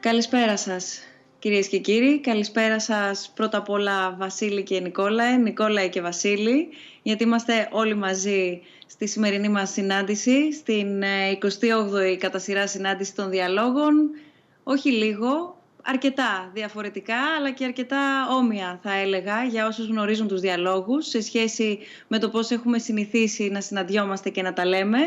Καλησπέρα σας, κυρίες και κύριοι. Καλησπέρα σας πρώτα απ' όλα Βασίλη και Νικόλαε, Νικόλαε και Βασίλη, γιατί είμαστε όλοι μαζί στη σημερινή μας συνάντηση, στην 28η κατά σειρά συνάντηση των διαλόγων. Όχι λίγο, αρκετά διαφορετικά, αλλά και αρκετά όμοια θα έλεγα για όσους γνωρίζουν τους διαλόγους σε σχέση με το πώς έχουμε συνηθίσει να συναντιόμαστε και να τα λέμε.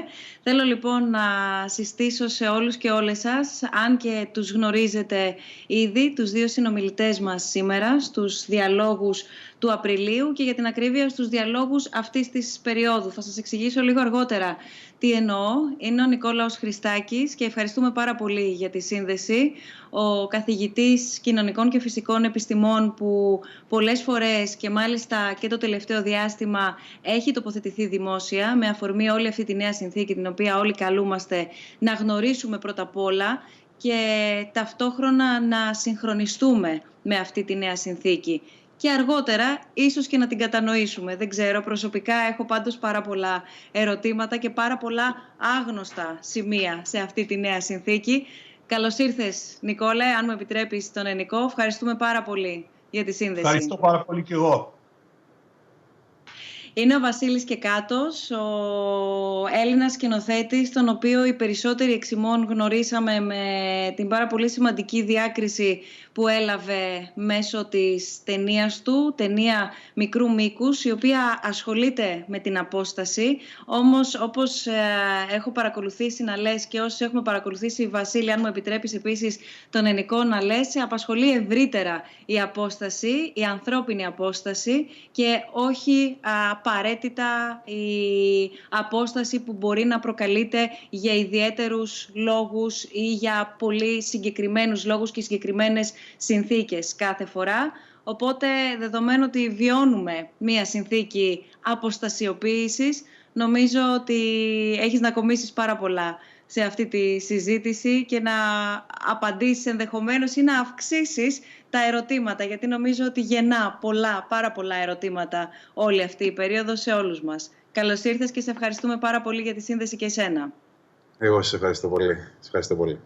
Θέλω λοιπόν να συστήσω σε όλους και όλες σας, αν και τους γνωρίζετε ήδη, τους δύο συνομιλητές μας σήμερα στους διαλόγους του Απριλίου και για την ακρίβεια στους διαλόγους αυτής της περίοδου. Θα σας εξηγήσω λίγο αργότερα τι εννοώ. Είναι ο Νικόλαος Χριστάκης και ευχαριστούμε πάρα πολύ για τη σύνδεση. Ο καθηγητής κοινωνικών και φυσικών επιστημών που πολλές φορές και μάλιστα και το τελευταίο διάστημα έχει τοποθετηθεί δημόσια με αφορμή όλη αυτή τη νέα συνθήκη την οποία όλοι καλούμαστε να γνωρίσουμε πρώτα απ' όλα και ταυτόχρονα να συγχρονιστούμε με αυτή τη νέα συνθήκη. Και αργότερα ίσως και να την κατανοήσουμε. Δεν ξέρω, προσωπικά έχω πάντως πάρα πολλά ερωτήματα και πάρα πολλά άγνωστα σημεία σε αυτή τη νέα συνθήκη. Καλώς ήρθες, Νικόλε, αν μου επιτρέπεις τον Ενικό. Ευχαριστούμε πάρα πολύ για τη σύνδεση. Ευχαριστώ πάρα πολύ και εγώ. Είναι ο Βασίλης Κεκάτος, ο Έλληνας σκηνοθέτης, τον οποίο οι περισσότεροι εξ ημών γνωρίσαμε με την πάρα πολύ σημαντική διάκριση που έλαβε μέσω της ταινίας του, ταινία μικρού μήκους, η οποία ασχολείται με την απόσταση. Όμως, όπως έχω παρακολουθήσει να λες και όσοι έχουμε παρακολουθήσει, Βασίλη, αν μου επιτρέπεις επίσης τον Ενικό να λες, απασχολεί ευρύτερα η απόσταση, η ανθρώπινη απόσταση και όχι απαραίτητα η απόσταση που μπορεί να προκαλείται για ιδιαίτερους λόγους ή για πολύ συγκεκριμένους λόγους και συγκεκριμένες συνθήκες κάθε φορά. Οπότε, δεδομένου ότι βιώνουμε μία συνθήκη αποστασιοποίησης, νομίζω ότι έχεις να κομίσεις πάρα πολλά σε αυτή τη συζήτηση και να απαντήσεις ενδεχομένως ή να αυξήσεις τα ερωτήματα, γιατί νομίζω ότι γεννά πάρα πολλά ερωτήματα όλη αυτή η περίοδος σε όλους μας. Καλώς ήρθες και σε ευχαριστούμε πάρα πολύ για τη σύνδεση και εσένα. Εγώ σας ευχαριστώ πολύ. Σας ευχαριστώ πολύ.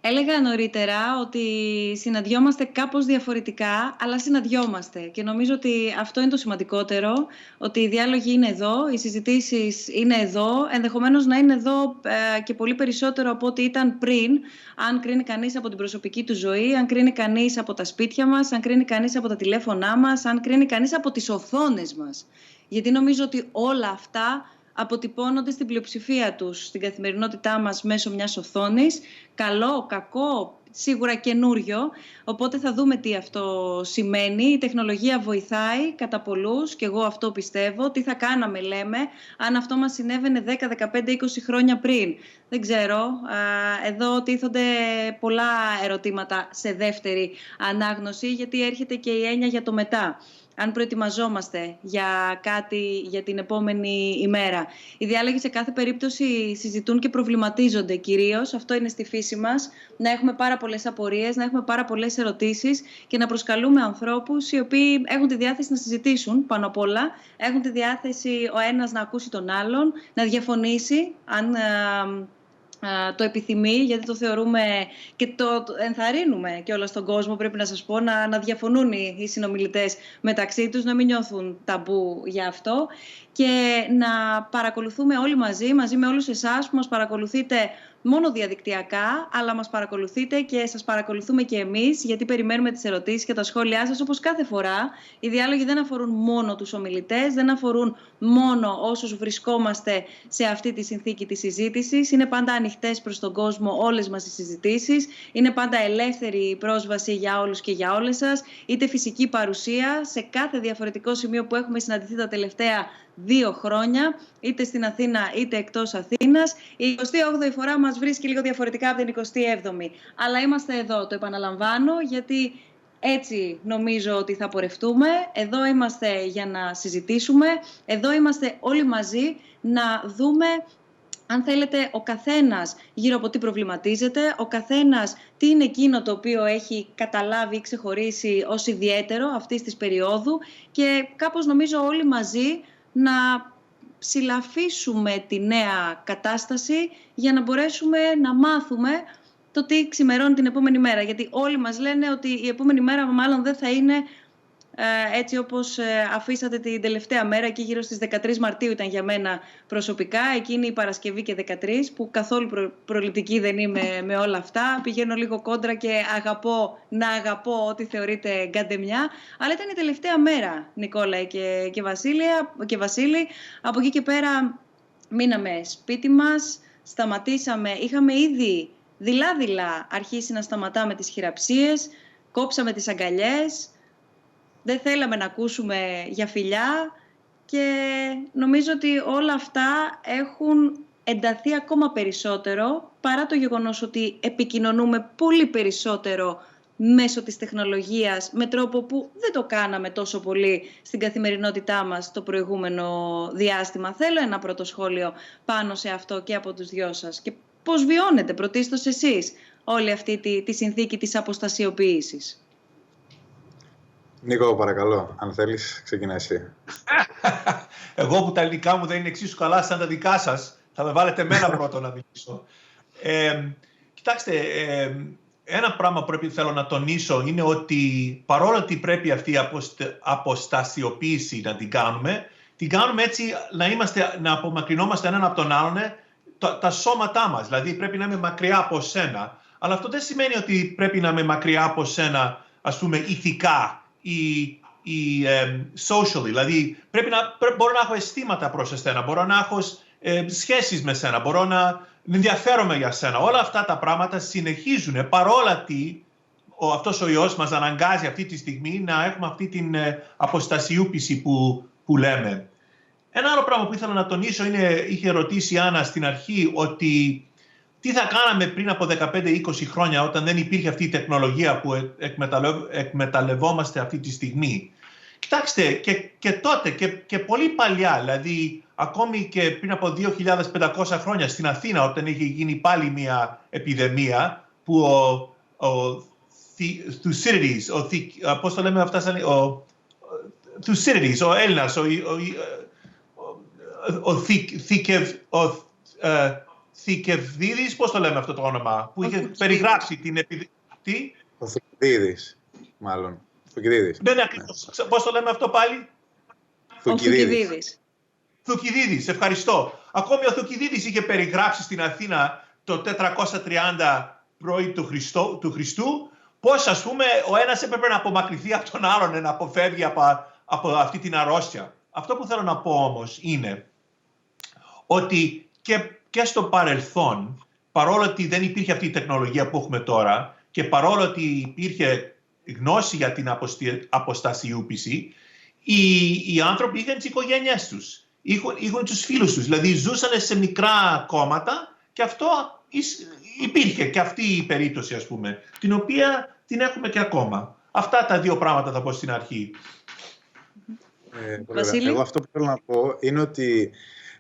Έλεγα νωρίτερα ότι συναντιόμαστε κάπως διαφορετικά, αλλά συναντιόμαστε. Και νομίζω ότι αυτό είναι το σημαντικότερο, ότι οι διάλογοι είναι εδώ, οι συζητήσεις είναι εδώ, ενδεχομένως να είναι εδώ και πολύ περισσότερο από ό,τι ήταν πριν, αν κρίνει κανείς από την προσωπική του ζωή, αν κρίνει κανείς από τα σπίτια μας, αν κρίνει κανείς από τα τηλέφωνά μας, αν κρίνει κανείς από τις οθόνες μας. Γιατί νομίζω ότι όλα αυτά αποτυπώνονται στην πλειοψηφία τους, στην καθημερινότητά μας μέσω μιας οθόνης. Καλό, κακό, σίγουρα καινούριο. Οπότε θα δούμε τι αυτό σημαίνει. Η τεχνολογία βοηθάει κατά πολλούς και εγώ αυτό πιστεύω. Τι θα κάναμε, λέμε, αν αυτό μας συνέβαινε 10, 15, 20 χρόνια πριν. Δεν ξέρω. Εδώ τίθονται πολλά ερωτήματα σε δεύτερη ανάγνωση, γιατί έρχεται και η έννοια για το μετά. Αν προετοιμαζόμαστε για κάτι για την επόμενη ημέρα. Οι διάλογοι σε κάθε περίπτωση συζητούν και προβληματίζονται κυρίως. Αυτό είναι στη φύση μας. Να έχουμε πάρα πολλές απορίες, να έχουμε πάρα πολλές ερωτήσεις και να προσκαλούμε ανθρώπους οι οποίοι έχουν τη διάθεση να συζητήσουν πάνω απ' όλα. Έχουν τη διάθεση ο ένας να ακούσει τον άλλον, να διαφωνήσει αν το επιθυμεί, γιατί το θεωρούμε και το ενθαρρύνουμε και όλα στον κόσμο, πρέπει να σας πω, να διαφωνούν οι συνομιλητές μεταξύ τους, να μην νιώθουν ταμπού για αυτό και να παρακολουθούμε όλοι μαζί με όλους εσάς που μας παρακολουθείτε μόνο διαδικτυακά, αλλά μας παρακολουθείτε και σας παρακολουθούμε και εμείς, γιατί περιμένουμε τις ερωτήσεις και τα σχόλιά σας. Όπως κάθε φορά, οι διάλογοι δεν αφορούν μόνο τους ομιλητές, δεν αφορούν μόνο όσους βρισκόμαστε σε αυτή τη συνθήκη της συζήτησης. Είναι πάντα ανοιχτές προς τον κόσμο όλες μας οι συζητήσεις. Είναι πάντα ελεύθερη η πρόσβαση για όλους και για όλες σας. Είτε φυσική παρουσία σε κάθε διαφορετικό σημείο που έχουμε συναντηθεί τα τελευταία 2 χρόνια, είτε στην Αθήνα είτε εκτός Αθήνας. Η 28η φορά μας βρίσκει λίγο διαφορετικά από την 27η. Αλλά είμαστε εδώ, το επαναλαμβάνω, γιατί έτσι νομίζω ότι θα πορευτούμε. Εδώ είμαστε για να συζητήσουμε. Εδώ είμαστε όλοι μαζί να δούμε, αν θέλετε, ο καθένας γύρω από τι προβληματίζεται, ο καθένας τι είναι εκείνο το οποίο έχει καταλάβει ή ξεχωρίσει ως ιδιαίτερο αυτής της περίοδου και κάπως νομίζω όλοι μαζί να ψηλαφίσουμε τη νέα κατάσταση για να μπορέσουμε να μάθουμε το τι ξημερώνει την επόμενη μέρα. Γιατί όλοι μας λένε ότι η επόμενη μέρα μάλλον δεν θα είναι έτσι όπως αφήσατε την τελευταία μέρα, εκεί γύρω στις 13 Μαρτίου ήταν για μένα προσωπικά, εκείνη η Παρασκευή και 13, που καθόλου προληπτική δεν είμαι με όλα αυτά. Πηγαίνω λίγο κόντρα και αγαπώ ό,τι θεωρείται γκαντεμιά. Αλλά ήταν η τελευταία μέρα, Νικόλα και Βασίλη. Από εκεί και πέρα μείναμε σπίτι μας, σταματήσαμε, είχαμε ήδη δειλά-δειλά αρχίσει να σταματάμε τις χειραψίες, κόψαμε τις αγκαλιές, δεν θέλαμε να ακούσουμε για φιλιά και νομίζω ότι όλα αυτά έχουν ενταθεί ακόμα περισσότερο παρά το γεγονός ότι επικοινωνούμε πολύ περισσότερο μέσω της τεχνολογίας με τρόπο που δεν το κάναμε τόσο πολύ στην καθημερινότητά μας το προηγούμενο διάστημα. Θέλω ένα πρώτο σχόλιο πάνω σε αυτό και από τους δυο σας. Και πώς βιώνετε πρωτίστως εσείς όλη αυτή τη συνθήκη της αποστασιοποίησης? Νίκο, παρακαλώ, αν θέλεις, ξεκινά εσύ. Εγώ που τα ελληνικά μου δεν είναι εξίσου καλά σαν τα δικά σας, θα με βάλετε εμένα πρώτο να μιλήσω. Κοιτάξτε, ένα πράγμα που θέλω να τονίσω είναι ότι παρόλο ότι πρέπει αυτή η αποστασιοποίηση να την κάνουμε έτσι να απομακρυνόμαστε έναν από τον άλλον τα σώματά μας. Δηλαδή πρέπει να είμαι μακριά από σένα. Αλλά αυτό δεν σημαίνει ότι πρέπει να είμαι μακριά από σένα, ας πούμε, ηθικά ή socially. Δηλαδή μπορώ να έχω αισθήματα προς εσένα, μπορώ να έχω σχέσεις με σένα, μπορώ να ενδιαφέρομαι για σένα. Όλα αυτά τα πράγματα συνεχίζουν παρόλα ότι αυτός ο ιός μας αναγκάζει αυτή τη στιγμή να έχουμε αυτή την αποστασιοποίηση που λέμε. Ένα άλλο πράγμα που ήθελα να τονίσω είχε ρωτήσει η Άννα στην αρχή, ότι τι θα κάναμε πριν από 15-20 χρόνια όταν δεν υπήρχε αυτή η τεχνολογία που εκμεταλλευόμαστε αυτή τη στιγμή. Κοιτάξτε, και τότε και πολύ παλιά, δηλαδή ακόμη και πριν από 2.500 χρόνια στην Αθήνα, όταν είχε γίνει πάλι μια επιδημία που ο Thucydides, πώς το λέμε αυτά, ο Έλληνας, Θηκευδίδης, πώς το λέμε αυτό το όνομα, που είχε περιγράψει την επιδημία. Τι? Ο Θουκυδίδης, μάλλον. Θουκυδίδης. Δεν είναι ακριβώς. Πώς το λέμε αυτό πάλι? Θουκυδίδης, ευχαριστώ. Ακόμη ο Θουκυδίδης είχε περιγράψει στην Αθήνα το 430 π.Χ. του Χριστού, πώς, ας πούμε, ο ένας έπρεπε να απομακρυνθεί από τον άλλον, να αποφεύγει από αυτή την αρρώστια. Αυτό που θέλω να πω όμως είναι ότι και στο παρελθόν, παρόλο ότι δεν υπήρχε αυτή η τεχνολογία που έχουμε τώρα και παρόλο ότι υπήρχε γνώση για την αποστασιοποίηση, οι άνθρωποι είχαν τις οικογένειές τους, είχαν τους φίλους τους, δηλαδή ζούσαν σε μικρά κόμματα και αυτό υπήρχε και αυτή η περίπτωση, ας πούμε, την οποία την έχουμε και ακόμα. Αυτά τα δύο πράγματα θα πω στην αρχή. Εγώ αυτό που θέλω να πω είναι ότι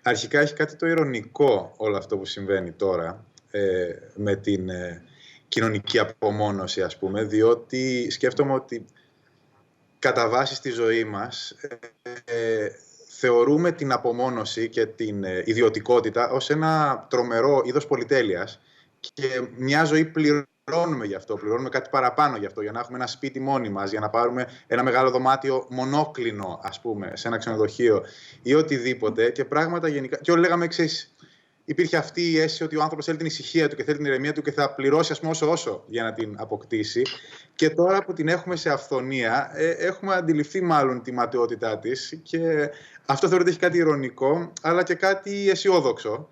αρχικά έχει κάτι το ηρωνικό όλο αυτό που συμβαίνει τώρα με την κοινωνική απομόνωση, ας πούμε, διότι σκέφτομαι ότι κατά βάση στη ζωή μας θεωρούμε την απομόνωση και την ιδιωτικότητα ως ένα τρομερό είδος πολυτέλειας και μια ζωή πληρώνουμε γι' αυτό, πληρώνουμε κάτι παραπάνω γι' αυτό, για να έχουμε ένα σπίτι μόνοι μας, για να πάρουμε ένα μεγάλο δωμάτιο μονόκλινο, ας πούμε, σε ένα ξενοδοχείο ή οτιδήποτε. Και πράγματα γενικά. Και όλοι λέγαμε εξής. Υπήρχε αυτή η αίσθηση ότι ο άνθρωπος θέλει την ησυχία του και θέλει την ηρεμία του και θα πληρώσει, ας πούμε, όσο για να την αποκτήσει. Και τώρα που την έχουμε σε αυθονία, έχουμε αντιληφθεί μάλλον τη ματαιότητά της και αυτό θεωρείται έχει κάτι ηρωνικό, αλλά και κάτι αισιόδοξο.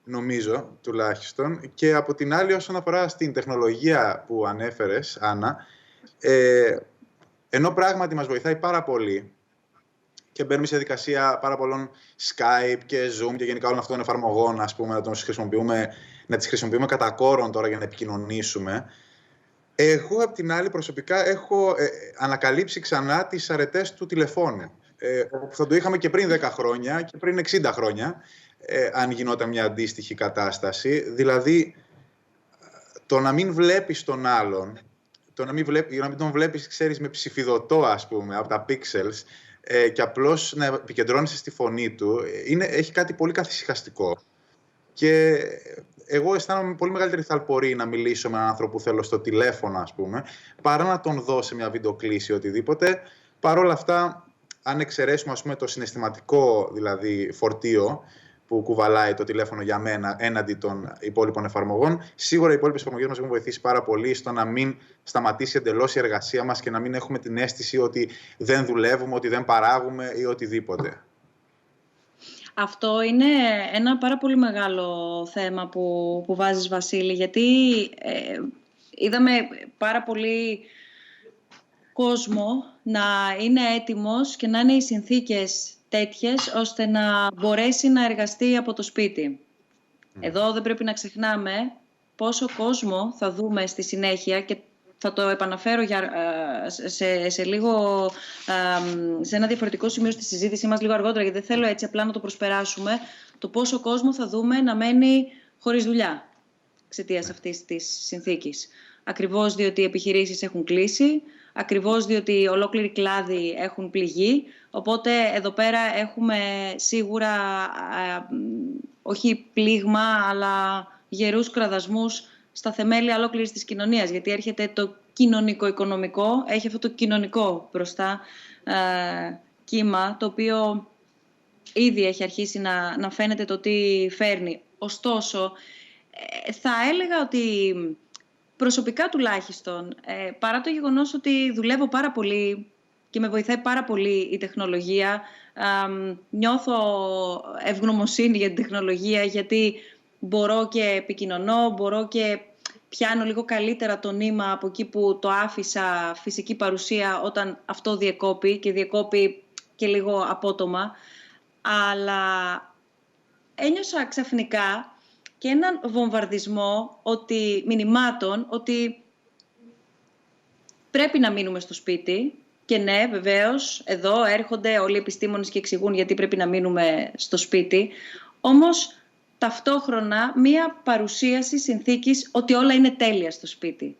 Νομίζω, τουλάχιστον. Και από την άλλη, όσον αφορά στην τεχνολογία που ανέφερες, Άννα, ενώ πράγματι μας βοηθάει πάρα πολύ και μπαίνουμε σε διαδικασία πάρα πολλών Skype και Zoom και γενικά όλων αυτών των εφαρμογών, ας πούμε, να τις χρησιμοποιούμε κατά κόρον τώρα για να επικοινωνήσουμε, εγώ, απ' την άλλη, προσωπικά έχω ανακαλύψει ξανά τις αρετές του τηλεφώνου. Θα το είχαμε και πριν 10 χρόνια και πριν 60 χρόνια. Αν γινόταν μια αντίστοιχη κατάσταση. Δηλαδή, το να μην βλέπεις τον άλλον, να μην τον βλέπεις, ξέρεις, με ψηφιδωτό, ας πούμε, από τα pixels και απλώς να επικεντρώνεσαι στη φωνή του, έχει κάτι πολύ καθησυχαστικό. Και εγώ αισθάνομαι πολύ μεγαλύτερη θαλπορή να μιλήσω με έναν άνθρωπο που θέλω στο τηλέφωνο, ας πούμε, παρά να τον δω σε μια βιντεοκλήση ή οτιδήποτε. Παρ' όλα αυτά, αν εξαιρέσουμε, ας πούμε, το συναισθηματικό δηλαδή φορτίο που κουβαλάει το τηλέφωνο για μένα έναντι των υπόλοιπων εφαρμογών, σίγουρα οι υπόλοιπες εφαρμογές μας έχουν βοηθήσει πάρα πολύ στο να μην σταματήσει εντελώς η εργασία μας και να μην έχουμε την αίσθηση ότι δεν δουλεύουμε, ότι δεν παράγουμε ή οτιδήποτε. Αυτό είναι ένα πάρα πολύ μεγάλο θέμα που βάζεις, Βασίλη, γιατί είδαμε πάρα πολύ κόσμο να είναι έτοιμος και να είναι οι συνθήκες τέτοιες ώστε να μπορέσει να εργαστεί από το σπίτι. Εδώ δεν πρέπει να ξεχνάμε πόσο κόσμο θα δούμε στη συνέχεια και θα το επαναφέρω σε λίγο, σε ένα διαφορετικό σημείο στη συζήτησή μας λίγο αργότερα, γιατί δεν θέλω έτσι απλά να το προσπεράσουμε, το πόσο κόσμο θα δούμε να μένει χωρίς δουλειά εξαιτίας αυτής της συνθήκης. Ακριβώς διότι οι επιχειρήσεις έχουν κλείσει, ακριβώς διότι ολόκληροι κλάδοι έχουν πληγεί, οπότε εδώ πέρα έχουμε σίγουρα όχι πλήγμα, αλλά γερούς κραδασμούς στα θεμέλια ολόκληρης της κοινωνίας, γιατί έρχεται το κοινωνικό-οικονομικό, έχει αυτό το κοινωνικό μπροστά κύμα, το οποίο ήδη έχει αρχίσει να φαίνεται το τι φέρνει. Ωστόσο, θα έλεγα ότι προσωπικά τουλάχιστον, παρά το γεγονός ότι δουλεύω πάρα πολύ και με βοηθάει πάρα πολύ η τεχνολογία, νιώθω ευγνωμοσύνη για την τεχνολογία, γιατί μπορώ και επικοινωνώ, μπορώ και πιάνω λίγο καλύτερα το νήμα από εκεί που το άφησα φυσική παρουσία όταν αυτό διεκόπη και διεκόπη και λίγο απότομα. Αλλά ένιωσα ξαφνικά και έναν βομβαρδισμό μηνυμάτων ότι πρέπει να μείνουμε στο σπίτι. Και ναι, βεβαίως, εδώ έρχονται όλοι οι επιστήμονες και εξηγούν γιατί πρέπει να μείνουμε στο σπίτι. Όμως, ταυτόχρονα, μία παρουσίαση συνθήκης ότι όλα είναι τέλεια στο σπίτι.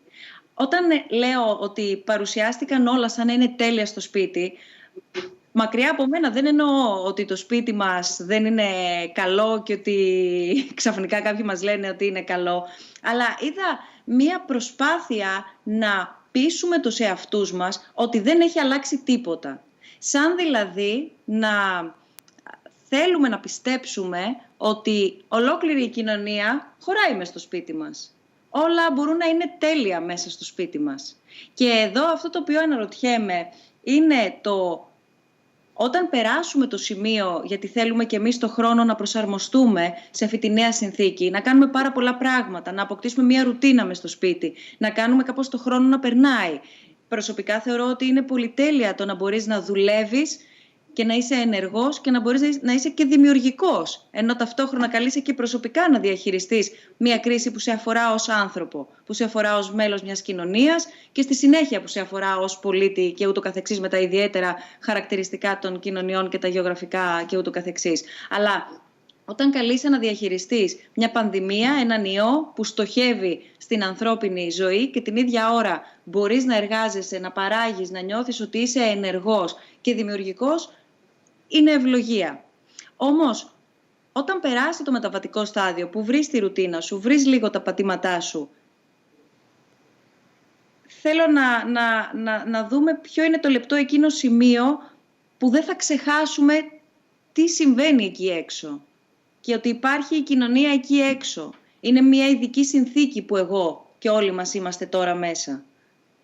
Όταν λέω ότι παρουσιάστηκαν όλα σαν να είναι τέλεια στο σπίτι, μακριά από μένα δεν εννοώ ότι το σπίτι μας δεν είναι καλό και ότι ξαφνικά κάποιοι μας λένε ότι είναι καλό. Αλλά είδα μία προσπάθεια να πείσουμε τους εαυτούς μας ότι δεν έχει αλλάξει τίποτα. Σαν δηλαδή να θέλουμε να πιστέψουμε ότι ολόκληρη η κοινωνία χωράει μες στο σπίτι μας. Όλα μπορούν να είναι τέλεια μέσα στο σπίτι μας. Και εδώ αυτό το οποίο αναρωτιέμαι είναι όταν περάσουμε το σημείο, γιατί θέλουμε και εμείς το χρόνο να προσαρμοστούμε σε αυτή τη νέα συνθήκη, να κάνουμε πάρα πολλά πράγματα, να αποκτήσουμε μια ρουτίνα μες στο σπίτι, να κάνουμε κάπως το χρόνο να περνάει. Προσωπικά θεωρώ ότι είναι πολυτέλεια το να μπορείς να δουλεύεις και να είσαι ενεργός και να μπορείς να είσαι και δημιουργικός, ενώ ταυτόχρονα καλείσαι και προσωπικά να διαχειριστείς μια κρίση που σε αφορά ως άνθρωπο, που σε αφορά ως μέλος μιας κοινωνίας και στη συνέχεια που σε αφορά ως πολίτη και ούτω καθεξής, με τα ιδιαίτερα χαρακτηριστικά των κοινωνιών και τα γεωγραφικά και ούτω καθεξής. Αλλά όταν καλείσαι να διαχειριστείς μια πανδημία, έναν ιό που στοχεύει στην ανθρώπινη ζωή και την ίδια ώρα μπορείς να εργάζεσαι, να παράγεις, να νιώθεις ότι είσαι ενεργός και δημιουργικός, είναι ευλογία. Όμως, όταν περάσει το μεταβατικό στάδιο που βρεις τη ρουτίνα σου, βρεις λίγο τα πατήματά σου, θέλω να δούμε ποιο είναι το λεπτό εκείνο σημείο που δεν θα ξεχάσουμε τι συμβαίνει εκεί έξω και ότι υπάρχει η κοινωνία εκεί έξω. Είναι μια ειδική συνθήκη που εγώ και όλοι μας είμαστε τώρα μέσα.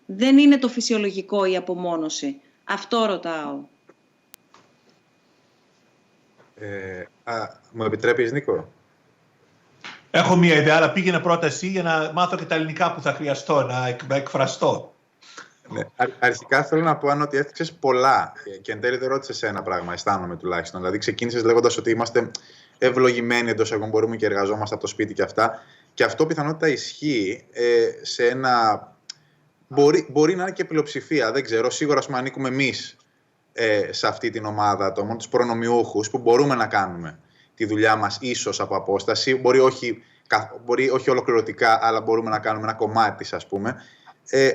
Δεν είναι το φυσιολογικό η απομόνωση. Αυτό ρωτάω. Μου επιτρέπεις, Νίκο? Έχω μία ιδέα, αλλά πήγαινε πρώτα εσύ για να μάθω και τα ελληνικά που θα χρειαστώ, να εκφραστώ. Ναι. Αρχικά θέλω να πω ότι έθιξες πολλά και εν τέλει δεν ρώτησες ένα πράγμα, αισθάνομαι τουλάχιστον. Δηλαδή ξεκίνησες λέγοντας ότι είμαστε ευλογημένοι εντός εγγών, μπορούμε και εργαζόμαστε από το σπίτι και αυτά. Και αυτό πιθανότητα ισχύει σε ένα... Μπορεί να είναι και πλειοψηφία, δεν ξέρω. Σίγουρα ανήκουμε εμείς σε αυτή την ομάδα ατόμων, τους προνομιούχους, που μπορούμε να κάνουμε τη δουλειά μας ίσως από απόσταση. Μπορεί όχι ολοκληρωτικά, αλλά μπορούμε να κάνουμε ένα κομμάτι της, ας πούμε.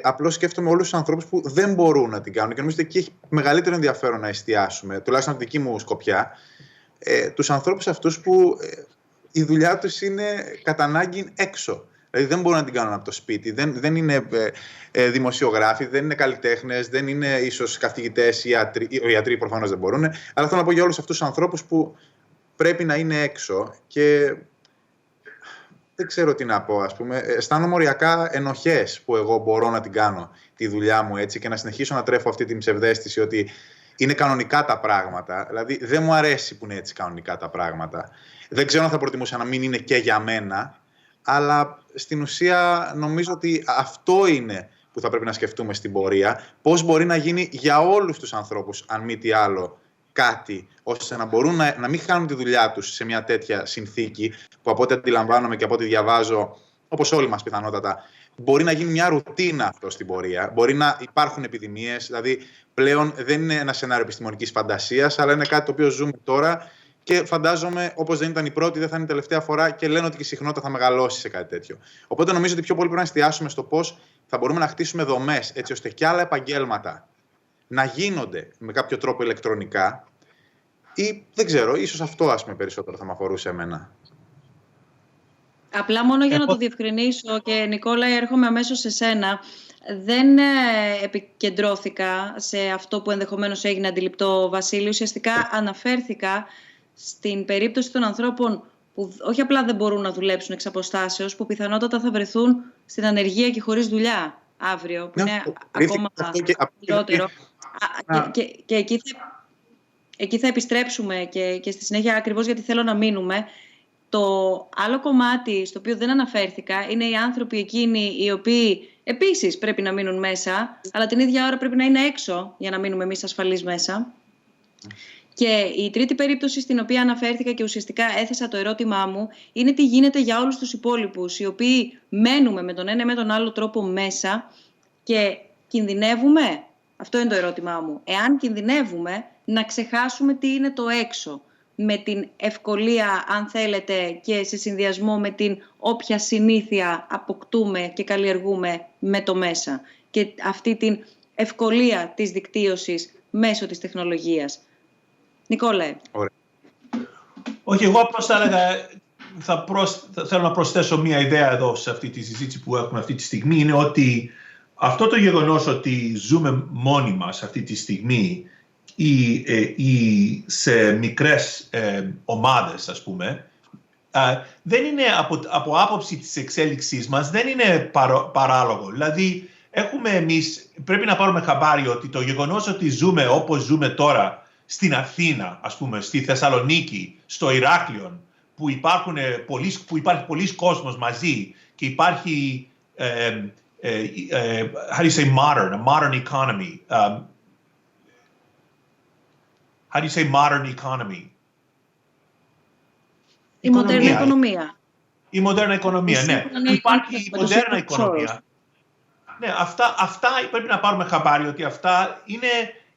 Απλώς σκέφτομαι όλους τους ανθρώπους που δεν μπορούν να την κάνουν και νομίζω ότι εκεί έχει μεγαλύτερο ενδιαφέρον να εστιάσουμε, τουλάχιστον από τη δική μου σκοπιά, τους ανθρώπους αυτούς που η δουλειά τους είναι κατά ανάγκη έξω. Δηλαδή δεν μπορούν να την κάνουν από το σπίτι, δεν είναι δημοσιογράφοι, δεν είναι καλλιτέχνες, δεν είναι ίσως καθηγητές ή ιατροί. Οι ιατροί προφανώς δεν μπορούν, αλλά θέλω να πω για όλους αυτούς τους ανθρώπους που πρέπει να είναι έξω και δεν ξέρω τι να πω, ας πούμε. Αισθάνομαι οριακά ενοχές που εγώ μπορώ να την κάνω τη δουλειά μου έτσι και να συνεχίσω να τρέφω αυτή την ψευδαίσθηση ότι είναι κανονικά τα πράγματα. Δηλαδή δεν μου αρέσει που είναι έτσι κανονικά τα πράγματα. Δεν ξέρω αν θα προτιμούσα να μην είναι και για μένα, αλλά στην ουσία νομίζω ότι αυτό είναι που θα πρέπει να σκεφτούμε στην πορεία. Πώς μπορεί να γίνει για όλους τους ανθρώπους, αν μη τι άλλο, κάτι, ώστε να μπορούν να μην χάνουν τη δουλειά τους σε μια τέτοια συνθήκη, που από ό,τι αντιλαμβάνομαι και από ό,τι διαβάζω, όπως όλοι μας πιθανότατα, μπορεί να γίνει μια ρουτίνα αυτό στην πορεία. Μπορεί να υπάρχουν επιδημίες, δηλαδή πλέον δεν είναι ένα σενάριο επιστημονικής φαντασίας, αλλά είναι κάτι το οποίο ζούμε τώρα. Και φαντάζομαι, όπως δεν ήταν η πρώτη, δεν θα είναι η τελευταία φορά και λένε ότι και η συχνότητα θα μεγαλώσει σε κάτι τέτοιο. Οπότε νομίζω ότι πιο πολύ πρέπει να εστιάσουμε στο πώς θα μπορούμε να χτίσουμε δομές, έτσι ώστε και άλλα επαγγέλματα να γίνονται με κάποιο τρόπο ηλεκτρονικά, ή δεν ξέρω, ίσως αυτό ας πούμε περισσότερο θα με αφορούσε εμένα. Απλά μόνο για να το διευκρινίσω και Νικόλα, έρχομαι αμέσως σε σένα. Δεν επικεντρώθηκα σε αυτό που ενδεχομένως έγινε αντιληπτό, Βασίλη. Ουσιαστικά αναφέρθηκα στην περίπτωση των ανθρώπων που όχι απλά δεν μπορούν να δουλέψουν εξ αποστάσεως, που πιθανότατα θα βρεθούν στην ανεργία και χωρίς δουλειά αύριο, που είναι ακόμα χειρότερο. Και εκεί θα επιστρέψουμε και στη συνέχεια, ακριβώς γιατί θέλω να μείνουμε. Το άλλο κομμάτι στο οποίο δεν αναφέρθηκα είναι οι άνθρωποι εκείνοι οι οποίοι επίσης πρέπει να μείνουν μέσα, αλλά την ίδια ώρα πρέπει να είναι έξω για να μείνουμε εμείς ασφαλείς μέσα. Και η τρίτη περίπτωση στην οποία αναφέρθηκα και ουσιαστικά έθεσα το ερώτημά μου είναι τι γίνεται για όλους τους υπόλοιπους, οι οποίοι μένουμε με τον ένα ή με τον άλλο τρόπο μέσα και κινδυνεύουμε. Αυτό είναι το ερώτημά μου. Εάν κινδυνεύουμε, να ξεχάσουμε τι είναι το έξω, με την ευκολία, αν θέλετε, και σε συνδυασμό με την όποια συνήθεια αποκτούμε και καλλιεργούμε με το μέσα. Και αυτή την ευκολία της δικτύωσης μέσω της τεχνολογίας. Νικόλε. Ωραία. Όχι, εγώ απλώς θα έλεγα, θέλω να προσθέσω μία ιδέα εδώ σε αυτή τη συζήτηση που έχουμε αυτή τη στιγμή, είναι ότι αυτό το γεγονός ότι ζούμε μόνοι μας αυτή τη στιγμή ή σε μικρές ομάδες, ας πούμε, δεν είναι από άποψη της εξέλιξής μας, δεν είναι παράλογο. Δηλαδή, πρέπει να πάρουμε χαμπάρι ότι το γεγονός ότι ζούμε όπως ζούμε τώρα στην Αθήνα, ας πούμε, στη Θεσσαλονίκη, στο Ηράκλειο, που υπάρχει πολλής κόσμος μαζί και υπάρχει how do you say a modern economy. How do you say modern economy? Η μοντέρνα οικονομία. Η μοντέρνα οικονομία, ναι. Υπάρχει η μοντέρνα οικονομία. Ναι, αυτά πρέπει να πάρουμε χαμπάρι ότι αυτά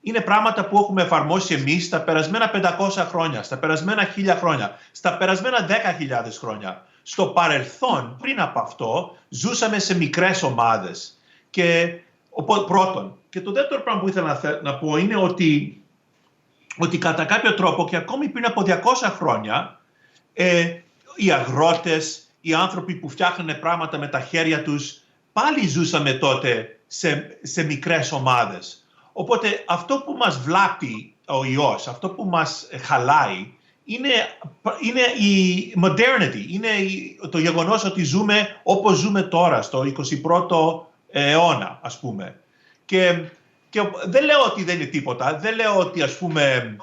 είναι πράγματα που έχουμε εφαρμόσει εμείς στα περασμένα 500 χρόνια, στα περασμένα 1000 χρόνια, στα περασμένα 10.000 χρόνια. Στο παρελθόν, πριν από αυτό, ζούσαμε σε μικρές ομάδες. Και πρώτον. Και το δεύτερο πράγμα που ήθελα να πω είναι ότι κατά κάποιο τρόπο και ακόμη πριν από 200 χρόνια οι αγρότες, οι άνθρωποι που φτιάχνουν πράγματα με τα χέρια τους, πάλι ζούσαμε τότε σε μικρές ομάδες. Οπότε αυτό που μας βλάπτει ο ιός, αυτό που μας χαλάει, είναι η modernity, είναι το γεγονός ότι ζούμε όπως ζούμε τώρα, στο 21ο αιώνα, ας πούμε. Και δεν λέω ότι δεν είναι τίποτα, δεν λέω ότι, ας πούμε,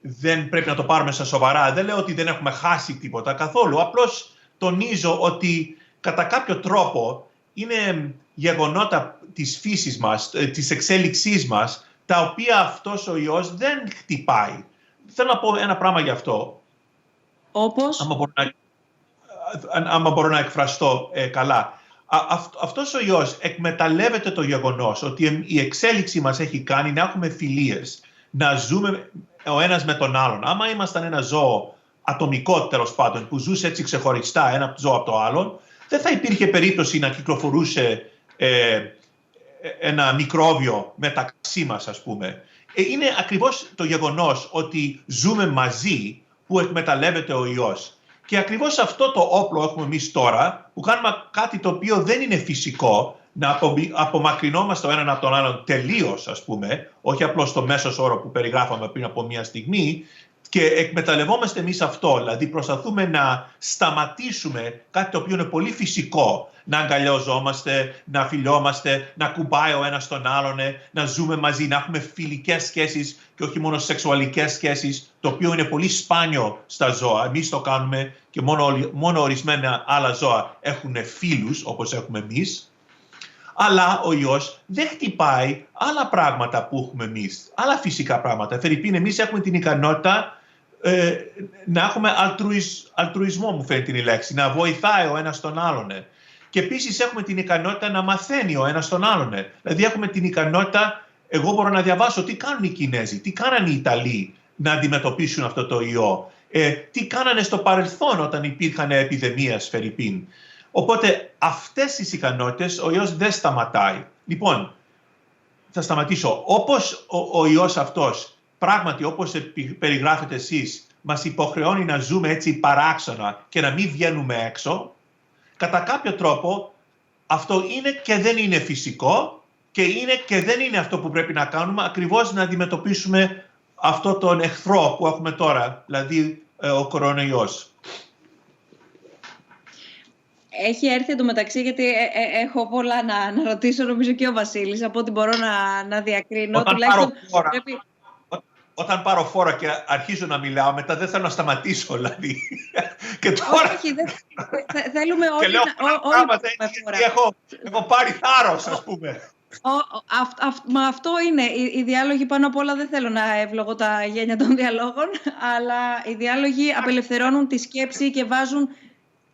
δεν πρέπει να το πάρουμε στα σοβαρά, δεν λέω ότι δεν έχουμε χάσει τίποτα καθόλου. Απλώς τονίζω ότι κατά κάποιο τρόπο είναι γεγονότα της φύσης μας, της εξέλιξής μας, τα οποία αυτός ο ιός δεν χτυπάει. Θέλω να πω ένα πράγμα γι' αυτό. Όπως? Άμα μπορώ να εκφραστώ καλά. Αυτός ο ιός εκμεταλλεύεται το γεγονός ότι η εξέλιξη μας έχει κάνει να έχουμε φιλίες, να ζούμε ο ένας με τον άλλον. Άμα ήμασταν ένα ζώο ατομικό, τέλος πάντων, που ζούσε έτσι ξεχωριστά ένα ζώο από το άλλο, δεν θα υπήρχε περίπτωση να κυκλοφορούσε ένα μικρόβιο μεταξύ μας, ας πούμε. Είναι ακριβώς το γεγονός ότι ζούμε μαζί που εκμεταλλεύεται ο ιός. Και ακριβώς αυτό το όπλο έχουμε εμείς τώρα, που κάνουμε κάτι το οποίο δεν είναι φυσικό, να απομακρυνόμαστε ο έναν από τον άλλον τελείως, ας πούμε, όχι απλώς στο μέσος όρο που περιγράφαμε πριν από μια στιγμή, και εκμεταλλευόμαστε εμείς αυτό, δηλαδή προσπαθούμε να σταματήσουμε κάτι το οποίο είναι πολύ φυσικό, να αγκαλιαζόμαστε, να φιλιόμαστε, να κουμπάει ο ένας τον άλλον, να ζούμε μαζί, να έχουμε φιλικές σχέσεις και όχι μόνο σεξουαλικές σχέσεις, το οποίο είναι πολύ σπάνιο στα ζώα. Εμείς το κάνουμε και μόνο ορισμένα άλλα ζώα έχουν φίλους, όπως έχουμε εμείς. Αλλά ο ιός δεν χτυπάει άλλα πράγματα που έχουμε εμείς, άλλα φυσικά πράγματα. Φερρυπίν, εμείς έχουμε την ικανότητα να έχουμε αλτρουισμό, μου φαίνεται η λέξη, να βοηθάει ο ένας τον άλλον. Και επίσης έχουμε την ικανότητα να μαθαίνει ο ένας τον άλλον. Δηλαδή έχουμε την ικανότητα, εγώ μπορώ να διαβάσω τι κάνουν οι Κινέζοι, τι κάνανε οι Ιταλοί να αντιμετωπίσουν αυτό το ιό, τι κάνανε στο παρελθόν όταν υπήρχαν επιδημίες, φερρυπίν. Οπότε αυτές τις ικανότητες ο ιός δεν σταματάει. Λοιπόν, θα σταματήσω. Όπως ο ιός αυτός, πράγματι όπως περιγράφετε εσείς, μας υποχρεώνει να ζούμε έτσι παράξενα και να μην βγαίνουμε έξω, κατά κάποιο τρόπο αυτό είναι και δεν είναι φυσικό και είναι και δεν είναι αυτό που πρέπει να κάνουμε, ακριβώς να αντιμετωπίσουμε αυτό τον εχθρό που έχουμε τώρα, δηλαδή ο κορονοϊός. Έχει έρθει εντωμεταξύ, γιατί έχω πολλά να ρωτήσω, νομίζω και ο Βασίλης, από ό,τι μπορώ να διακρίνω. Όταν πάρω φόρα και αρχίζω να μιλάω, μετά δεν θέλω να σταματήσω, δηλαδή. Και τώρα... Όχι, θέλουμε όλοι να... Έχω πάρει θάρρος, ας πούμε. Μα αυτό είναι. Οι διάλογοι πάνω απ' όλα, δεν θέλω να ευλογώ τα γένια των διαλόγων, αλλά οι διάλογοι απελευθερώνουν τη σκέψη και βάζουν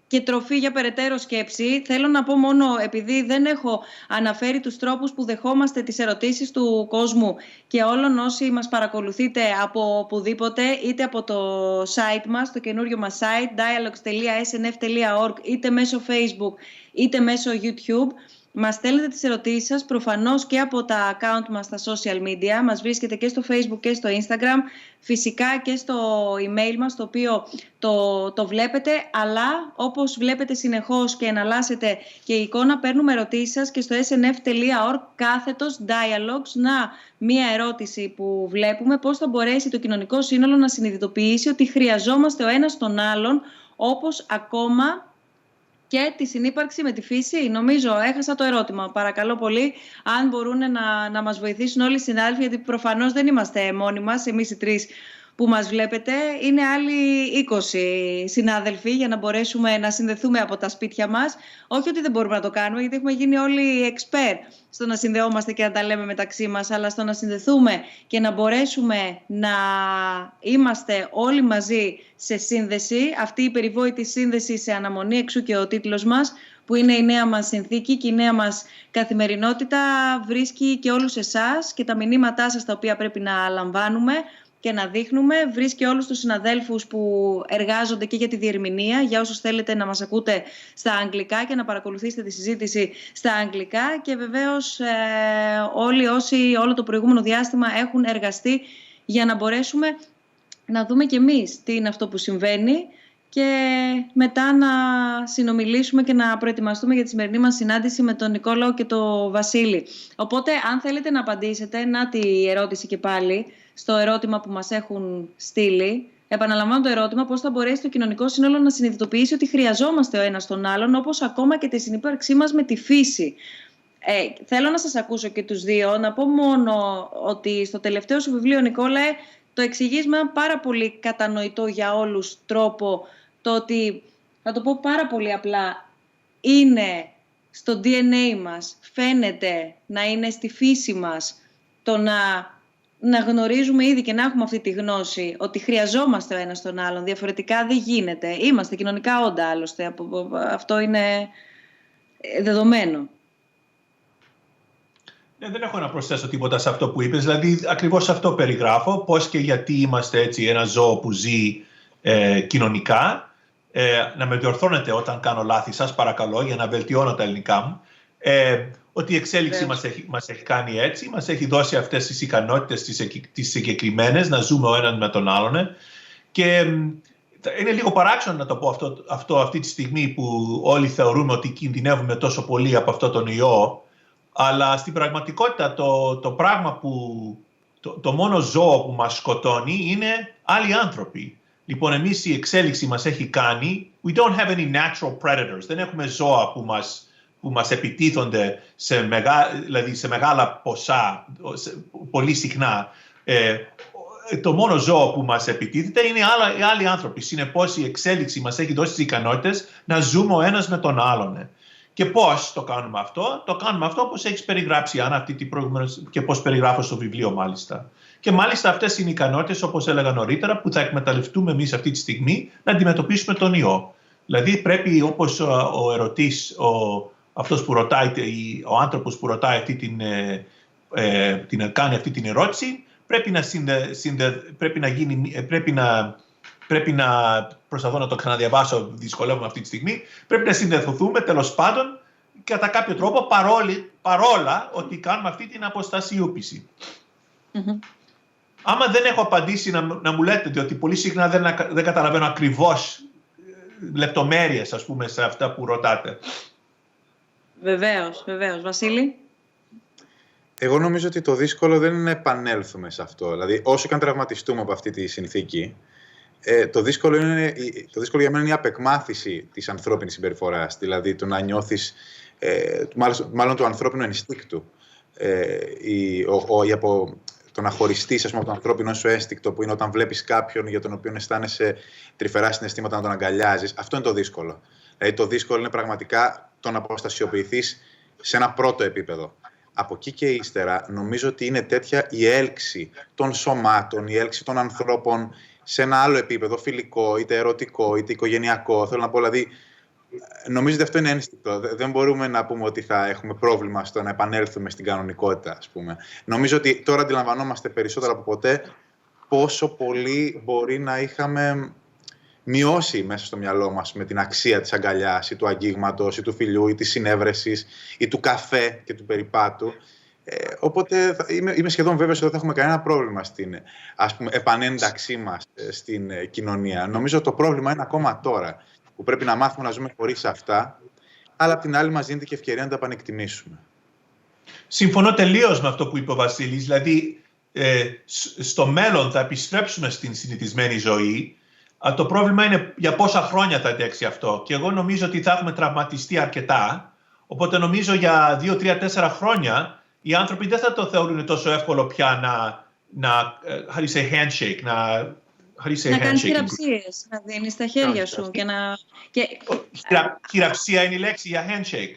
και τροφή για περαιτέρω σκέψη. Θέλω να πω μόνο, επειδή δεν έχω αναφέρει τους τρόπους που δεχόμαστε τις ερωτήσεις του κόσμου και όλων όσοι μας παρακολουθείτε από οπουδήποτε, είτε από το site μας, το καινούριο μας site, dialogues.snf.org, είτε μέσω Facebook, είτε μέσω YouTube, μας στέλνετε τις ερωτήσεις σας, προφανώς και από τα account μας στα social media. Μας βρίσκεται και στο Facebook και στο Instagram, φυσικά και στο email μας, το οποίο το βλέπετε, αλλά όπως βλέπετε συνεχώς και εναλλάσσετε και η εικόνα, παίρνουμε ερωτήσεις σας και στο snf.org/dialogues. Μία ερώτηση που βλέπουμε: πώς θα μπορέσει το κοινωνικό σύνολο να συνειδητοποιήσει ότι χρειαζόμαστε ο ένας τον άλλον, όπως ακόμα και τη συνύπαρξη με τη φύση? Νομίζω έχασα το ερώτημα. Παρακαλώ πολύ, αν μπορούν να μας βοηθήσουν όλοι οι συνάδελφοι, γιατί προφανώς δεν είμαστε μόνοι μας, εμείς οι τρεις που μας βλέπετε. Είναι άλλοι 20 συνάδελφοι για να μπορέσουμε να συνδεθούμε από τα σπίτια μας. Όχι ότι δεν μπορούμε να το κάνουμε, γιατί έχουμε γίνει όλοι expert στο να συνδεόμαστε και να τα λέμε μεταξύ μας, αλλά στο να συνδεθούμε και να μπορέσουμε να είμαστε όλοι μαζί σε σύνδεση. Αυτή η περιβόητη σύνδεση σε αναμονή, εξού και ο τίτλος μας, που είναι η νέα μας συνθήκη και η νέα μας καθημερινότητα, βρίσκει και όλους εσάς και τα μηνύματά σας τα οποία πρέπει να λαμβάνουμε και να δείχνουμε. Βρίσκει όλους τους συναδέλφους που εργάζονται και για τη διερμηνία, για όσους θέλετε να μας ακούτε στα αγγλικά και να παρακολουθήσετε τη συζήτηση στα αγγλικά, και βεβαίως όλοι όσοι όλο το προηγούμενο διάστημα έχουν εργαστεί για να μπορέσουμε να δούμε κι εμείς τι είναι αυτό που συμβαίνει και μετά να συνομιλήσουμε και να προετοιμαστούμε για τη σημερινή μας συνάντηση με τον Νικόλαο και τον Βασίλη. Οπότε, αν θέλετε να απαντήσετε, να τη ερώτηση και πάλι, στο ερώτημα που μας έχουν στείλει. Επαναλαμβάνω το ερώτημα: πώς θα μπορέσει το κοινωνικό σύνολο να συνειδητοποιήσει ότι χρειαζόμαστε ο ένας τον άλλον, όπως ακόμα και τη συνύπαρξή μας με τη φύση? Θέλω να σας ακούσω και τους δύο. Να πω μόνο ότι στο τελευταίο σου βιβλίο, Νικόλαε, το εξηγείς με ένα πάρα πολύ κατανοητό για όλους τρόπο, το ότι, θα το πω πάρα πολύ απλά, είναι στο DNA μας, φαίνεται να είναι στη φύση μας το να γνωρίζουμε ήδη και να έχουμε αυτή τη γνώση ότι χρειαζόμαστε ο ένας τον άλλον. Διαφορετικά δεν γίνεται. Είμαστε κοινωνικά όντα, άλλωστε. Αυτό είναι δεδομένο. Δεν έχω να προσθέσω τίποτα σε αυτό που είπες. Δηλαδή, ακριβώς αυτό περιγράφω. Πώς και γιατί είμαστε έτσι ένα ζώο που ζει κοινωνικά. Να με διορθώνετε όταν κάνω λάθη, σας παρακαλώ, για να βελτιώνω τα ελληνικά μου. Ότι η εξέλιξη μας έχει κάνει έτσι, μας έχει δώσει αυτές τις ικανότητες τις συγκεκριμένες, να ζούμε ο ένας με τον άλλον. Και είναι λίγο παράξενο να το πω αυτό αυτή τη στιγμή που όλοι θεωρούμε ότι κινδυνεύουμε τόσο πολύ από αυτό τον ιό, αλλά στην πραγματικότητα το πράγμα το μόνο ζώο που μας σκοτώνει είναι άλλοι άνθρωποι. Λοιπόν, εμείς η εξέλιξη μας έχει κάνει, we don't have any natural predators, δεν έχουμε ζώα που μας επιτίθονται δηλαδή σε μεγάλα πολύ συχνά. Το μόνο ζώο που μας επιτίθεται είναι οι άλλοι άνθρωποι. Συνεπώς η εξέλιξη μας έχει δώσει τις ικανότητες να ζούμε ο ένας με τον άλλον. Και πώς το κάνουμε αυτό? Το κάνουμε αυτό όπως έχεις περιγράψει, Άννα, και πώς περιγράφω στο βιβλίο μάλιστα. Και μάλιστα αυτές είναι οι ικανότητες, όπως έλεγα νωρίτερα, που θα εκμεταλλευτούμε εμείς αυτή τη στιγμή να αντιμετωπίσουμε τον ιό. Δηλαδή πρέπει, όπως ο ερωτής, αυτός που ρωτάει, ο άνθρωπος που ρωτάει κάνει αυτή την ερώτηση, πρέπει να προσπαθώ να το ξαναδιαβάσω, δυσκολεύομαι αυτή τη στιγμή, πρέπει να συνδεθούμε τέλος πάντων κατά κάποιο τρόπο παρόλα ότι κάνουμε αυτή την αποστασιοποίηση. Άμα δεν έχω απαντήσει να μου λέτε, διότι πολύ συχνά δεν καταλαβαίνω ακριβώς λεπτομέρειες, ας πούμε, σε αυτά που ρωτάτε. Βεβαίως. Βασίλη? Εγώ νομίζω ότι το δύσκολο δεν είναι να επανέλθουμε σε αυτό. Δηλαδή, όσο και αν τραυματιστούμε από αυτή τη συνθήκη, το δύσκολο για μένα είναι η απεκμάθηση της ανθρώπινης συμπεριφοράς. Δηλαδή, το να νιώθεις, μάλλον του ανθρώπινου ενστίκτου. Το να χωριστείς, από το ανθρώπινο σου ένστικτο, που είναι όταν βλέπεις κάποιον για τον οποίο αισθάνεσαι τρυφερά συναισθήματα, να τον αγκαλιάζεις. Αυτό είναι το δύσκολο. Δηλαδή, το δύσκολο είναι πραγματικά το να αποστασιοποιηθείς σε ένα πρώτο επίπεδο. Από εκεί και ύστερα, νομίζω ότι είναι τέτοια η έλξη των σωμάτων, η έλξη των ανθρώπων σε ένα άλλο επίπεδο, φιλικό, είτε ερωτικό, είτε οικογενειακό. Θέλω να πω, δηλαδή, νομίζω ότι αυτό είναι ένστικτο. Δεν μπορούμε να πούμε ότι θα έχουμε πρόβλημα στο να επανέλθουμε στην κανονικότητα, ας πούμε. Νομίζω ότι τώρα αντιλαμβανόμαστε περισσότερο από ποτέ πόσο πολύ μπορεί να είχαμε μειώσει μέσα στο μυαλό μας με την αξία της αγκαλιάς ή του αγγίγματος ή του φιλιού ή της συνέβρεσης ή του καφέ και του περιπάτου. Οπότε είμαι σχεδόν βέβαιος ότι δεν θα έχουμε κανένα πρόβλημα στην, ας πούμε, επανένταξή μας στην κοινωνία. Νομίζω ότι το πρόβλημα είναι ακόμα τώρα, που πρέπει να μάθουμε να ζούμε χωρίς αυτά, αλλά απ' την άλλη μας δίνεται και ευκαιρία να τα επανεκτιμήσουμε. Συμφωνώ τελείως με αυτό που είπε ο Βασίλης. Δηλαδή, στο μέλλον θα επιστρέψουμε στην συνηθισμένη ζωή. Το πρόβλημα είναι για πόσα χρόνια θα αντέξει αυτό. Και εγώ νομίζω ότι θα έχουμε τραυματιστεί αρκετά. Οπότε νομίζω για 2, 3, 4 χρόνια οι άνθρωποι δεν θα το θεωρούν τόσο εύκολο πια να handshake, να κάνεις χειραψίες, να δίνεις τα χέρια σου και να... Χειραψία είναι η λέξη για handshake.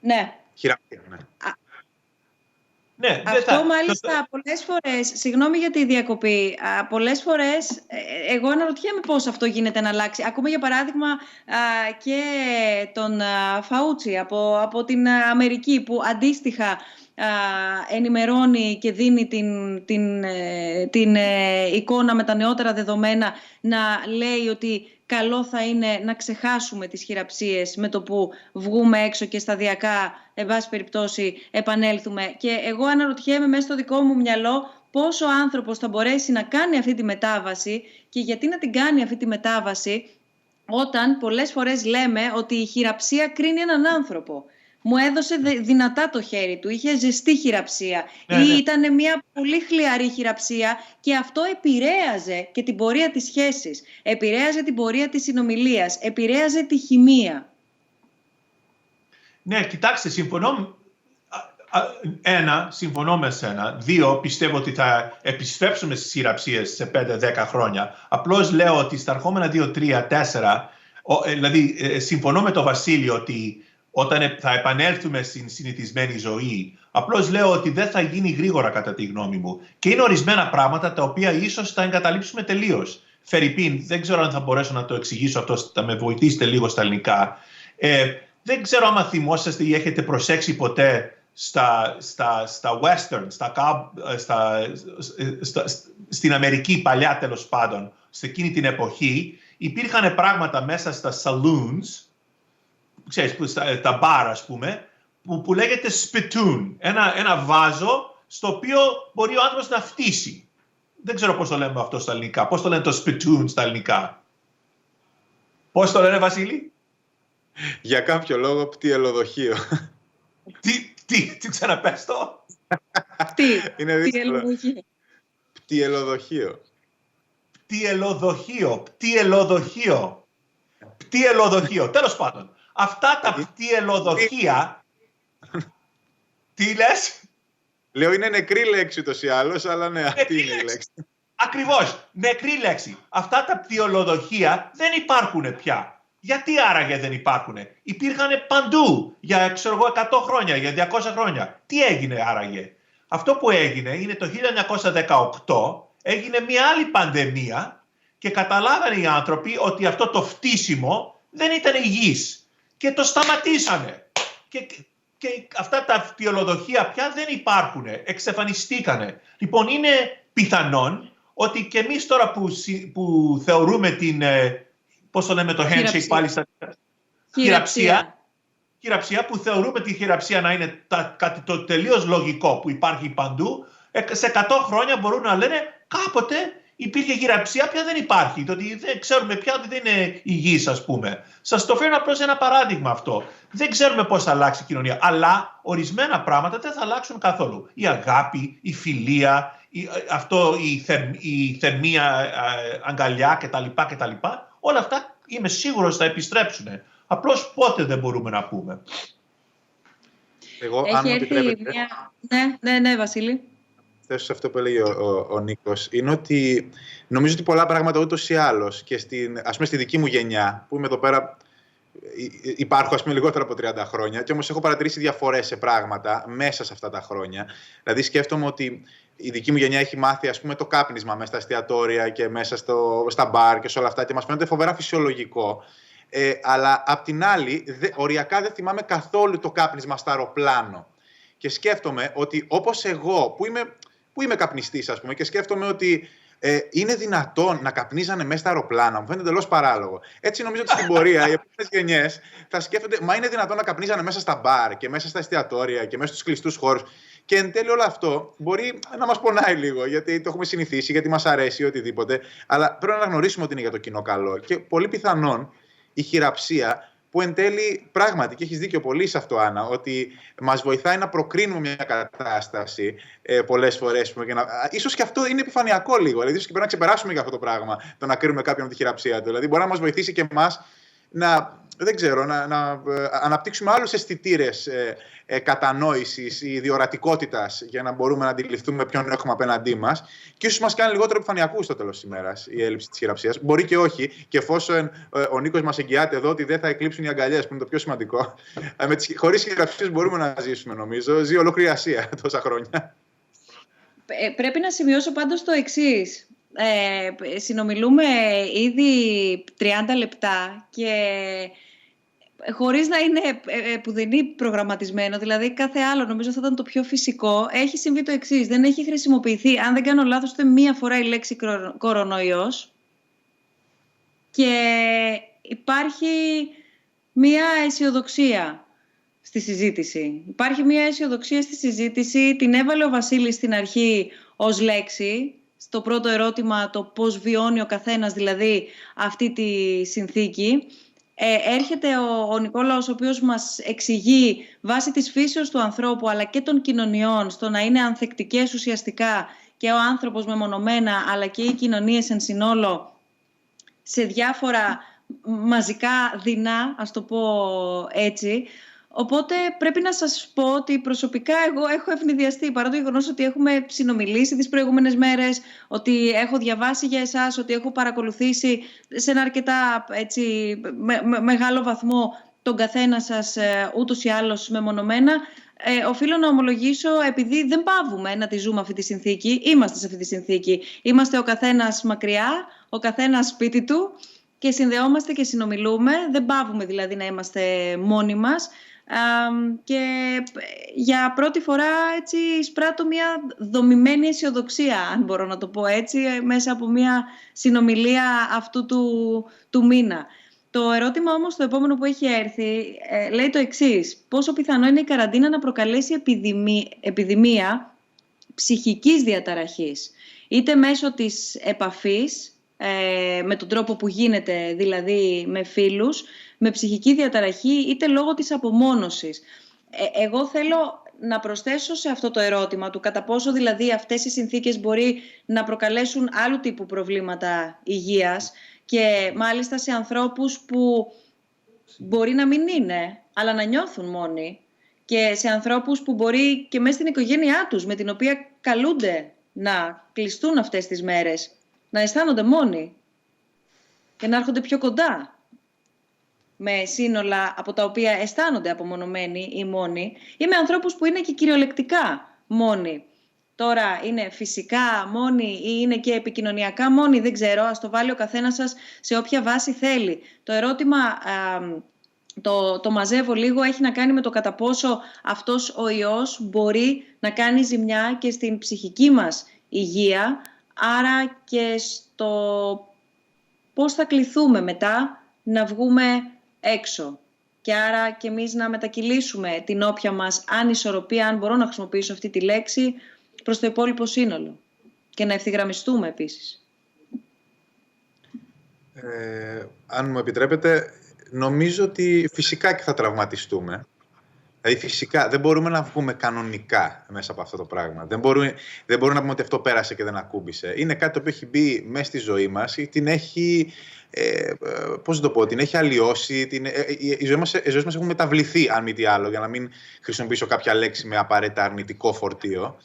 Ναι. Χειραψία, ναι. Ναι, αυτό μάλιστα πολλές φορές, συγγνώμη για τη διακοπή, πολλές φορές εγώ αναρωτιέμαι πώς αυτό γίνεται να αλλάξει. Ακούμε για παράδειγμα και τον Φαούτσι από την Αμερική, που αντίστοιχα ενημερώνει και δίνει την εικόνα με τα νεότερα δεδομένα, να λέει ότι καλό θα είναι να ξεχάσουμε τις χειραψίες με το που βγούμε έξω και σταδιακά, εν πάση περιπτώσει, επανέλθουμε. Και εγώ αναρωτιέμαι μέσα στο δικό μου μυαλό πόσο ο άνθρωπος θα μπορέσει να κάνει αυτή τη μετάβαση και γιατί να την κάνει αυτή τη μετάβαση όταν πολλές φορές λέμε ότι η χειραψία κρίνει έναν άνθρωπο. Μου έδωσε δυνατά το χέρι του, είχε ζεστή χειραψία ή ήταν μια πολύ χλιαρή χειραψία και αυτό επηρέαζε και την πορεία της σχέσης, επηρέαζε την πορεία της συνομιλίας, επηρέαζε τη χημεία. Ναι, κοιτάξτε, συμφωνώ. Συμφωνώ με σένα. 2, πιστεύω ότι θα επιστρέψουμε στις χειραψίες σε 5-10 χρόνια. Απλώς λέω ότι στα ερχόμενα 2, 3, 4, δηλαδή συμφωνώ με τον Βασίλειο ότι όταν θα επανέλθουμε στην συνηθισμένη ζωή, απλώς λέω ότι δεν θα γίνει γρήγορα κατά τη γνώμη μου. Και είναι ορισμένα πράγματα τα οποία ίσως θα εγκαταλείψουμε τελείως. Φερρυπίν, δεν ξέρω αν θα μπορέσω να το εξηγήσω αυτό, θα με βοηθήσετε λίγο στα ελληνικά. Δεν ξέρω άμα θυμόσαστε ή έχετε προσέξει ποτέ στα western, στην Αμερική παλιά τέλος πάντων, σε εκείνη την εποχή, υπήρχαν πράγματα μέσα στα saloons, ξέρεις, τα μπαρ, ας πούμε, που λέγεται spittoon. Ένα βάζο στο οποίο μπορεί ο άνθρωπος να φτύσει. Δεν ξέρω πώς το λέμε αυτό στα ελληνικά. Πώς το λένε το spittoon στα ελληνικά. Πώς το λένε, Βασίλη? Για κάποιο λόγο πτυελοδοχείο. Τι ξαναπες το? Είναι δύσκολο. Πτυελοδοχείο. Πτυελοδοχείο. Τέλος πάντων. Αυτά τα πτυελοδοχεία... Τι λες? Λέω είναι νεκρή λέξη ούτως ή άλλως, αλλά ναι, αυτή είναι η λέξη. Ακριβώς, νεκρή λέξη. Αυτά τα πτυελοδοχεία δεν υπάρχουν πια. Γιατί άραγε δεν υπάρχουν? Υπήρχαν παντού για 100 χρόνια, για 200 χρόνια. Τι έγινε άραγε? Αυτό που έγινε είναι το 1918 έγινε μια άλλη πανδημία και καταλάβανε οι άνθρωποι ότι αυτό το φτύσιμο δεν ήταν υγιής και το σταματήσανε. Και αυτά τα πτυελοδοχεία πια δεν υπάρχουν, εξαφανιστήκανε. Λοιπόν, είναι πιθανόν ότι και εμείς τώρα που θεωρούμε την, πώς το λέμε το handshake πάλι στα χειραψία, που θεωρούμε τη χειραψία να είναι κάτι το τελείως λογικό που υπάρχει παντού, σε 100 χρόνια μπορούν να λένε κάποτε υπήρχε χειραψία, πια δεν υπάρχει. Ότι δεν ξέρουμε πια ότι δεν είναι υγιής, ας πούμε. Σας το φέρνω απλώς ένα παράδειγμα αυτό. Δεν ξέρουμε πώς θα αλλάξει η κοινωνία, αλλά ορισμένα πράγματα δεν θα αλλάξουν καθόλου. Η αγάπη, η φιλία, η θερμία αγκαλιά κτλ. Όλα αυτά είμαι σίγουρος θα επιστρέψουν. Απλώς πότε δεν μπορούμε να πούμε. Εγώ, αν μου επιτρέπετε... Ναι, Βασίλη. Σε αυτό που έλεγε ο Νίκος, είναι ότι νομίζω ότι πολλά πράγματα ούτως ή άλλως και ας πούμε στη δική μου γενιά, που είμαι εδώ πέρα, υπάρχω ας πούμε λιγότερο από 30 χρόνια και όμως έχω παρατηρήσει διαφορές σε πράγματα μέσα σε αυτά τα χρόνια. Δηλαδή σκέφτομαι ότι η δική μου γενιά έχει μάθει ας πούμε το κάπνισμα μέσα στα εστιατόρια και μέσα στα μπαρ και σε όλα αυτά και μας φαίνεται φοβερά φυσιολογικό. Αλλά απ' την άλλη, οριακά δεν θυμάμαι καθόλου το κάπνισμα στο αεροπλάνο. Και σκέφτομαι ότι όπως εγώ, που είμαι καπνιστής, ας πούμε, και σκέφτομαι ότι είναι δυνατόν να καπνίζανε μέσα στα αεροπλάνα. Μου φαίνεται εντελώς παράλογο. Έτσι νομίζω ότι στην πορεία οι επόμενες γενιές θα σκέφτονται, μα είναι δυνατόν να καπνίζανε μέσα στα μπαρ και μέσα στα εστιατόρια και μέσα στους κλειστούς χώρους. Και εν τέλει όλο αυτό μπορεί να μας πονάει λίγο, γιατί το έχουμε συνηθίσει, γιατί μας αρέσει οτιδήποτε. Αλλά πρέπει να αναγνωρίσουμε ότι είναι για το κοινό καλό. Και πολύ πιθανόν η χειραψία, που εν τέλει πράγματι, και έχεις δίκιο πολύ σε αυτό, Άννα, ότι μας βοηθάει να προκρίνουμε μια κατάσταση πολλές φορές. Ίσως και αυτό είναι επιφανειακό λίγο. Δηλαδή, ίσως και πρέπει να ξεπεράσουμε για αυτό το πράγμα, το να κρίνουμε κάποιον από τη χειραψία του. Δηλαδή, μπορεί να μας βοηθήσει και εμάς να αναπτύξουμε άλλους αισθητήρες κατανόησης ή διορατικότητας για να μπορούμε να αντιληφθούμε ποιον έχουμε απέναντί μας. Και ίσως μας κάνει λιγότερο επιφανειακούς στο τέλος της ημέρας η έλλειψη της χειραψίας. Μπορεί και όχι, και εφόσον ο Νίκος μας εγγυάται εδώ ότι δεν θα εκλείψουν οι αγκαλιές, που είναι το πιο σημαντικό. Χωρίς χειραψίες μπορούμε να ζήσουμε, νομίζω. Ζει ολόκληρη Ασία τόσα χρόνια. Πρέπει να σημειώσω πάντως το εξής. Συνομιλούμε ήδη 30 λεπτά και χωρίς να είναι πουδενή προγραμματισμένο, δηλαδή κάθε άλλο νομίζω θα ήταν το πιο φυσικό, έχει συμβεί το εξής. Δεν έχει χρησιμοποιηθεί, αν δεν κάνω λάθος, ούτε μία φορά η λέξη κορονοϊός και υπάρχει μία αισιοδοξία στη συζήτηση. Υπάρχει μία αισιοδοξία στη συζήτηση, την έβαλε ο Βασίλης στην αρχή ως λέξη, στο πρώτο ερώτημα, το πώς βιώνει ο καθένας δηλαδή αυτή τη συνθήκη. Έρχεται ο Νικόλαος, ο οποίος μας εξηγεί βάσει της φύσεως του ανθρώπου αλλά και των κοινωνιών στο να είναι ανθεκτικές ουσιαστικά και ο άνθρωπος μεμονωμένα αλλά και οι κοινωνίες εν συνόλο σε διάφορα μαζικά δεινά, ας το πω έτσι. Οπότε πρέπει να σας πω ότι προσωπικά εγώ έχω ευνηδιαστεί, παρά το γεγονός ότι έχουμε συνομιλήσει τις προηγούμενες μέρες, ότι έχω διαβάσει για εσάς, ότι έχω παρακολουθήσει σε ένα αρκετά μεγάλο βαθμό τον καθένα σας ούτως ή άλλως μεμονωμένα. Οφείλω να ομολογήσω, επειδή δεν παύουμε να τη ζούμε αυτή τη συνθήκη, είμαστε σε αυτή τη συνθήκη. Είμαστε ο καθένας μακριά, ο καθένας σπίτι του και συνδεόμαστε και συνομιλούμε. Δεν παύουμε δηλαδή να είμαστε μόνοι μας. Και για πρώτη φορά έτσι εισπράττω μια δομημένη αισιοδοξία, αν μπορώ να το πω έτσι, μέσα από μια συνομιλία αυτού του μήνα. Το ερώτημα όμως το επόμενο που έχει έρθει λέει το εξής: πόσο πιθανό είναι η καραντίνα να προκαλέσει επιδημία ψυχικής διαταραχής, είτε μέσω της επαφής με τον τρόπο που γίνεται, δηλαδή με φίλους, με ψυχική διαταραχή, είτε λόγω της απομόνωσης. Εγώ θέλω να προσθέσω σε αυτό το ερώτημα του κατά πόσο δηλαδή αυτές οι συνθήκες μπορεί να προκαλέσουν άλλου τύπου προβλήματα υγείας και μάλιστα σε ανθρώπους που μπορεί να μην είναι, αλλά να νιώθουν μόνοι, και σε ανθρώπους που μπορεί και μέσα στην οικογένειά τους, με την οποία καλούνται να κλειστούν αυτές τις μέρες, να αισθάνονται μόνοι και να έρχονται πιο κοντά με σύνολα από τα οποία αισθάνονται απομονωμένοι ή μόνοι, ή με ανθρώπους που είναι και κυριολεκτικά μόνοι. Τώρα είναι φυσικά μόνοι ή είναι και επικοινωνιακά μόνοι, δεν ξέρω, ας το βάλει ο καθένας σας σε όποια βάση θέλει. Το ερώτημα, το μαζεύω λίγο, έχει να κάνει με το κατά πόσο αυτός ο ιός μπορεί να κάνει ζημιά και στην ψυχική μας υγεία, άρα και στο πώς θα κληθούμε μετά να βγούμε έξω. Και άρα και εμείς να μετακυλήσουμε την όποια μας ανισορροπία, αν μπορώ να χρησιμοποιήσω αυτή τη λέξη, προς το υπόλοιπο σύνολο. Και να ευθυγραμμιστούμε επίσης. Αν μου επιτρέπετε, νομίζω ότι φυσικά και θα τραυματιστούμε. Δηλαδή φυσικά δεν μπορούμε να βγούμε κανονικά μέσα από αυτό το πράγμα. Δεν μπορούμε να πούμε ότι αυτό πέρασε και δεν ακούμπησε. Είναι κάτι που έχει μπει μέσα στη ζωή μας, την έχει, πώς να το πω, την έχει αλλοιώσει. Οι ζωές μας έχουν μεταβληθεί, αν μη τι άλλο, για να μην χρησιμοποιήσω κάποια λέξη με απαραίτητα αρνητικό φορτίο.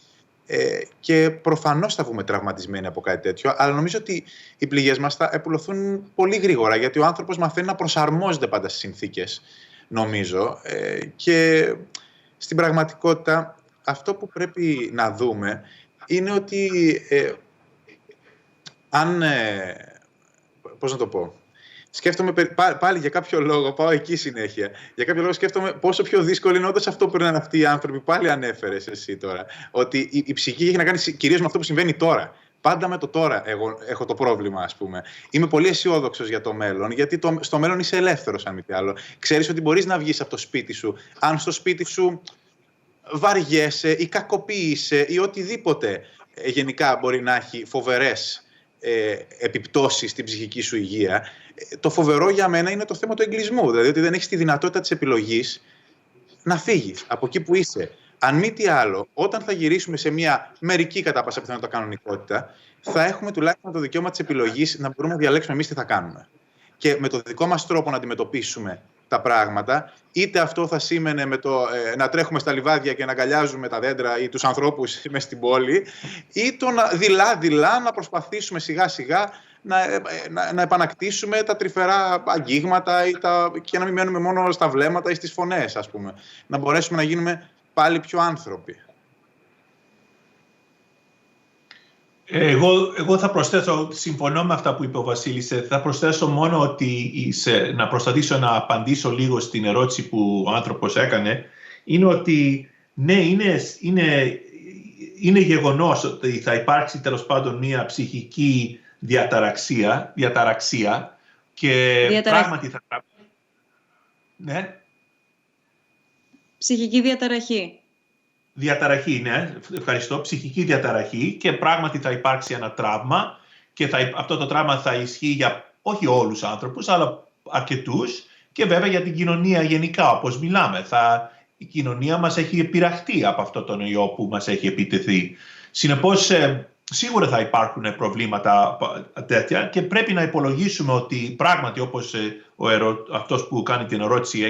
Και προφανώς θα βγούμε τραυματισμένοι από κάτι τέτοιο, αλλά νομίζω ότι οι πληγές μας θα επουλωθούν πολύ γρήγορα, γιατί ο άνθρωπος μαθαίνει να προσαρμόζεται πάντα στις συνθήκες, νομίζω. Και στην πραγματικότητα αυτό που πρέπει να δούμε είναι ότι πώς να το πω, σκέφτομαι πάλι για κάποιο λόγο, πάω εκεί συνέχεια. Για κάποιο λόγο σκέφτομαι πόσο πιο δύσκολο είναι όντως αυτό που περνάνε αυτοί οι άνθρωποι. Πάλι ανέφερες εσύ τώρα. Ότι η ψυχή έχει να κάνει κυρίως με αυτό που συμβαίνει τώρα. Πάντα με το τώρα εγώ έχω το πρόβλημα, ας πούμε. Είμαι πολύ αισιόδοξος για το μέλλον, γιατί στο μέλλον είσαι ελεύθερος, αν μη τι άλλο. Ξέρεις ότι μπορείς να βγεις από το σπίτι σου. Αν στο σπίτι σου βαριέσαι ή κακοποιείσαι ή οτιδήποτε γενικά μπορεί να έχει φοβερές επιπτώσεις στην ψυχική σου υγεία. Το φοβερό για μένα είναι το θέμα του εγκλεισμού. Δηλαδή ότι δεν έχεις τη δυνατότητα της επιλογής να φύγεις από εκεί που είσαι. Αν μη τι άλλο, όταν θα γυρίσουμε σε μια μερική κατά πάσα πιθανότητα κανονικότητα, θα έχουμε τουλάχιστον το δικαίωμα της επιλογής να μπορούμε να διαλέξουμε εμείς τι θα κάνουμε. Και με το δικό μας τρόπο να αντιμετωπίσουμε τα πράγματα, είτε αυτό θα σήμαινε με το να τρέχουμε στα λιβάδια και να αγκαλιάζουμε τα δέντρα ή τους ανθρώπους μες στην πόλη, ή το δειλά-δειλά να προσπαθήσουμε σιγά-σιγά να επανακτήσουμε τα τρυφερά αγγίγματα και να μην μένουμε μόνο στα βλέμματα ή στις φωνές, ας πούμε. Να μπορέσουμε να γίνουμε πάλι πιο άνθρωποι. Εγώ θα προσθέσω, συμφωνώ με αυτά που είπε ο Βασίλης, θα προσθέσω μόνο ότι να προσπαθήσω να απαντήσω λίγο στην ερώτηση που ο άνθρωπος έκανε, είναι ότι ναι, είναι γεγονός ότι θα υπάρξει τέλος πάντων μια ψυχική διαταραξία και πράγματι θα... Ναι. Ψυχική διαταραχή. Διαταραχή, ναι, ευχαριστώ. Ψυχική διαταραχή και πράγματι θα υπάρξει ένα τραύμα και αυτό το τραύμα θα ισχύει για όχι όλους τους άνθρωπους, αλλά αρκετούς και βέβαια για την κοινωνία γενικά, όπως μιλάμε. Η κοινωνία μας έχει επηρεαχτεί από αυτό τον ιό που μας έχει επιτεθεί. Συνεπώς, σίγουρα θα υπάρχουν προβλήματα τέτοια και πρέπει να υπολογίσουμε ότι πράγματι, όπως αυτός που κάνει την ερώτηση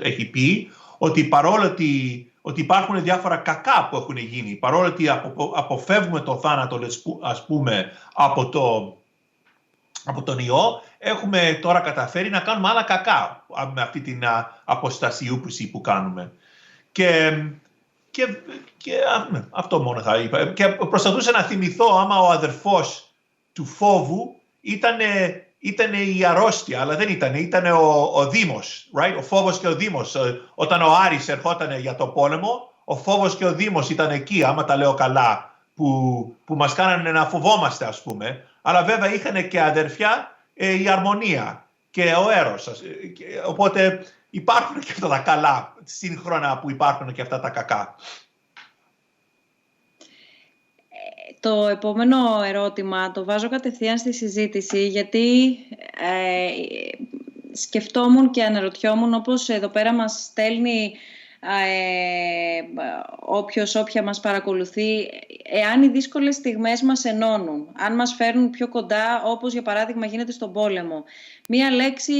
έχει πει, ότι παρόλο ότι υπάρχουν διάφορα κακά που έχουν γίνει, παρόλο ότι αποφεύγουμε το θάνατο, ας πούμε, από τον ιό, έχουμε τώρα καταφέρει να κάνουμε άλλα κακά με αυτή την αποστασιοποίηση που κάνουμε. Και αυτό μόνο θα είπα. Και προσπαθούσα να θυμηθώ άμα ο αδερφός του φόβου ήταν η αρρώστια, αλλά δεν ήταν ο Δήμος, right? Ο φόβος και ο Δήμος. Όταν ο Άρης ερχόταν για το πόλεμο, ο φόβος και ο Δήμος ήταν εκεί, άμα τα λέω καλά, που μας κάνανε να φοβόμαστε, ας πούμε. Αλλά βέβαια είχαν και αδερφιά η αρμονία και ο Έρος. Οπότε υπάρχουν και αυτά τα καλά, σύγχρονα που υπάρχουν και αυτά τα κακά. το επόμενο ερώτημα το βάζω κατευθείαν στη συζήτηση, γιατί σκεφτόμουν και αναρωτιόμουν, όπως εδώ πέρα μας στέλνει όποια μας παρακολουθεί, εάν οι δύσκολες στιγμές μας ενώνουν, αν μας φέρνουν πιο κοντά, όπως για παράδειγμα γίνεται στον πόλεμο. Μία λέξη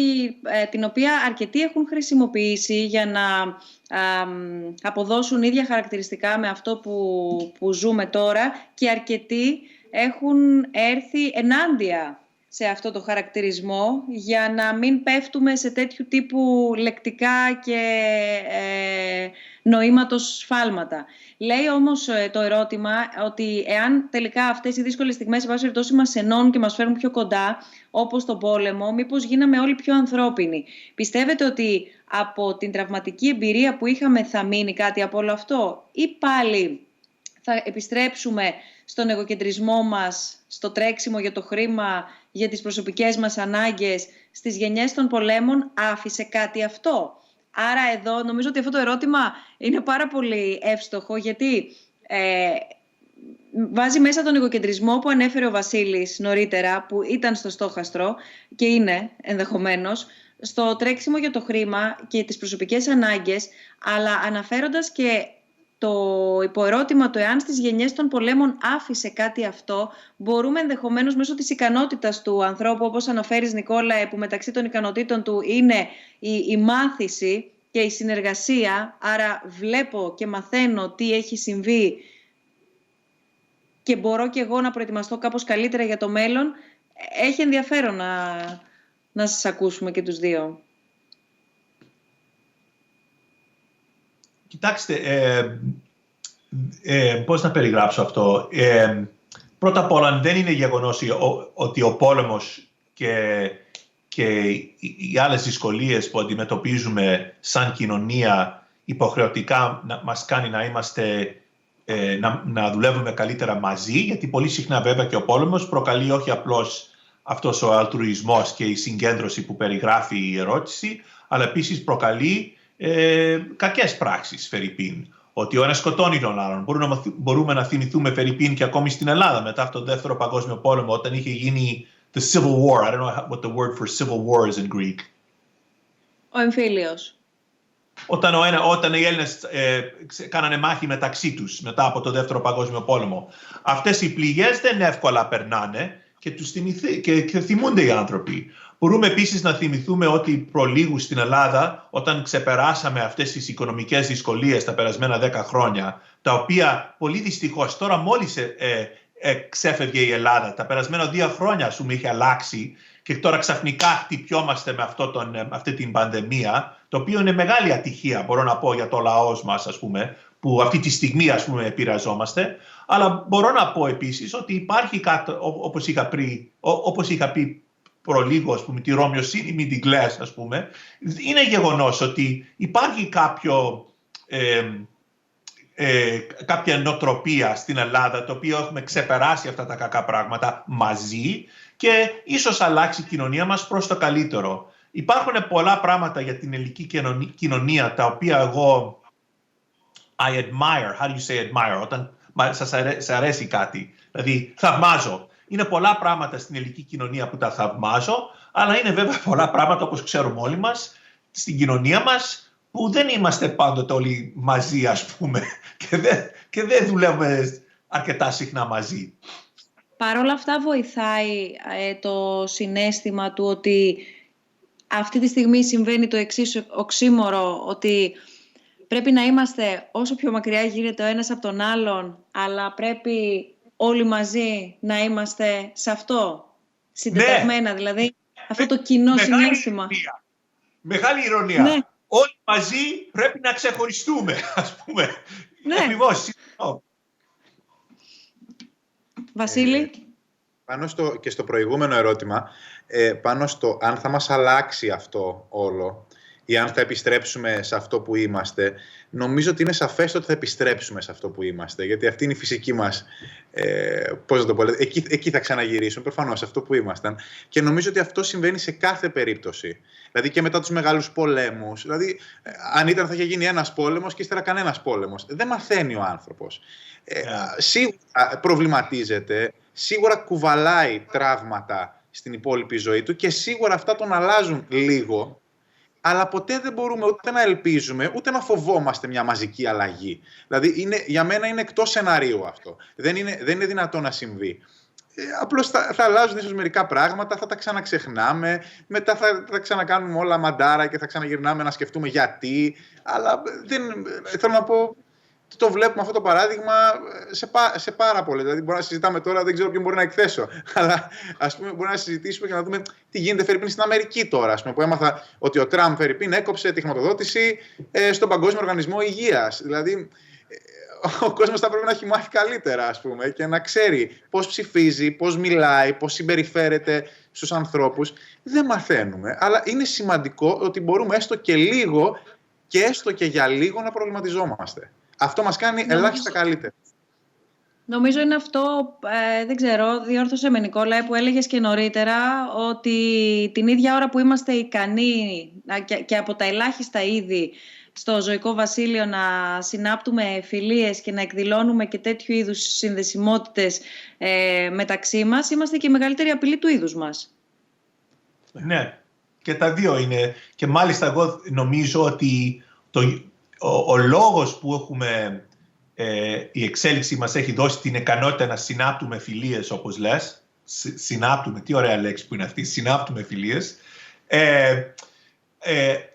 την οποία αρκετοί έχουν χρησιμοποιήσει για να αποδώσουν ίδια χαρακτηριστικά με αυτό που ζούμε τώρα, και αρκετοί έχουν έρθει ενάντια σε αυτό το χαρακτηρισμό για να μην πέφτουμε σε τέτοιου τύπου λεκτικά και νοήματος σφάλματα. Λέει όμως το ερώτημα ότι εάν τελικά αυτές οι δύσκολες στιγμές σε βάση περιπτώσει μας ενώνουν και μας φέρουν πιο κοντά, όπως τον πόλεμο, μήπως γίναμε όλοι πιο ανθρώπινοι? Πιστεύετε ότι από την τραυματική εμπειρία που είχαμε θα μείνει κάτι από όλο αυτό, ή πάλι θα επιστρέψουμε στον εγωκεντρισμό μας, στο τρέξιμο για το χρήμα, για τις προσωπικές μας ανάγκες? Στις γενιές των πολέμων άφησε κάτι αυτό? Άρα εδώ νομίζω ότι αυτό το ερώτημα είναι πάρα πολύ εύστοχο, γιατί βάζει μέσα τον εγωκεντρισμό που ανέφερε ο Βασίλης νωρίτερα, που ήταν στο στόχαστρο και είναι ενδεχομένως, στο τρέξιμο για το χρήμα και τις προσωπικές ανάγκες, αλλά αναφέροντας και το υποερώτημα το εάν στις γενιές των πολέμων άφησε κάτι αυτό, μπορούμε ενδεχομένως μέσω της ικανότητας του ανθρώπου, όπως αναφέρεις Νικόλα, που μεταξύ των ικανοτήτων του είναι η μάθηση και η συνεργασία, άρα βλέπω και μαθαίνω τι έχει συμβεί και μπορώ και εγώ να προετοιμαστώ κάπως καλύτερα για το μέλλον. Έχει ενδιαφέρον να σας ακούσουμε και τους δύο. Κοιτάξτε, πώς να περιγράψω αυτό. Πρώτα απ' όλα, δεν είναι γεγονός ότι ο πόλεμος και οι άλλες δυσκολίες που αντιμετωπίζουμε σαν κοινωνία υποχρεωτικά μας κάνει να είμαστε, να δουλεύουμε καλύτερα μαζί, γιατί πολύ συχνά βέβαια και ο πόλεμος προκαλεί όχι απλώς αυτός ο αλτρουισμός και η συγκέντρωση που περιγράφει η ερώτηση, αλλά επίσης προκαλεί κακές πράξεις, φερειπίν. Ότι ο ένας σκοτώνει τον άλλον. Μπορούμε να θυμηθούμε, φερειπίν, και ακόμη στην Ελλάδα μετά από τον Δεύτερο Παγκόσμιο Πόλεμο, όταν είχε γίνει the Civil War. I don't know what the word for civil war is in Greek. Ο εμφύλιος. Όταν οι Έλληνες κάνανε μάχη μεταξύ τους μετά από τον Δεύτερο Παγκόσμιο Πόλεμο. Αυτές οι πληγές δεν εύκολα περνάνε και θυμούνται οι άνθρωποι. Μπορούμε επίσης να θυμηθούμε ότι προλίγου στην Ελλάδα, όταν ξεπεράσαμε αυτές τις οικονομικές δυσκολίες τα περασμένα 10 χρόνια, τα οποία πολύ δυστυχώς τώρα μόλις ξέφευγε η Ελλάδα, τα περασμένα 2 χρόνια ας πούμε είχε αλλάξει, και τώρα ξαφνικά χτυπιόμαστε με αυτή την πανδημία, το οποίο είναι μεγάλη ατυχία, μπορώ να πω, για το λαό μας, ας πούμε, που αυτή τη στιγμή ας πούμε επηρεαζόμαστε. Αλλά μπορώ να πω επίσης ότι υπάρχει κάτι, όπως είχα πει προλίγο, ας πούμε, τη Ρώμιοσύνη μη την κλαις, ας πούμε, είναι γεγονός ότι υπάρχει κάποια νοοτροπία στην Ελλάδα, το οποίο έχουμε ξεπεράσει αυτά τα κακά πράγματα μαζί, και ίσως αλλάξει η κοινωνία μας προς το καλύτερο. Υπάρχουν πολλά πράγματα για την ελληνική κοινωνία, τα οποία εγώ I admire. How do you say admire? Όταν σας αρέσει κάτι, δηλαδή θαυμάζω. Είναι πολλά πράγματα στην ελληνική κοινωνία που τα θαυμάζω, αλλά είναι βέβαια πολλά πράγματα, όπως ξέρουμε όλοι μας, στην κοινωνία μας, που δεν είμαστε πάντοτε όλοι μαζί, ας πούμε, και δεν δουλεύουμε αρκετά συχνά μαζί. Παρ' όλα αυτά βοηθάει το συναίσθημα του ότι αυτή τη στιγμή συμβαίνει το εξής οξύμορο, ότι πρέπει να είμαστε όσο πιο μακριά γίνεται ο ένας από τον άλλον, αλλά πρέπει όλοι μαζί να είμαστε σε αυτό, συντεταγμένα, δηλαδή αυτό το κοινό συναίσθημα. Μεγάλη ηρωνία. Ναι. Όλοι μαζί πρέπει να ξεχωριστούμε, ας πούμε. Ναι. Ακριβώς. Βασίλη. Πάνω και στο προηγούμενο ερώτημα, πάνω στο αν θα μας αλλάξει αυτό όλο, ή αν θα επιστρέψουμε σε αυτό που είμαστε. Νομίζω ότι είναι σαφές ότι θα επιστρέψουμε σε αυτό που είμαστε, γιατί αυτή είναι η φυσική μας, πώς να το πω, εκεί θα ξαναγυρίσουμε, προφανώς, σε αυτό που ήμασταν. Και νομίζω ότι αυτό συμβαίνει σε κάθε περίπτωση. Δηλαδή και μετά τους μεγάλους πολέμους. Δηλαδή, αν ήταν θα είχε γίνει ένας πόλεμος και ύστερα κανένας πόλεμος. Δεν μαθαίνει ο άνθρωπος. Σίγουρα προβληματίζεται, σίγουρα κουβαλάει τραύματα στην υπόλοιπη ζωή του και σίγουρα αυτά τον αλλάζουν λίγο. Αλλά ποτέ δεν μπορούμε ούτε να ελπίζουμε, ούτε να φοβόμαστε μια μαζική αλλαγή. Δηλαδή, για μένα είναι εκτός σεναρίου αυτό. Δεν είναι δυνατό να συμβεί. Απλώς θα αλλάζουν ίσως μερικά πράγματα, θα τα ξαναξεχνάμε, μετά θα τα ξανακάνουμε όλα μαντάρα και θα ξαναγυρνάμε να σκεφτούμε γιατί. Αλλά θέλω να πω, το βλέπουμε αυτό το παράδειγμα σε πάρα πολλές. Δηλαδή, μπορούμε να συζητάμε τώρα, δεν ξέρω ποιον μπορεί να εκθέσω. Αλλά ας πούμε, μπορούμε να συζητήσουμε και να δούμε τι γίνεται φερειπίν στην Αμερική τώρα. Ας πούμε, που έμαθα ότι ο Τραμπ φερειπίν έκοψε τη χρηματοδότηση στον Παγκόσμιο Οργανισμό Υγείας. Δηλαδή, ο κόσμος θα πρέπει να έχει μάθει καλύτερα, ας πούμε, και να ξέρει πώς ψηφίζει, πώς μιλάει, πώς συμπεριφέρεται στους ανθρώπους. Δεν μαθαίνουμε. Αλλά είναι σημαντικό ότι μπορούμε έστω και λίγο και έστω και για λίγο να προβληματιζόμαστε. Αυτό μας κάνει ελάχιστα καλύτερα. Νομίζω είναι αυτό, δεν ξέρω, διόρθωσε με Νικόλα, που έλεγες και νωρίτερα, ότι την ίδια ώρα που είμαστε ικανοί και από τα ελάχιστα είδη στο ζωικό βασίλειο να συνάπτουμε φιλίες και να εκδηλώνουμε και τέτοιου είδους συνδεσιμότητες μεταξύ μας, είμαστε και η μεγαλύτερη απειλή του είδους μας. Ναι, και τα δύο είναι. Και μάλιστα εγώ νομίζω ότι ο λόγος που έχουμε, η εξέλιξη μας έχει δώσει την ικανότητα να συνάπτουμε φιλίες, όπως λες, συνάπτουμε, τι ωραία λέξη που είναι αυτή, συνάπτουμε φιλίες,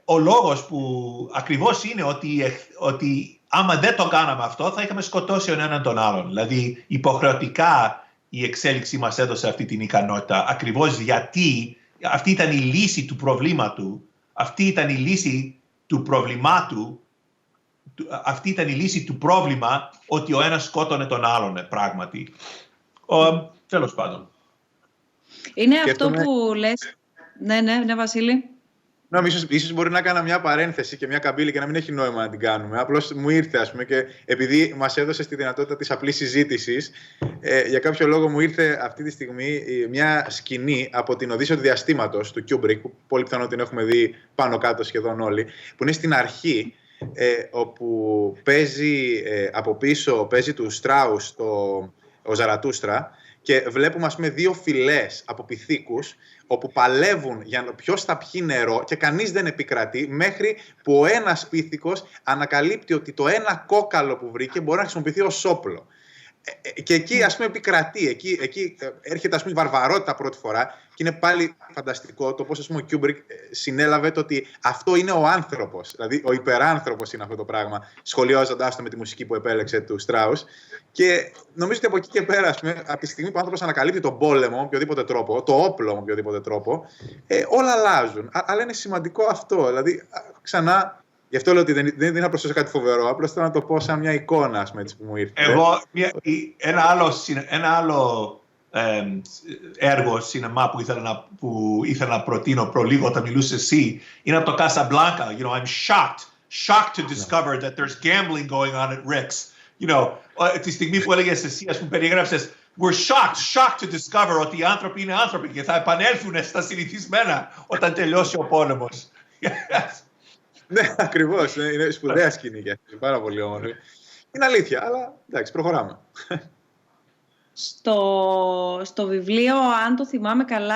ο λόγος που ακριβώς είναι ότι άμα δεν το κάναμε αυτό θα είχαμε σκοτώσει ο έναν τον άλλον. Δηλαδή υποχρεωτικά η εξέλιξη μας έδωσε αυτή την ικανότητα, ακριβώς γιατί αυτή ήταν η λύση του προβλήματος, αυτή ήταν η λύση του προβλημάτου, αυτή ήταν η λύση του πρόβλημα ότι ο ένας σκότωνε τον άλλον πράγματι. Τέλος πάντων. Είναι και αυτό που λες. Ναι, Βασίλη. Ίσως μπορεί να έκανα μια παρένθεση και μια καμπύλη και να μην έχει νόημα να την κάνουμε. Απλώς μου ήρθε, ας πούμε, και επειδή μας έδωσε τη δυνατότητα της απλής συζήτησης, για κάποιο λόγο μου ήρθε αυτή τη στιγμή μια σκηνή από την Οδύσσειο του Διαστήματος του Kubrick, που πολύ πιθανό την έχουμε δει πάνω κάτω σχεδόν όλοι, που είναι στην αρχή, όπου παίζει από πίσω, παίζει του Στράους ο Ζαρατούστρα, και βλέπουμε, ας πούμε, δύο φυλές από πυθίκους όπου παλεύουν για ποιος θα πιει νερό και κανείς δεν επικρατεί, μέχρι που ο ένας πύθικος ανακαλύπτει ότι το ένα κόκαλο που βρήκε μπορεί να χρησιμοποιηθεί ως όπλο. Και εκεί, ας πούμε, επικρατεί. Εκεί έρχεται, ας πούμε, η βαρβαρότητα πρώτη φορά και είναι πάλι φανταστικό το πώς, ας πούμε, ο Kubrick συνέλαβε το ότι αυτό είναι ο άνθρωπος. Δηλαδή, ο υπεράνθρωπος είναι αυτό το πράγμα, σχολιάζοντάς το με τη μουσική που επέλεξε του Στράους. Και νομίζω ότι από εκεί και πέρα, ας πούμε, από τη στιγμή που ο άνθρωπος ανακαλύπτει τον πόλεμο με οποιοδήποτε τρόπο, το όπλο με οποιοδήποτε τρόπο, όλα αλλάζουν. Αλλά είναι σημαντικό αυτό. Δηλαδή, ξανά. Γι' αυτό λέω ότι δεν είναι να προσθέσω κάτι φοβερό. Απλώς θέλω να το πω σαν μια εικόνα, ας πούμε, έτσι που μου ήρθε. Εγώ, ένα άλλο έργο σινεμά που ήθελα να προτείνω προλίγο όταν μιλούσε εσύ είναι από το Casablanca. You know, I'm shocked to discover that there's gambling going on at Rick's. You know, τη στιγμή που έλεγες εσύ, ας πούμε, περιέγραψες, we're shocked to discover ότι οι άνθρωποι είναι άνθρωποι και θα επανέλθουν στα συνηθισμένα όταν τελειώσει ο πόλεμος. Ναι, ακριβώς. Είναι σπουδαία σκηνή και αυτή. Πάρα πολύ όμορφη. Είναι αλήθεια, αλλά εντάξει, προχωράμε. Στο βιβλίο, αν το θυμάμαι καλά,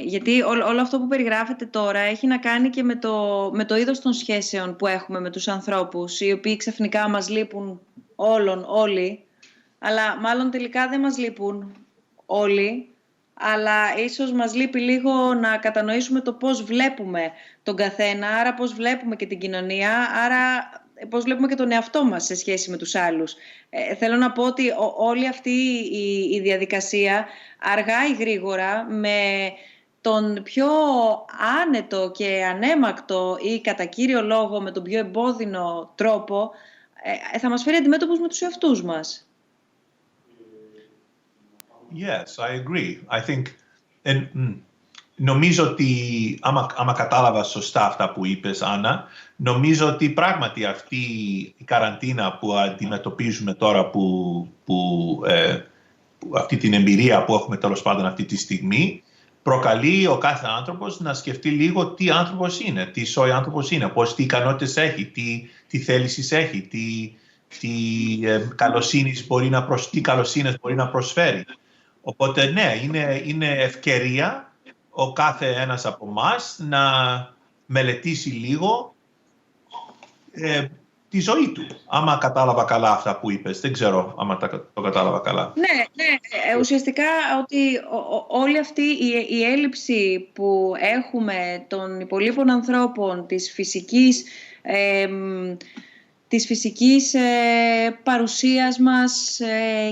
γιατί όλο αυτό που περιγράφεται τώρα έχει να κάνει και με το είδος των σχέσεων που έχουμε με τους ανθρώπους, οι οποίοι ξαφνικά μας λείπουν όλοι, αλλά μάλλον τελικά δεν μας λείπουν όλοι, αλλά ίσως μας λείπει λίγο να κατανοήσουμε το πώς βλέπουμε τον καθένα, άρα πώς βλέπουμε και την κοινωνία, άρα πώς βλέπουμε και τον εαυτό μας σε σχέση με τους άλλους. Θέλω να πω ότι όλη αυτή η διαδικασία, αργά ή γρήγορα, με τον πιο άνετο και ανέμακτο ή κατά κύριο λόγο με τον πιο εμπόδινο τρόπο, θα μας φέρει αντιμέτωπους με τους εαυτούς μας. Yes, I agree. I think, and νομίζω ότι, άμα κατάλαβα σωστά αυτά που είπες, Άννα, νομίζω ότι πράγματι αυτή η καραντίνα που αντιμετωπίζουμε τώρα, αυτή την εμπειρία που έχουμε τέλος πάντων αυτή τη στιγμή, προκαλεί ο κάθε άνθρωπος να σκεφτεί λίγο τι άνθρωπος είναι, τι σόι άνθρωπος είναι, τι ικανότητες έχει, τι θέλησης έχει, τι καλοσύνες μπορεί να προσφέρει. Οπότε ναι, είναι ευκαιρία ο κάθε ένας από εμάς να μελετήσει λίγο τη ζωή του. Άμα κατάλαβα καλά αυτά που είπες, δεν ξέρω άμα το κατάλαβα καλά. Ναι, ουσιαστικά ότι όλη αυτή η έλλειψη που έχουμε των υπολείπων ανθρώπων, της φυσικής παρουσίας μας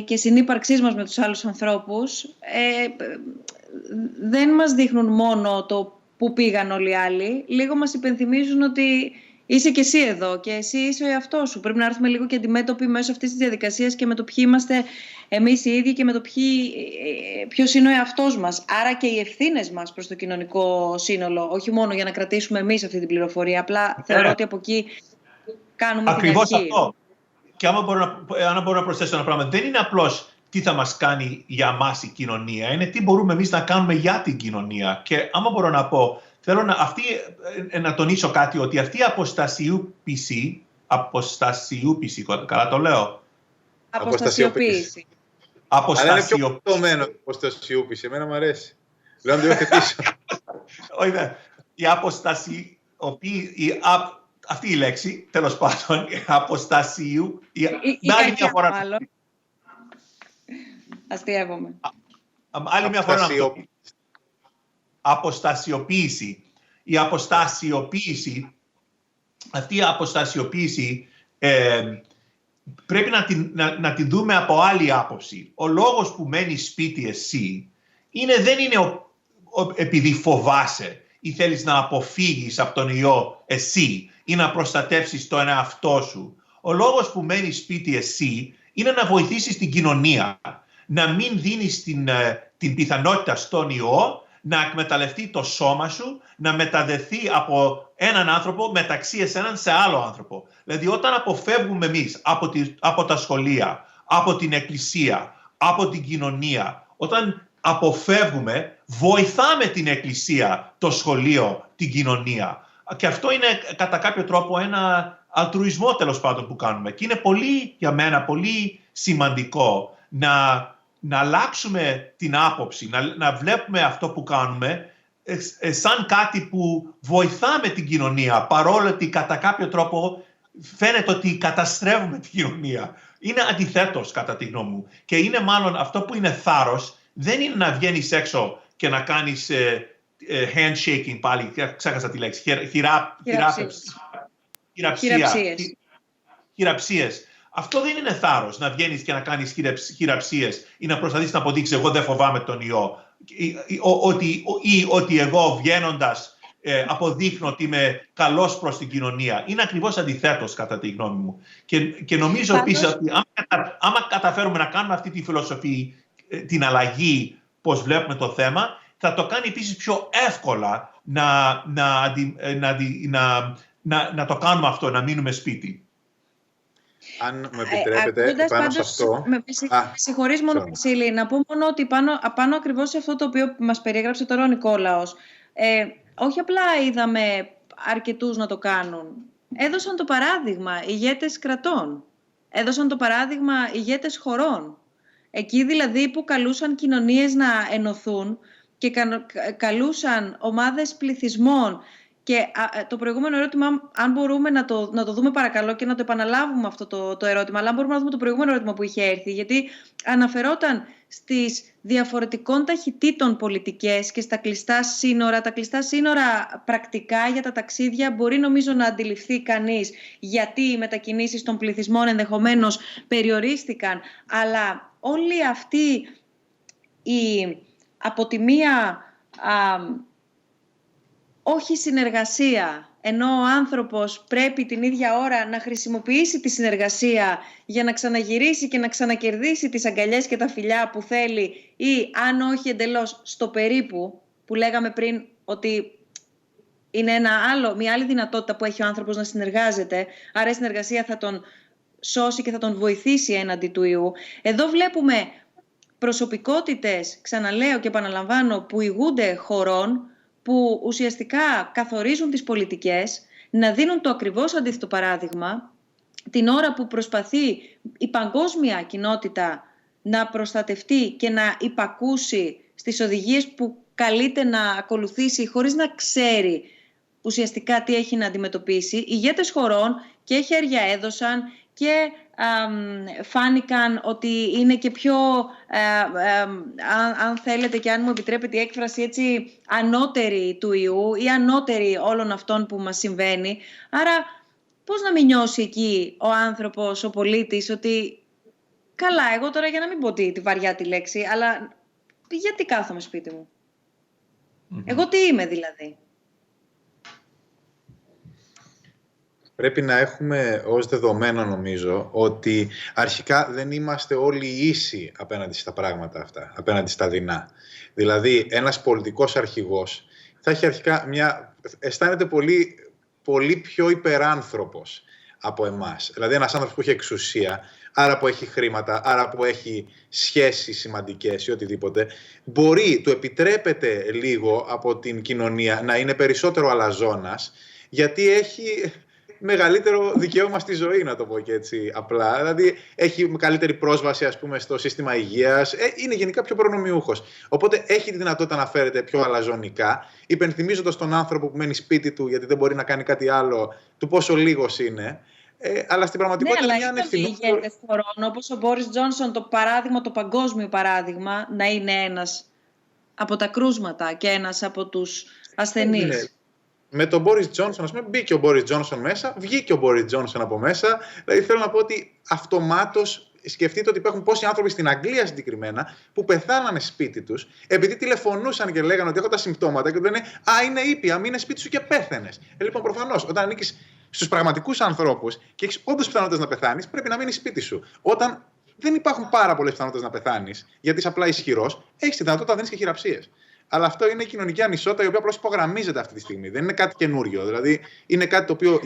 και συνύπαρξής μας με τους άλλους ανθρώπους, δεν μας δείχνουν μόνο το πού πήγαν όλοι οι άλλοι, λίγο μας υπενθυμίζουν ότι είσαι και εσύ εδώ και εσύ είσαι ο εαυτός σου. Πρέπει να έρθουμε λίγο και αντιμέτωποι μέσω αυτής της διαδικασίας και με το ποιοι είμαστε εμείς οι ίδιοι και με το ποιος είναι ο εαυτός μας. Άρα και οι ευθύνες μας προς το κοινωνικό σύνολο, όχι μόνο για να κρατήσουμε εμείς αυτή την πληροφορία. Απλά θεωρώ ότι από εκεί κάνουμε ακριβώς την αρχή. Αυτό. Και άμα μπορώ να προσθέσω ένα πράγμα, δεν είναι απλώς τι θα μας κάνει για μας η κοινωνία, είναι τι μπορούμε εμείς να κάνουμε για την κοινωνία. Και άμα μπορώ να πω, θέλω να τονίσω κάτι, ότι αυτή η αποστασιοποίηση, καλά το λέω. Αποστασιοποίηση. Αλλά είναι πιο πτωμένο αποστασιοποίηση, εμένα μου αρέσει. Λέω να το υιοθετήσω. Όχι, η αποστασιοποίηση, αυτή η λέξη, τέλος πάντων, αποστασίου, με άλλη μια φορά. Αστειεύομαι. Άλλη μια φορά να το πω. Αποστασιοποίηση. Η αποστασιοποίηση, αυτή η αποστασιοποίηση πρέπει να την δούμε από άλλη άποψη. Ο λόγος που μένεις σπίτι εσύ δεν είναι επειδή φοβάσαι ή θέλεις να αποφύγεις από τον ιό εσύ ή να προστατεύσεις τον εαυτό σου. Ο λόγος που μένεις σπίτι εσύ είναι να βοηθήσεις την κοινωνία, να μην δίνεις την πιθανότητα στον ιό να εκμεταλλευτεί το σώμα σου, να μεταδεθεί από έναν άνθρωπο μεταξύ εσέναν σε άλλο άνθρωπο. Δηλαδή όταν αποφεύγουμε εμείς από τα σχολεία, από την εκκλησία, από την κοινωνία, όταν αποφεύγουμε, βοηθάμε την εκκλησία, το σχολείο, την κοινωνία. Και αυτό είναι κατά κάποιο τρόπο ένα αλτρουισμό τέλος πάντων που κάνουμε. Και είναι για μένα πολύ σημαντικό να αλλάξουμε την άποψη, να βλέπουμε αυτό που κάνουμε σαν κάτι που βοηθάμε την κοινωνία, παρόλο ότι κατά κάποιο τρόπο φαίνεται ότι καταστρέφουμε την κοινωνία. Είναι αντιθέτως κατά τη γνώμη μου. Και είναι μάλλον αυτό που είναι θάρρος, δεν είναι να βγαίνεις έξω και να κάνεις handshaking πάλι, ξέχασα τη λέξη, χειραψίες. Αυτό δεν είναι θάρρος, να βγαίνεις και να κάνεις χειραψίες ή να προσπαθείς να αποδείξεις εγώ δεν φοβάμαι τον ιό. Ή ότι εγώ βγαίνοντας αποδείχνω ότι είμαι καλός προς την κοινωνία. Είναι ακριβώς αντιθέτως κατά τη γνώμη μου. Και νομίζω επίσης ότι άμα καταφέρουμε να κάνουμε αυτή τη φιλοσοφία, την αλλαγή, πώς βλέπουμε το θέμα, θα το κάνει επίσης πιο εύκολα να το κάνουμε αυτό, να μείνουμε σπίτι. Αν με επιτρέπετε, πάνω σε αυτό... Με συγχωρείς μόνο, Βασίλη, να πω μόνο ότι πάνω ακριβώς σε αυτό το οποίο μας περιέγραψε τώρα ο Νικόλαος, όχι απλά είδαμε αρκετούς να το κάνουν. Έδωσαν το παράδειγμα ηγέτες κρατών. Έδωσαν το παράδειγμα ηγέτες χωρών. Εκεί δηλαδή που καλούσαν κοινωνίες να ενωθούν και καλούσαν ομάδες πληθυσμών. Και το προηγούμενο ερώτημα, αν μπορούμε να το δούμε παρακαλώ και να το επαναλάβουμε αυτό το ερώτημα, αλλά αν μπορούμε να δούμε το προηγούμενο ερώτημα που είχε έρθει, γιατί αναφερόταν στις διαφορετικών ταχυτήτων πολιτικές και στα κλειστά σύνορα. Τα κλειστά σύνορα πρακτικά για τα ταξίδια μπορεί νομίζω να αντιληφθεί κανείς γιατί οι μετακινήσεις των πληθυσμών ενδεχομένως περιορίστηκαν, αλλά όλη αυτή η από τη μία όχι συνεργασία, ενώ ο άνθρωπος πρέπει την ίδια ώρα να χρησιμοποιήσει τη συνεργασία για να ξαναγυρίσει και να ξανακερδίσει τις αγκαλιές και τα φιλιά που θέλει ή αν όχι εντελώς στο περίπου, που λέγαμε πριν ότι είναι μια άλλη δυνατότητα που έχει ο άνθρωπος να συνεργάζεται, άρα η συνεργασία θα τον σώσει και θα τον βοηθήσει έναντι του ιού. Εδώ βλέπουμε προσωπικότητες, ξαναλέω και επαναλαμβάνω, που ηγούνται χωρών, που ουσιαστικά καθορίζουν τις πολιτικές, να δίνουν το ακριβώς αντίθετο παράδειγμα, την ώρα που προσπαθεί η παγκόσμια κοινότητα να προστατευτεί και να υπακούσει στις οδηγίες που καλείται να ακολουθήσει χωρίς να ξέρει ουσιαστικά τι έχει να αντιμετωπίσει. Οι ηγέτες χωρών και χέρια έδωσαν και φάνηκαν ότι είναι και πιο, αν θέλετε και αν μου επιτρέπετε η έκφραση, έτσι, ανώτεροι του ιού ή ανώτεροι όλων αυτών που μας συμβαίνει. Άρα πώς να μην νιώσει εκεί ο άνθρωπος, ο πολίτης, ότι καλά, εγώ τώρα, για να μην πω τη βαριά τη λέξη, αλλά γιατί κάθομαι σπίτι μου? Εγώ τι είμαι δηλαδή? Πρέπει να έχουμε ως δεδομένο, νομίζω, ότι αρχικά δεν είμαστε όλοι ίσοι απέναντι στα πράγματα αυτά, απέναντι στα δεινά. Δηλαδή, ένας πολιτικός αρχηγός θα έχει αρχικά αισθάνεται πολύ, πολύ πιο υπεράνθρωπος από εμάς. Δηλαδή, ένας άνθρωπος που έχει εξουσία, άρα που έχει χρήματα, άρα που έχει σχέσεις σημαντικές ή οτιδήποτε, του επιτρέπεται λίγο από την κοινωνία να είναι περισσότερο αλαζόνας, γιατί έχει μεγαλύτερο δικαίωμα στη ζωή, να το πω και έτσι απλά. Δηλαδή, έχει καλύτερη πρόσβαση, ας πούμε, στο σύστημα υγείας. Είναι γενικά πιο προνομιούχος. Οπότε, έχει τη δυνατότητα να φέρεται πιο αλαζονικά, υπενθυμίζοντας τον άνθρωπο που μένει σπίτι του, γιατί δεν μπορεί να κάνει κάτι άλλο, του πόσο λίγος είναι. Αλλά στην πραγματικότητα ναι, είναι μια ανευθυνότητα. Ναι, αλλά ηγέτες χωρών, όπως ο Μπόρις Τζόνσον, το παγκόσμιο παράδειγμα, να είναι ένας από τα κρούσματα και ένας από τους ασθενείς. Ναι. Με τον Μπόρις Τζόνσον, ας πούμε, μπήκε ο Μπόρις Τζόνσον μέσα, βγήκε ο Μπόρις Τζόνσον από μέσα. Δηλαδή, θέλω να πω ότι αυτομάτως σκεφτείτε ότι υπάρχουν πόσοι άνθρωποι στην Αγγλία συγκεκριμένα που πεθάνανε σπίτι τους, επειδή τηλεφωνούσαν και λέγανε ότι έχω τα συμπτώματα και του λένε «Α, είναι ήπια, μείνε σπίτι σου και πέθαινες». Λοιπόν, προφανώς, όταν ανήκεις στους πραγματικούς ανθρώπους και έχεις όντως πιθανότητες να πεθάνεις, πρέπει να μείνεις σπίτι σου. Όταν δεν υπάρχουν πάρα πολλές πιθανότητες να πεθάνεις, γιατί είσαι απλά ισχυρός, έχεις τη δυνατότητα να δίνεις και χειραψίες. Αλλά αυτό είναι η κοινωνική ανισότητα, η οποία απλώς υπογραμμίζεται αυτή τη στιγμή. Δεν είναι κάτι καινούριο. Δηλαδή, είναι κάτι το οποίο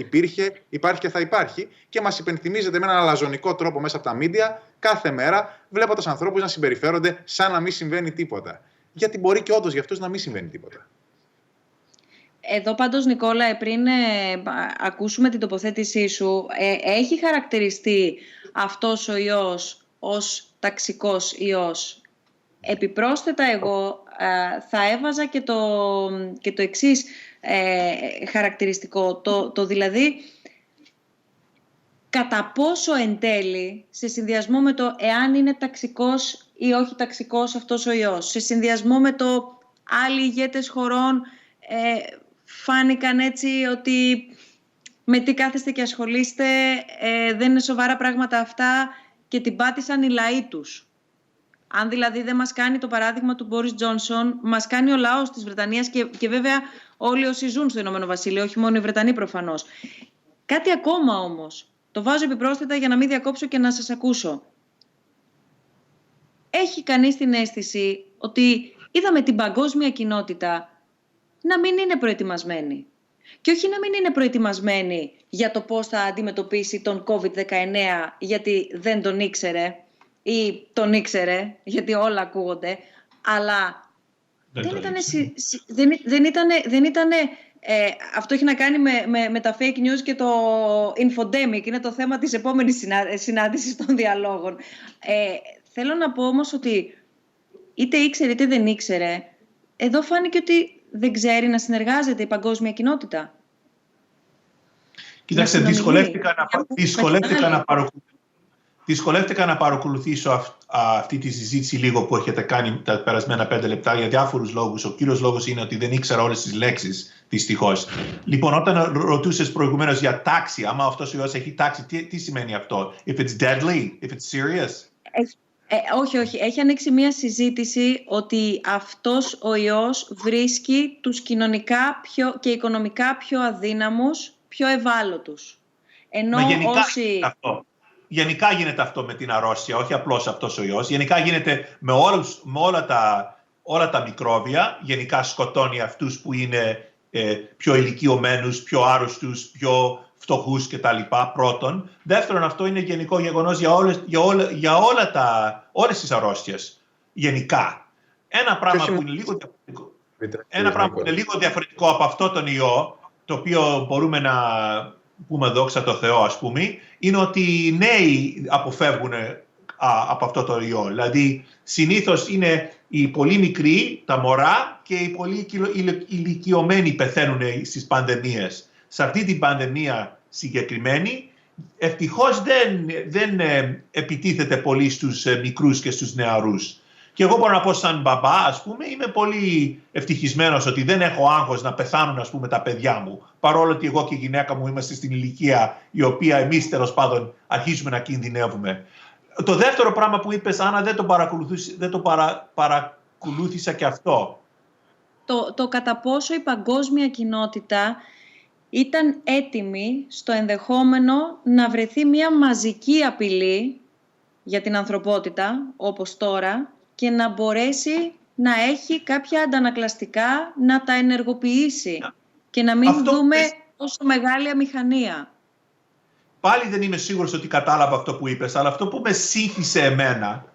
υπάρχει και θα υπάρχει και μας υπενθυμίζεται με έναν αλαζονικό τρόπο μέσα από τα μίντια κάθε μέρα, βλέποντας ανθρώπους να συμπεριφέρονται σαν να μην συμβαίνει τίποτα. Γιατί μπορεί και όντως για αυτούς να μην συμβαίνει τίποτα. Εδώ πάντως, Νικόλα, πριν ακούσουμε την τοποθέτησή σου, έχει χαρακτηριστεί αυτός ο ιός ως ταξικός ιός. Επιπρόσθετα, εγώ θα έβαζα και το εξής χαρακτηριστικό, το δηλαδή κατά πόσο εν τέλει, σε συνδυασμό με το εάν είναι ταξικός ή όχι ταξικός αυτός ο ιός, σε συνδυασμό με το άλλοι ηγέτες χωρών φάνηκαν έτσι ότι με τι κάθεστε και ασχολείστε, δεν είναι σοβαρά πράγματα αυτά και την πάτησαν οι λαοί τους. Αν δηλαδή δεν μας κάνει το παράδειγμα του Μπόρις Τζόνσον, μας κάνει ο λαός της Βρετανίας και βέβαια όλοι όσοι ζουν στο Ηνωμένο Βασίλειο, όχι μόνο οι Βρετανοί προφανώς. Κάτι ακόμα όμως, το βάζω επιπρόσθετα για να μην διακόψω και να σας ακούσω. Έχει κανείς την αίσθηση ότι είδαμε την παγκόσμια κοινότητα να μην είναι προετοιμασμένη. Και όχι να μην είναι προετοιμασμένη για το πώς θα αντιμετωπίσει τον COVID-19 γιατί δεν τον ήξερε ή τον ήξερε γιατί όλα ακούγονται, αλλά δεν ήταν αυτό έχει να κάνει με τα fake news και το infodemic, είναι το θέμα της επόμενης συνάντησης των διαλόγων. Θέλω να πω όμως ότι είτε ήξερε είτε δεν ήξερε, εδώ φάνηκε ότι δεν ξέρει να συνεργάζεται η παγκόσμια κοινότητα. Κοίταξε, δυσκολεύτηκα να παρακολουθήσω αυτή τη συζήτηση λίγο που έχετε κάνει τα περασμένα 5 λεπτά για διάφορους λόγους. Ο κύριος λόγος είναι ότι δεν ήξερα όλες τις λέξεις, δυστυχώς. Λοιπόν, όταν ρωτούσες προηγουμένως για τάξη, άμα αυτός ο ιός έχει τάξη, τι σημαίνει αυτό? If it's deadly, if it's serious? Όχι. Έχει ανοίξει μια συζήτηση ότι αυτός ο ιός βρίσκει τους κοινωνικά και οικονομικά πιο αδύναμους, πιο ευάλωτους. Ενώ γενικά γίνεται αυτό με την αρρώστια, όχι απλώς αυτός ο ιός. Γενικά γίνεται με όλα τα μικρόβια, γενικά σκοτώνει αυτούς που είναι πιο ηλικιωμένους, πιο άρρωστους, πιο φτωχούς κτλ. Πρώτον. Δεύτερον, αυτό είναι γενικό γεγονός όλες τις αρρώστιες. Γενικά. Ένα πράγμα που είναι λίγο διαφορετικό από αυτό τον ιό, το οποίο μπορούμε να πούμε δόξα τω Θεώ, ας πούμε, είναι ότι οι νέοι αποφεύγουν από αυτό το ιό. Δηλαδή, συνήθως είναι οι πολύ μικροί, τα μωρά, και οι πολύ ηλικιωμένοι πεθαίνουν στις πανδημίες. Σε αυτή την πανδημία συγκεκριμένη, ευτυχώς δεν επιτίθεται πολύ στους μικρούς και στους νεαρούς. Και εγώ μπορώ να πω σαν μπαμπά, ας πούμε, είμαι πολύ ευτυχισμένος ότι δεν έχω άγχος να πεθάνουν, ας πούμε, τα παιδιά μου. Παρόλο ότι εγώ και η γυναίκα μου είμαστε στην ηλικία η οποία εμείς τέλος πάντων αρχίζουμε να κινδυνεύουμε. Το δεύτερο πράγμα που είπες, Άννα, δεν το παρακολούθησα και αυτό. Το κατά πόσο η παγκόσμια κοινότητα ήταν έτοιμη στο ενδεχόμενο να βρεθεί μια μαζική απειλή για την ανθρωπότητα, όπως τώρα, και να μπορέσει να έχει κάποια αντανακλαστικά να τα ενεργοποιήσει και να μην δούμε τόσο μεγάλη αμηχανία. Πάλι δεν είμαι σίγουρος ότι κατάλαβα αυτό που είπες, αλλά αυτό που με σύγχυσε εμένα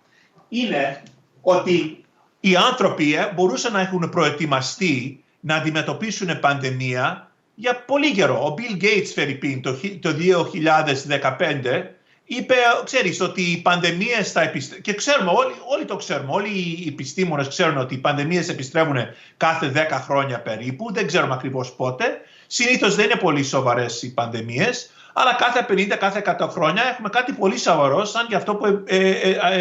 είναι ότι οι άνθρωποι μπορούσαν να έχουν προετοιμαστεί να αντιμετωπίσουν πανδημία για πολύ καιρό. Ο Bill Gates, φερειπίν, το 2015, είπε, ξέρεις, ότι οι πανδημίες θα επιστρέφουν. Και ξέρουμε, όλοι το ξέρουμε, όλοι οι επιστήμονες ξέρουν ότι οι πανδημίες επιστρέφουν κάθε 10 χρόνια περίπου. Δεν ξέρουμε ακριβώς πότε. Συνήθως δεν είναι πολύ σοβαρές οι πανδημίες, αλλά κάθε 50, κάθε 100 χρόνια έχουμε κάτι πολύ σοβαρό, σαν και αυτό που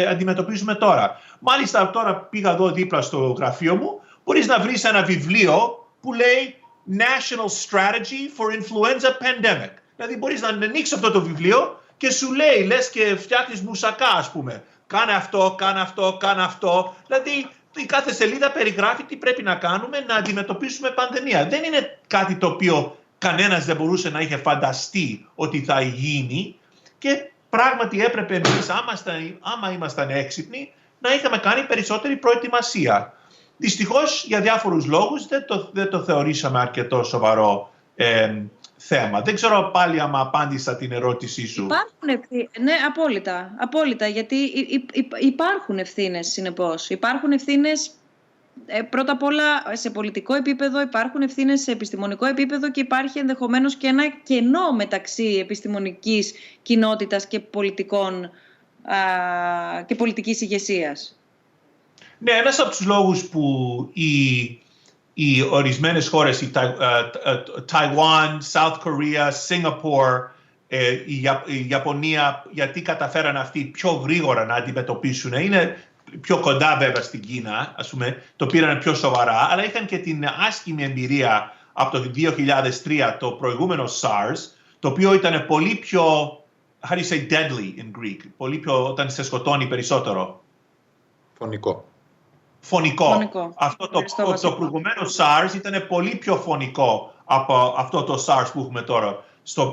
αντιμετωπίζουμε τώρα. Μάλιστα, τώρα πήγα εδώ δίπλα στο γραφείο μου, μπορείς να βρεις ένα βιβλίο που λέει National Strategy for Influenza Pandemic. Δηλαδή, μπορείς να ανοίξεις αυτό το βιβλίο και σου λέει, λες και φτιάχνεις μουσακά, ας πούμε. Κάνε αυτό, κάνε αυτό, κάνε αυτό. Δηλαδή, η κάθε σελίδα περιγράφει τι πρέπει να κάνουμε να αντιμετωπίσουμε πανδημία. Δεν είναι κάτι το οποίο κανένας δεν μπορούσε να είχε φανταστεί ότι θα γίνει, και πράγματι έπρεπε εμείς, άμα ήμασταν έξυπνοι, να είχαμε κάνει περισσότερη προετοιμασία. Δυστυχώς, για διάφορους λόγους, δεν το θεωρήσαμε αρκετό σοβαρό θέμα. Δεν ξέρω πάλι άμα απάντησα την ερώτησή σου. Ναι, απόλυτα, γιατί υπάρχουν ευθύνες, συνεπώς. Υπάρχουν ευθύνες, πρώτα απ' όλα σε πολιτικό επίπεδο, υπάρχουν ευθύνες σε επιστημονικό επίπεδο και υπάρχει ενδεχομένως και ένα κενό μεταξύ επιστημονικής κοινότητας και πολιτικής ηγεσίας. Ναι, ένας από τους λόγους που οι ορισμένες χώρες, η Ταϊουάν, South Korea, Singapore, η Ιαπωνία, γιατί καταφέραν αυτοί πιο γρήγορα να αντιμετωπίσουν, είναι πιο κοντά βέβαια στην Κίνα, ας πούμε, το πήραν πιο σοβαρά, αλλά είχαν και την άσχημη εμπειρία από το 2003, το προηγούμενο SARS, το οποίο ήταν πολύ πιο, how do you say deadly in Greek, πολύ πιο, όταν σε σκοτώνει περισσότερο. Φωνικό. Αυτό το προηγούμενο SARS ήταν πολύ πιο φωνικό από αυτό το SARS που έχουμε τώρα.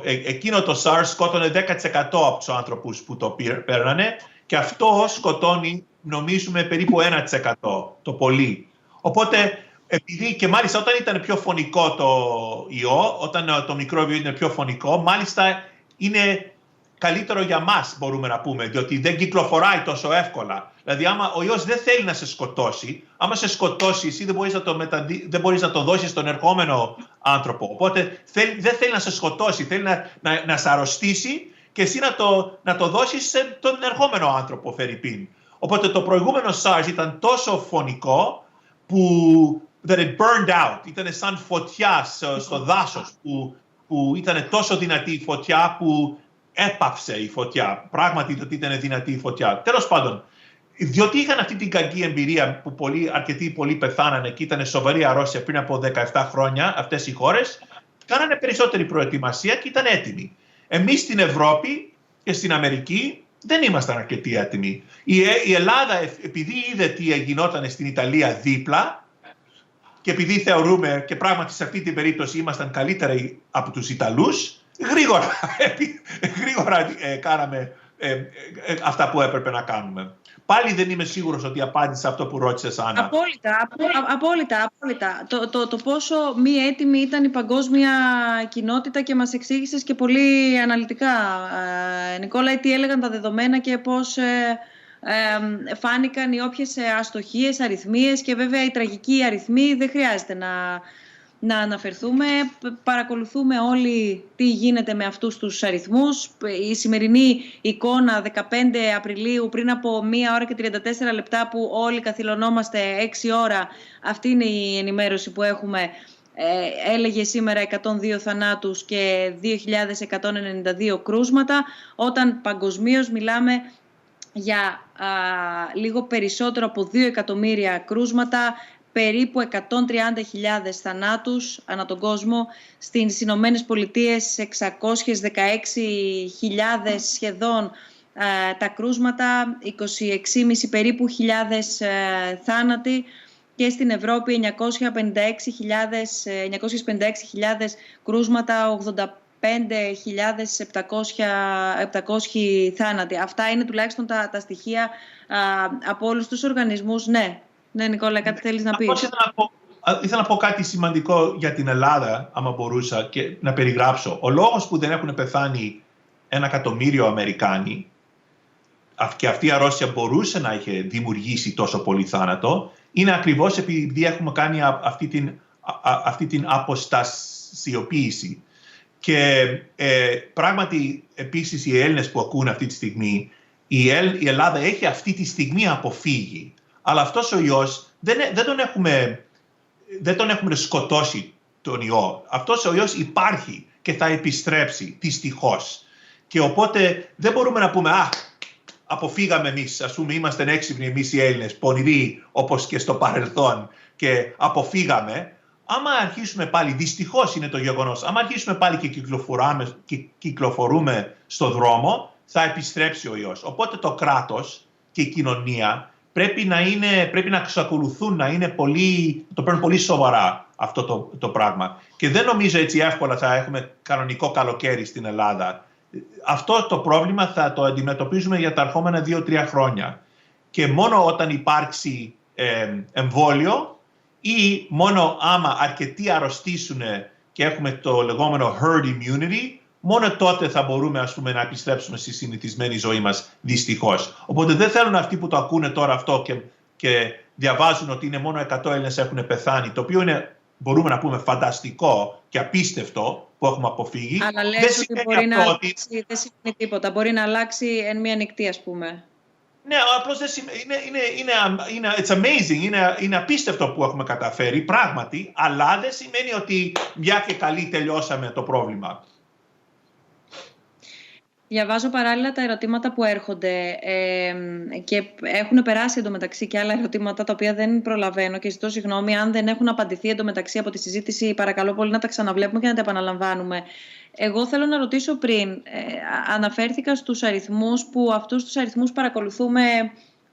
Εκείνο το SARS σκότωνε 10% από τους άνθρωπους που το παίρνανε, και αυτό σκοτώνει, νομίζουμε, περίπου 1% το πολύ. Οπότε, επειδή και μάλιστα όταν ήταν πιο φωνικό το ιό, όταν το μικρόβιο είναι πιο φωνικό, μάλιστα είναι καλύτερο για μας, μπορούμε να πούμε, διότι δεν κυκλοφοράει τόσο εύκολα. Δηλαδή, άμα ο ιός δεν θέλει να σε σκοτώσει, άμα σε σκοτώσει, εσύ δεν μπορείς να το δώσεις στον ερχόμενο άνθρωπο. Οπότε δεν θέλει να σε σκοτώσει, θέλει να σε αρρωστήσει και εσύ να το δώσεις στον ερχόμενο άνθρωπο, φερειπίν. Οπότε το προηγούμενο SARS ήταν τόσο φωνικό που that it burned out, ήταν σαν φωτιά στο δάσος, που ήταν τόσο δυνατή η φωτιά που έπαυσε η φωτιά. Πράγματι ότι ήταν δυνατή η φωτιά. Τέλος πάντων, διότι είχαν αυτή την κακή εμπειρία που αρκετοί πολλοί πεθάνανε και ήταν σοβαρή αρρώστια πριν από 17 χρόνια, αυτές οι χώρες κάνανε περισσότερη προετοιμασία και ήταν έτοιμοι. Εμείς στην Ευρώπη και στην Αμερική δεν ήμασταν αρκετοί έτοιμοι. Η Ελλάδα, επειδή είδε τι γινόταν στην Ιταλία δίπλα, και επειδή θεωρούμε και πράγματι σε αυτή την περίπτωση ήμασταν καλύτεροι από τους Ιταλούς, γρήγορα κάναμε αυτά που έπρεπε να κάνουμε. Πάλι δεν είμαι σίγουρος ότι απάντησα αυτό που ρώτησες, Άννα. Απόλυτα. Το πόσο μη έτοιμη ήταν η παγκόσμια κοινότητα και μας εξήγησες και πολύ αναλυτικά, Νικόλα, τι έλεγαν τα δεδομένα και πώς φάνηκαν οι όποιες αστοχίες, αριθμίες και βέβαια οι τραγικοί αριθμοί δεν χρειάζεται να αναφερθούμε. Παρακολουθούμε όλοι τι γίνεται με αυτούς τους αριθμούς. Η σημερινή εικόνα 15 Απριλίου πριν από 1 ώρα και 34 λεπτά που όλοι καθυλωνόμαστε 6 ώρα, αυτή είναι η ενημέρωση που έχουμε. Έλεγε σήμερα 102 θανάτους και 2.192 κρούσματα, όταν παγκοσμίως μιλάμε για λίγο περισσότερο από 2 εκατομμύρια κρούσματα, περίπου 130.000 θανάτους ανά τον κόσμο, στις Ηνωμένες Πολιτείες 616.000 σχεδόν τα κρούσματα, 26,5 περίπου χιλιάδες θάνατοι και στην Ευρώπη 956.000 κρούσματα, 85.700 θάνατοι. Αυτά είναι τουλάχιστον τα στοιχεία από όλους τους οργανισμούς. Ναι, Νικόλα, κάτι θέλεις να πεις? Ήθελα να πω κάτι σημαντικό για την Ελλάδα, άμα μπορούσα, και να περιγράψω. Ο λόγος που δεν έχουν πεθάνει 1 εκατομμύριο Αμερικάνοι και αυτή η αρρώστια μπορούσε να είχε δημιουργήσει τόσο πολύ θάνατο, είναι ακριβώς επειδή έχουμε κάνει αυτή την αποστασιοποίηση. Και πράγματι, επίσης, οι Έλληνες που ακούν αυτή τη στιγμή, η Ελλάδα έχει αυτή τη στιγμή αποφύγει. Αλλά αυτός ο ιός δεν τον έχουμε σκοτώσει τον ιό. Αυτός ο ιός υπάρχει και θα επιστρέψει δυστυχώς. Και οπότε δεν μπορούμε να πούμε αποφύγαμε εμείς, ας πούμε, είμαστε έξυπνοι εμείς οι Έλληνες, πονηροί όπως και στο παρελθόν και αποφύγαμε. Άμα αρχίσουμε πάλι, δυστυχώς είναι το γεγονός, άμα αρχίσουμε πάλι και κυκλοφορούμε στο δρόμο, θα επιστρέψει ο ιός. Οπότε το κράτος και η κοινωνία πρέπει να εξακολουθούν να είναι το παίρνουν πολύ σοβαρά αυτό το πράγμα. Και δεν νομίζω έτσι εύκολα θα έχουμε κανονικό καλοκαίρι στην Ελλάδα. Αυτό το πρόβλημα θα το αντιμετωπίζουμε για τα ερχόμενα 2-3 χρόνια. Και μόνο όταν υπάρξει εμβόλιο ή μόνο άμα αρκετοί αρρωστήσουν και έχουμε το λεγόμενο herd immunity, μόνο τότε θα μπορούμε, ας πούμε, να επιστρέψουμε στη συνηθισμένη ζωή μας, δυστυχώς. Οπότε δεν θέλουν αυτοί που το ακούνε τώρα αυτό και διαβάζουν ότι είναι μόνο 100 Έλληνες έχουν πεθάνει, το οποίο είναι, μπορούμε να πούμε, φανταστικό και απίστευτο που έχουμε αποφύγει. Αλλά λες ότι μπορεί να αλλάξει, δεν σημαίνει τίποτα. Μπορεί να αλλάξει εν μία νυχτή, ας πούμε. Ναι, απλώς είναι it's amazing, είναι απίστευτο που έχουμε καταφέρει, πράγματι, αλλά δεν σημαίνει ότι μια και καλή τελειώσαμε το πρόβλημα. Διαβάζω παράλληλα τα ερωτήματα που έρχονται και έχουν περάσει εντωμεταξύ και άλλα ερωτήματα τα οποία δεν προλαβαίνω και ζητώ συγγνώμη αν δεν έχουν απαντηθεί εντωμεταξύ από τη συζήτηση. Παρακαλώ πολύ να τα ξαναβλέπουμε και να τα επαναλαμβάνουμε. Εγώ θέλω να ρωτήσω πριν, αναφέρθηκα στους αριθμούς που αυτούς τους αριθμούς παρακολουθούμε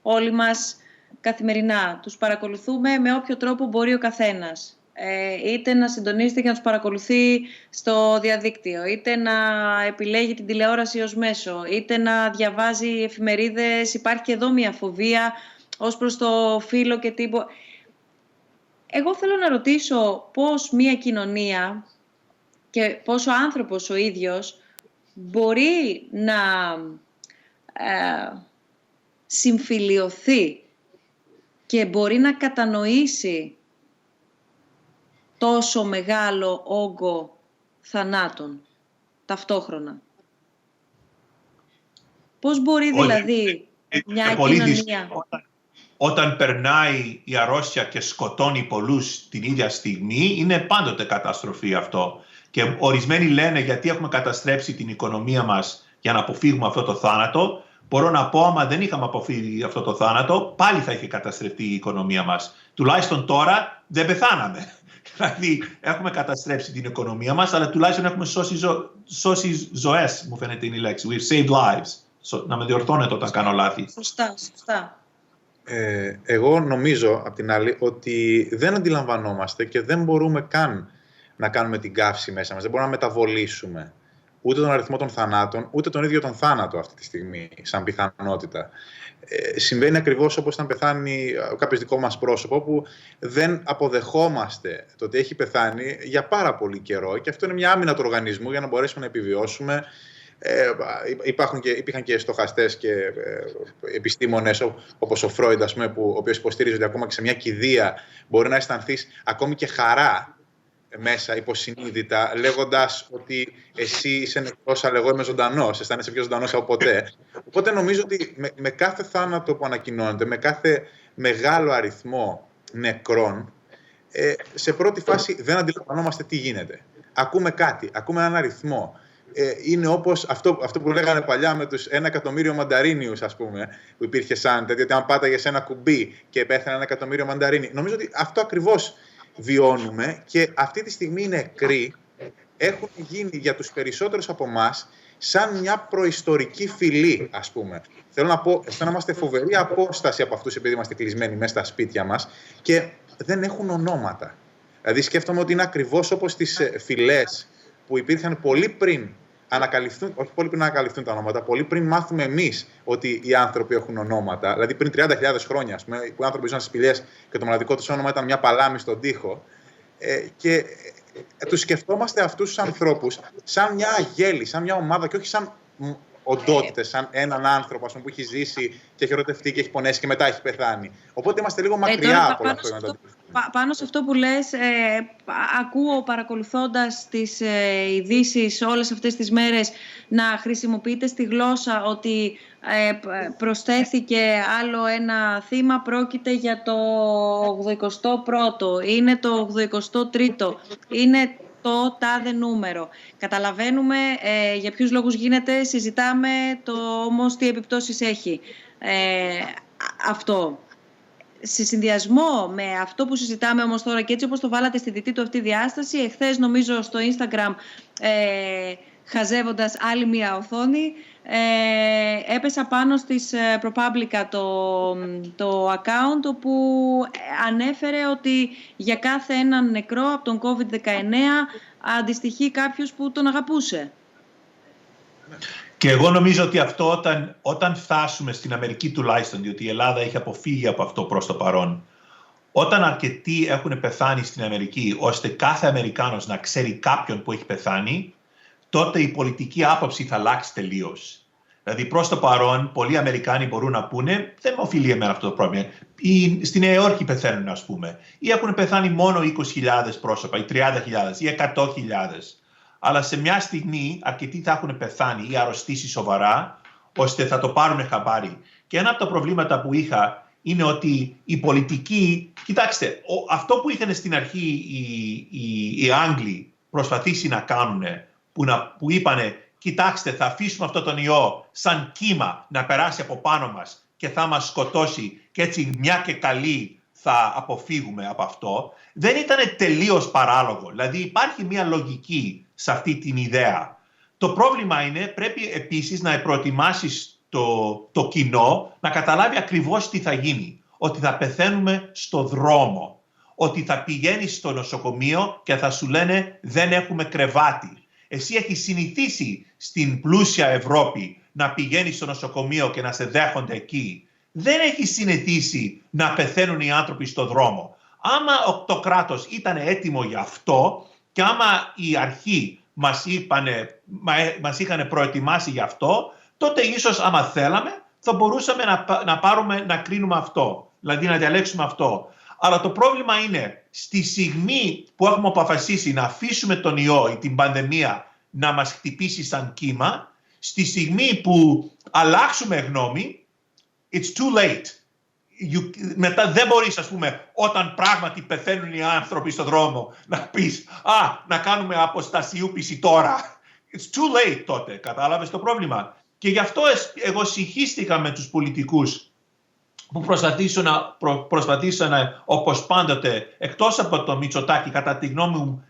όλοι μας καθημερινά. Τους παρακολουθούμε με όποιο τρόπο μπορεί ο καθένας. Είτε να συντονίζεται και να τους παρακολουθεί στο διαδίκτυο, είτε να επιλέγει την τηλεόραση ως μέσο, είτε να διαβάζει εφημερίδες. Υπάρχει και εδώ μια φοβία ως προς το φύλο και τύπο. Εγώ θέλω να ρωτήσω πώς μια κοινωνία και πώς ο άνθρωπος ο ίδιος μπορεί να συμφιλιωθεί και μπορεί να κατανοήσει τόσο μεγάλο όγκο θανάτων ταυτόχρονα. Πώς μπορεί δηλαδή μια κοινωνία... Όταν περνάει η αρρώστια και σκοτώνει πολλούς την ίδια στιγμή, είναι πάντοτε καταστροφή αυτό. Και ορισμένοι λένε γιατί έχουμε καταστρέψει την οικονομία μας για να αποφύγουμε αυτό το θάνατο. Μπορώ να πω, άμα δεν είχαμε αποφύγει αυτό το θάνατο, πάλι θα είχε καταστρεφτεί η οικονομία μας. Τουλάχιστον τώρα δεν πεθάναμε. Δηλαδή, έχουμε καταστρέψει την οικονομία μας, αλλά τουλάχιστον έχουμε σώσει ζωές, μου φαίνεται είναι η λέξη. We've saved lives. Να με διορθώνετε όταν κάνω λάθη. Σωστά. Εγώ νομίζω, απ' την άλλη, ότι δεν αντιλαμβανόμαστε και δεν μπορούμε καν να κάνουμε την καύση μέσα μας. Δεν μπορούμε να μεταβολήσουμε ούτε τον αριθμό των θανάτων, ούτε τον ίδιο τον θάνατο αυτή τη στιγμή, σαν πιθανότητα. Συμβαίνει ακριβώς όπως όταν πεθάνει κάποιο δικό μας πρόσωπο, που δεν αποδεχόμαστε το ότι έχει πεθάνει για πάρα πολύ καιρό, και αυτό είναι μια άμυνα του οργανισμού για να μπορέσουμε να επιβιώσουμε. Υπήρχαν και στοχαστές και επιστήμονες όπως ο Φρόιντ, ας πούμε, ο οποίος υποστήριζε ότι ακόμα και σε μια κηδεία μπορεί να αισθανθείς ακόμη και χαρά μέσα υποσυνείδητα, λέγοντας ότι εσύ είσαι νεκρός, αλλά εγώ είμαι ζωντανός, αισθάνεσαι πιο ζωντανός από ποτέ. Οπότε νομίζω ότι με κάθε θάνατο που ανακοινώνεται, με κάθε μεγάλο αριθμό νεκρών, σε πρώτη φάση δεν αντιλαμβανόμαστε τι γίνεται. Ακούμε κάτι, ακούμε έναν αριθμό. Είναι όπως αυτό που λέγανε παλιά με τους 1 εκατομμύριο μανταρίνιους, ας πούμε, που υπήρχε σαν τέτοιο, ότι αν πάταγες ένα κουμπί και πέθανε 1 εκατομμύριο μανταρίνι. Νομίζω ότι αυτό ακριβώς βιώνουμε, και αυτή τη στιγμή οι νεκροί έχουν γίνει για τους περισσότερους από εμάς σαν μια προϊστορική φυλή, ας πούμε. Θέλω να πω, αισθανόμαστε φοβερή απόσταση από αυτούς, επειδή είμαστε κλεισμένοι μέσα στα σπίτια μας και δεν έχουν ονόματα. Δηλαδή σκέφτομαι ότι είναι ακριβώς όπως τις φυλές που υπήρχαν πολύ πριν ανακαλυφθούν, όχι πολύ πριν ανακαλυφθούν τα ονόματα, πολύ πριν μάθουμε εμείς ότι οι άνθρωποι έχουν ονόματα. Δηλαδή πριν 30.000 χρόνια, ας πούμε, που οι άνθρωποι ζούσαν στις σπηλιές και το μοναδικό τους όνομα ήταν μια παλάμη στον τοίχο. Και τους σκεφτόμαστε αυτούς τους ανθρώπους σαν μια αγέλη, σαν μια ομάδα, και όχι σαν οντότητες, σαν έναν άνθρωπο, ας πούμε, που έχει ζήσει και έχει ερωτευτεί και έχει πονέσει και μετά έχει πεθάνει. Οπότε είμαστε λίγο μακριά από όλα αυτά. Πάνω σε αυτό που λες, ακούω παρακολουθώντας τις ειδήσεις όλες αυτές τις μέρες να χρησιμοποιείται στη γλώσσα ότι προσθέθηκε άλλο ένα θύμα, πρόκειται για το 81ο, είναι το 83ο, είναι το τάδε νούμερο. Καταλαβαίνουμε για ποιους λόγους γίνεται, συζητάμε όμως τι επιπτώσεις έχει αυτό. Σε συνδυασμό με αυτό που συζητάμε όμως τώρα, και έτσι όπως το βάλατε στη δυτή του αυτή διάσταση, εχθές νομίζω στο Instagram, χαζεύοντας άλλη μία οθόνη, έπεσα πάνω στις ProPublica το account, όπου ανέφερε ότι για κάθε έναν νεκρό από τον COVID-19 αντιστοιχεί κάποιος που τον αγαπούσε. Και εγώ νομίζω ότι αυτό όταν φτάσουμε στην Αμερική τουλάχιστον, διότι η Ελλάδα έχει αποφύγει από αυτό προς το παρόν, όταν αρκετοί έχουν πεθάνει στην Αμερική, ώστε κάθε Αμερικάνος να ξέρει κάποιον που έχει πεθάνει, τότε η πολιτική άποψη θα αλλάξει τελείως. Δηλαδή προς το παρόν, πολλοί Αμερικάνοι μπορούν να πούνε, δεν με οφείλει εμένα αυτό το πρόβλημα. Ή στη Νέα Υόρκη πεθαίνουν, ας πούμε. Ή έχουν πεθάνει μόνο 20.000 πρόσωπα, ή 30.000, ή 100.000. Αλλά σε μια στιγμή αρκετοί θα έχουν πεθάνει ή αρρωστήσει σοβαρά, ώστε θα το πάρουν χαμπάρι. Και ένα από τα προβλήματα που είχα είναι ότι οι πολιτικοί, κοιτάξτε, αυτό που είχαν στην αρχή οι Άγγλοι προσπαθήσει να κάνουν, που είπανε, κοιτάξτε, θα αφήσουμε αυτό τον ιό σαν κύμα να περάσει από πάνω μας και θα μας σκοτώσει, και έτσι μια και καλή θα αποφύγουμε από αυτό, δεν ήταν τελείως παράλογο. Δηλαδή υπάρχει μια λογική σε αυτή την ιδέα. Το πρόβλημα είναι, πρέπει επίσης να προετοιμάσεις το κοινό να καταλάβει ακριβώς τι θα γίνει. Ότι θα πεθαίνουμε στο δρόμο. Ότι θα πηγαίνεις στο νοσοκομείο και θα σου λένε δεν έχουμε κρεβάτι. Εσύ έχεις συνηθίσει στην πλούσια Ευρώπη να πηγαίνεις στο νοσοκομείο και να σε δέχονται εκεί. Δεν έχεις συνηθίσει να πεθαίνουν οι άνθρωποι στο δρόμο. Άμα το κράτος ήταν έτοιμο για αυτό και άμα η αρχή μας είχαν προετοιμάσει γι' αυτό, τότε ίσως άμα θέλαμε θα μπορούσαμε να κρίνουμε αυτό, δηλαδή να διαλέξουμε αυτό. Αλλά το πρόβλημα είναι, στη στιγμή που έχουμε αποφασίσει να αφήσουμε τον ιό ή την πανδημία να μας χτυπήσει σαν κύμα, στη στιγμή που αλλάξουμε γνώμη, it's too late. Μετά δεν μπορείς, ας πούμε, όταν πράγματι πεθαίνουν οι άνθρωποι στον δρόμο, να πεις να κάνουμε αποστασιούπηση τώρα. It's too late τότε, κατάλαβες το πρόβλημα. Και γι' αυτό εγώ συγχύστηκα με τους πολιτικούς που προσπαθήσαν όπως πάντοτε, εκτός από το Μητσοτάκη, κατά τη γνώμη μου,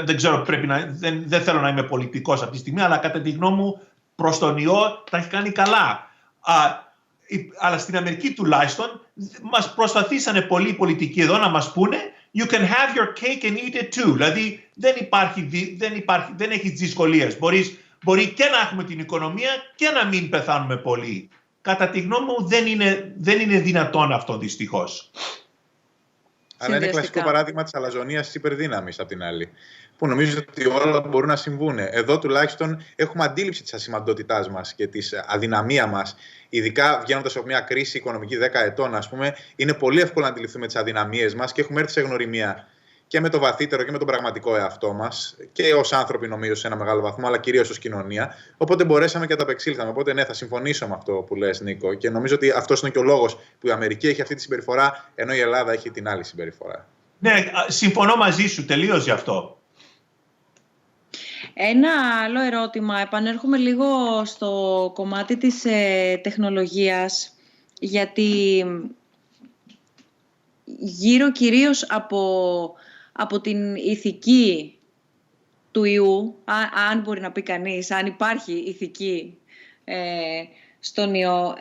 δεν ξέρω, δεν θέλω να είμαι πολιτικός αυτή τη στιγμή, αλλά κατά τη γνώμη μου προς τον ιό τα έχει κάνει καλά. Αλλά στην Αμερική τουλάχιστον μας προσπαθήσανε πολλοί πολιτικοί εδώ να μας πούνε you can have your cake and eat it too. Δηλαδή δεν έχει δυσκολίες. Μπορεί και να έχουμε την οικονομία και να μην πεθάνουμε πολύ. Κατά τη γνώμη μου δεν είναι δυνατόν αυτό δυστυχώς. Αλλά είναι κλασικό παράδειγμα της αλαζονίας της υπερδύναμης απ' την άλλη. Που νομίζω ότι όλα μπορούν να συμβούν. Εδώ τουλάχιστον έχουμε αντίληψη της ασημαντότητάς μας και της αδυναμία μας. Ειδικά βγαίνοντας από μια κρίση οικονομική 10 ετών, ας πούμε, είναι πολύ εύκολο να αντιληφθούμε τις αδυναμίες μας και έχουμε έρθει σε γνωριμία και με το βαθύτερο και με τον πραγματικό εαυτό μας και ως άνθρωποι, νομίζω, σε ένα μεγάλο βαθμό, αλλά κυρίως ως κοινωνία. Οπότε μπορέσαμε και ανταπεξήλθαμε. Οπότε, ναι, θα συμφωνήσω με αυτό που λες, Νίκο. Και νομίζω ότι αυτός είναι και ο λόγος που η Αμερική έχει αυτή τη συμπεριφορά, ενώ η Ελλάδα έχει την άλλη συμπεριφορά. Ναι, συμφωνώ μαζί σου τελείως γι' αυτό. Ένα άλλο ερώτημα, επανέρχομαι λίγο στο κομμάτι της τεχνολογίας, γιατί γύρω κυρίως από την ηθική του ιού, αν μπορεί να πει κανείς, αν υπάρχει ηθική στον ιό,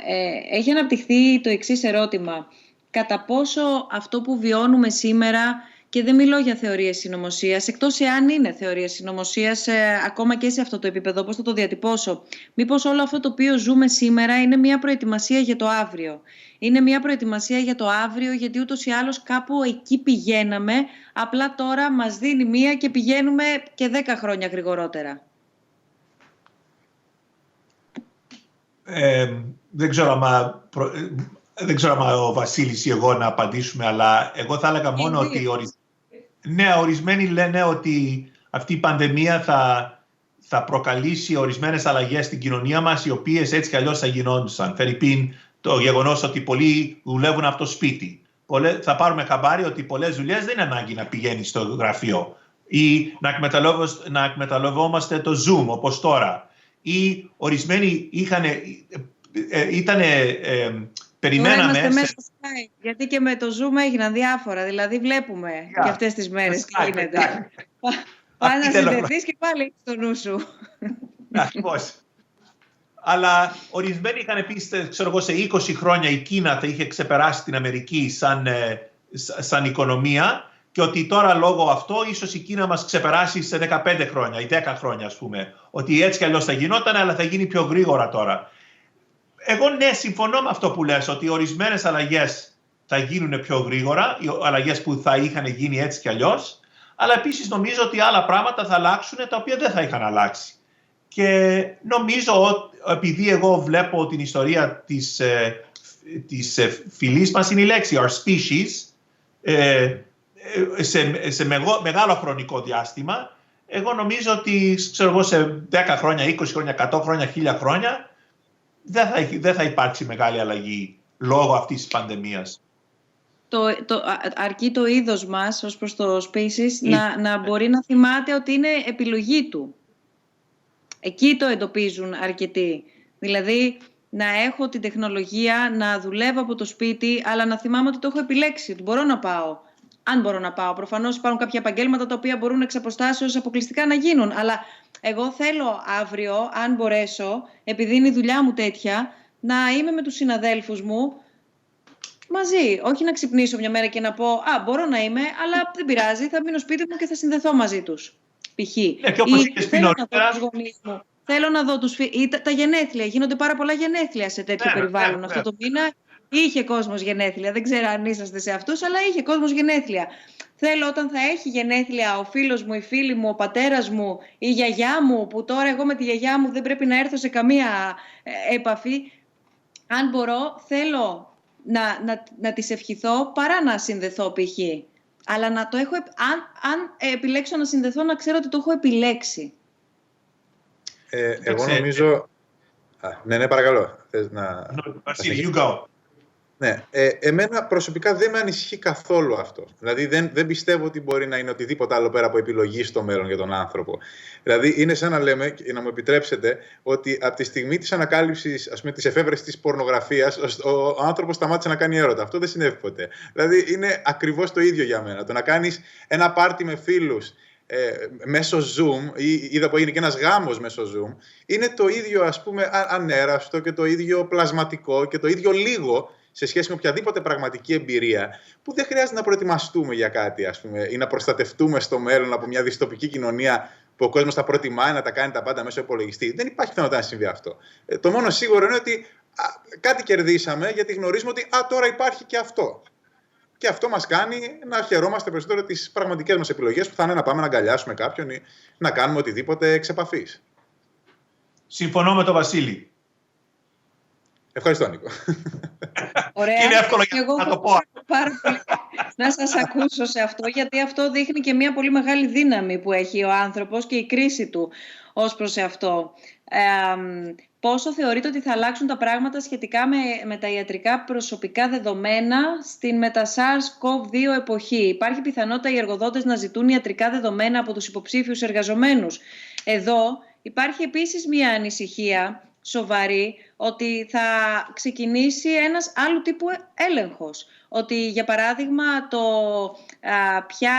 έχει αναπτυχθεί το εξής ερώτημα. Κατά πόσο αυτό που βιώνουμε σήμερα, και δεν μιλώ για θεωρίες συνωμοσίας, εκτός εάν είναι θεωρίες συνωμοσίας, ακόμα και σε αυτό το επίπεδο, πώς θα το διατυπώσω. Μήπως όλο αυτό το οποίο ζούμε σήμερα είναι μια προετοιμασία για το αύριο. Είναι μια προετοιμασία για το αύριο, γιατί ούτως ή άλλως κάπου εκεί πηγαίναμε, απλά τώρα μας δίνει μία και πηγαίνουμε και 10 χρόνια γρηγορότερα. Δεν ξέρω αν ο Βασίλης ή εγώ να απαντήσουμε, αλλά εγώ θα έλεγα μόνο ότι ορισμένοι λένε ότι αυτή η πανδημία θα προκαλήσει ορισμένες αλλαγές στην κοινωνία μας, οι οποίες έτσι κι αλλιώς θα γινόντουσαν. Φερρυπίν, το γεγονός ότι πολλοί δουλεύουν από το σπίτι. Θα πάρουμε χαμπάρι ότι πολλές δουλειές δεν είναι ανάγκη να πηγαίνει στο γραφείο ή να εκμεταλλευόμαστε το Zoom όπως τώρα. Ή ορισμένοι περιμέναμε. Τώρα μέσα στο Skype, γιατί και με το Zoom έγιναν διάφορα. Δηλαδή βλέπουμε και αυτές τις μέρες τι γίνεται. Πάνε να συνδεθείς και πάλι έχεις το νου σου. Ακριβώς. Αλλά ορισμένοι είχαν πει, ξέρω εγώ, σε 20 χρόνια η Κίνα θα είχε ξεπεράσει την Αμερική σαν οικονομία και ότι τώρα λόγω αυτό ίσως η Κίνα μας ξεπεράσει σε 15 χρόνια ή 10 χρόνια, ας πούμε. Ότι έτσι κι αλλιώς θα γινόταν, αλλά θα γίνει πιο γρήγορα τώρα. Εγώ ναι, συμφωνώ με αυτό που λες, ότι ορισμένες αλλαγές θα γίνουν πιο γρήγορα, οι αλλαγές που θα είχαν γίνει έτσι κι αλλιώς, αλλά επίσης νομίζω ότι άλλα πράγματα θα αλλάξουν τα οποία δεν θα είχαν αλλάξει. Και νομίζω, επειδή εγώ βλέπω την ιστορία της φυλής μας, είναι η λέξη our species, σε μεγάλο χρονικό διάστημα, εγώ νομίζω ότι σε 10 χρόνια, 20 χρόνια, 100 χρόνια, 1000 χρόνια, δεν θα υπάρξει μεγάλη αλλαγή λόγω αυτής της πανδημίας. Αρκεί το είδος μας ως προς το species να μπορεί να θυμάται ότι είναι επιλογή του. Εκεί το εντοπίζουν αρκετοί. Δηλαδή να έχω την τεχνολογία, να δουλεύω από το σπίτι, αλλά να θυμάμαι ότι το έχω επιλέξει, ότι μπορώ να πάω. Αν μπορώ να πάω. Προφανώς υπάρχουν κάποια επαγγέλματα τα οποία μπορούν εξ αποστάσεως αποκλειστικά να γίνουν. Αλλά εγώ θέλω αύριο, αν μπορέσω, επειδή είναι η δουλειά μου τέτοια, να είμαι με τους συναδέλφους μου μαζί. Όχι να ξυπνήσω μια μέρα και να πω μπορώ να είμαι, αλλά δεν πειράζει, θα μείνω σπίτι μου και θα συνδεθώ μαζί τους. Π.χ. Θέλω να δω τους γονείς μου. Θέλω να δω τα γενέθλια. Γίνονται πάρα πολλά γενέθλια σε τέτοιο περιβάλλον. Αυτό το μήνα είχε κόσμος γενέθλια. Δεν ξέρω αν είσαστε σε αυτούς, αλλά είχε κόσμος γενέθλια. Θέλω όταν θα έχει γενέθλια ο φίλος μου, η φίλη μου, ο πατέρας μου, η γιαγιά μου, που τώρα εγώ με τη γιαγιά μου δεν πρέπει να έρθω σε καμία επαφή. Αν μπορώ, θέλω να της ευχηθώ παρά να συνδεθώ π.χ. Αλλά να το έχω, αν επιλέξω να συνδεθώ, να ξέρω ότι το έχω επιλέξει. Εγώ νομίζω... Ναι, παρακαλώ. Θες να... Βασίλη, you go. Ναι, εμένα προσωπικά δεν με ανησυχεί καθόλου αυτό. Δηλαδή δεν πιστεύω ότι μπορεί να είναι οτιδήποτε άλλο πέρα από επιλογή στο μέλλον για τον άνθρωπο. Δηλαδή είναι σαν να λέμε, και να μου επιτρέψετε, ότι από τη στιγμή της ανακάλυψης, ας πούμε, της εφεύρεσης της πορνογραφίας, ο άνθρωπος σταμάτησε να κάνει έρωτα. Αυτό δεν συνέβη ποτέ. Δηλαδή είναι ακριβώς το ίδιο για μένα. Το να κάνεις ένα πάρτι με φίλους μέσω Zoom, ή είδα που έγινε και ένας γάμος μέσω Zoom, είναι το ίδιο, ας πούμε, ανέραστο και το ίδιο πλασματικό και το ίδιο λίγο σε σχέση με οποιαδήποτε πραγματική εμπειρία, που δεν χρειάζεται να προετοιμαστούμε για κάτι, ας πούμε, ή να προστατευτούμε στο μέλλον από μια δυστοπική κοινωνία που ο κόσμος θα προτιμάει να τα κάνει τα πάντα μέσω υπολογιστή. Δεν υπάρχει πιθανότητα να συμβεί αυτό. Το μόνο σίγουρο είναι ότι κάτι κερδίσαμε, γιατί γνωρίζουμε ότι τώρα υπάρχει και αυτό. Και αυτό μας κάνει να χαιρόμαστε περισσότερο τις πραγματικές μας επιλογές, που θα είναι να πάμε να αγκαλιάσουμε κάποιον ή να κάνουμε οτιδήποτε εξ επαφής. Συμφωνώ με τον Βασίλη. Ευχαριστώ, Νίκο. Ωραία. Είναι εύκολο να το πω. Πάρα πολύ να σας ακούσω σε αυτό, γιατί αυτό δείχνει και μια πολύ μεγάλη δύναμη που έχει ο άνθρωπος και η κρίση του ως προς αυτό. Πόσο θεωρείτε ότι θα αλλάξουν τα πράγματα σχετικά με τα ιατρικά προσωπικά δεδομένα στην μετα-SARS-CoV-2 εποχή? Υπάρχει πιθανότητα οι εργοδότες να ζητούν ιατρικά δεδομένα από τους υποψήφιους εργαζομένους? Εδώ υπάρχει επίσης μια ανησυχία σοβαρή ότι θα ξεκινήσει ένας άλλου τύπου έλεγχος. Ότι, για παράδειγμα, το ποια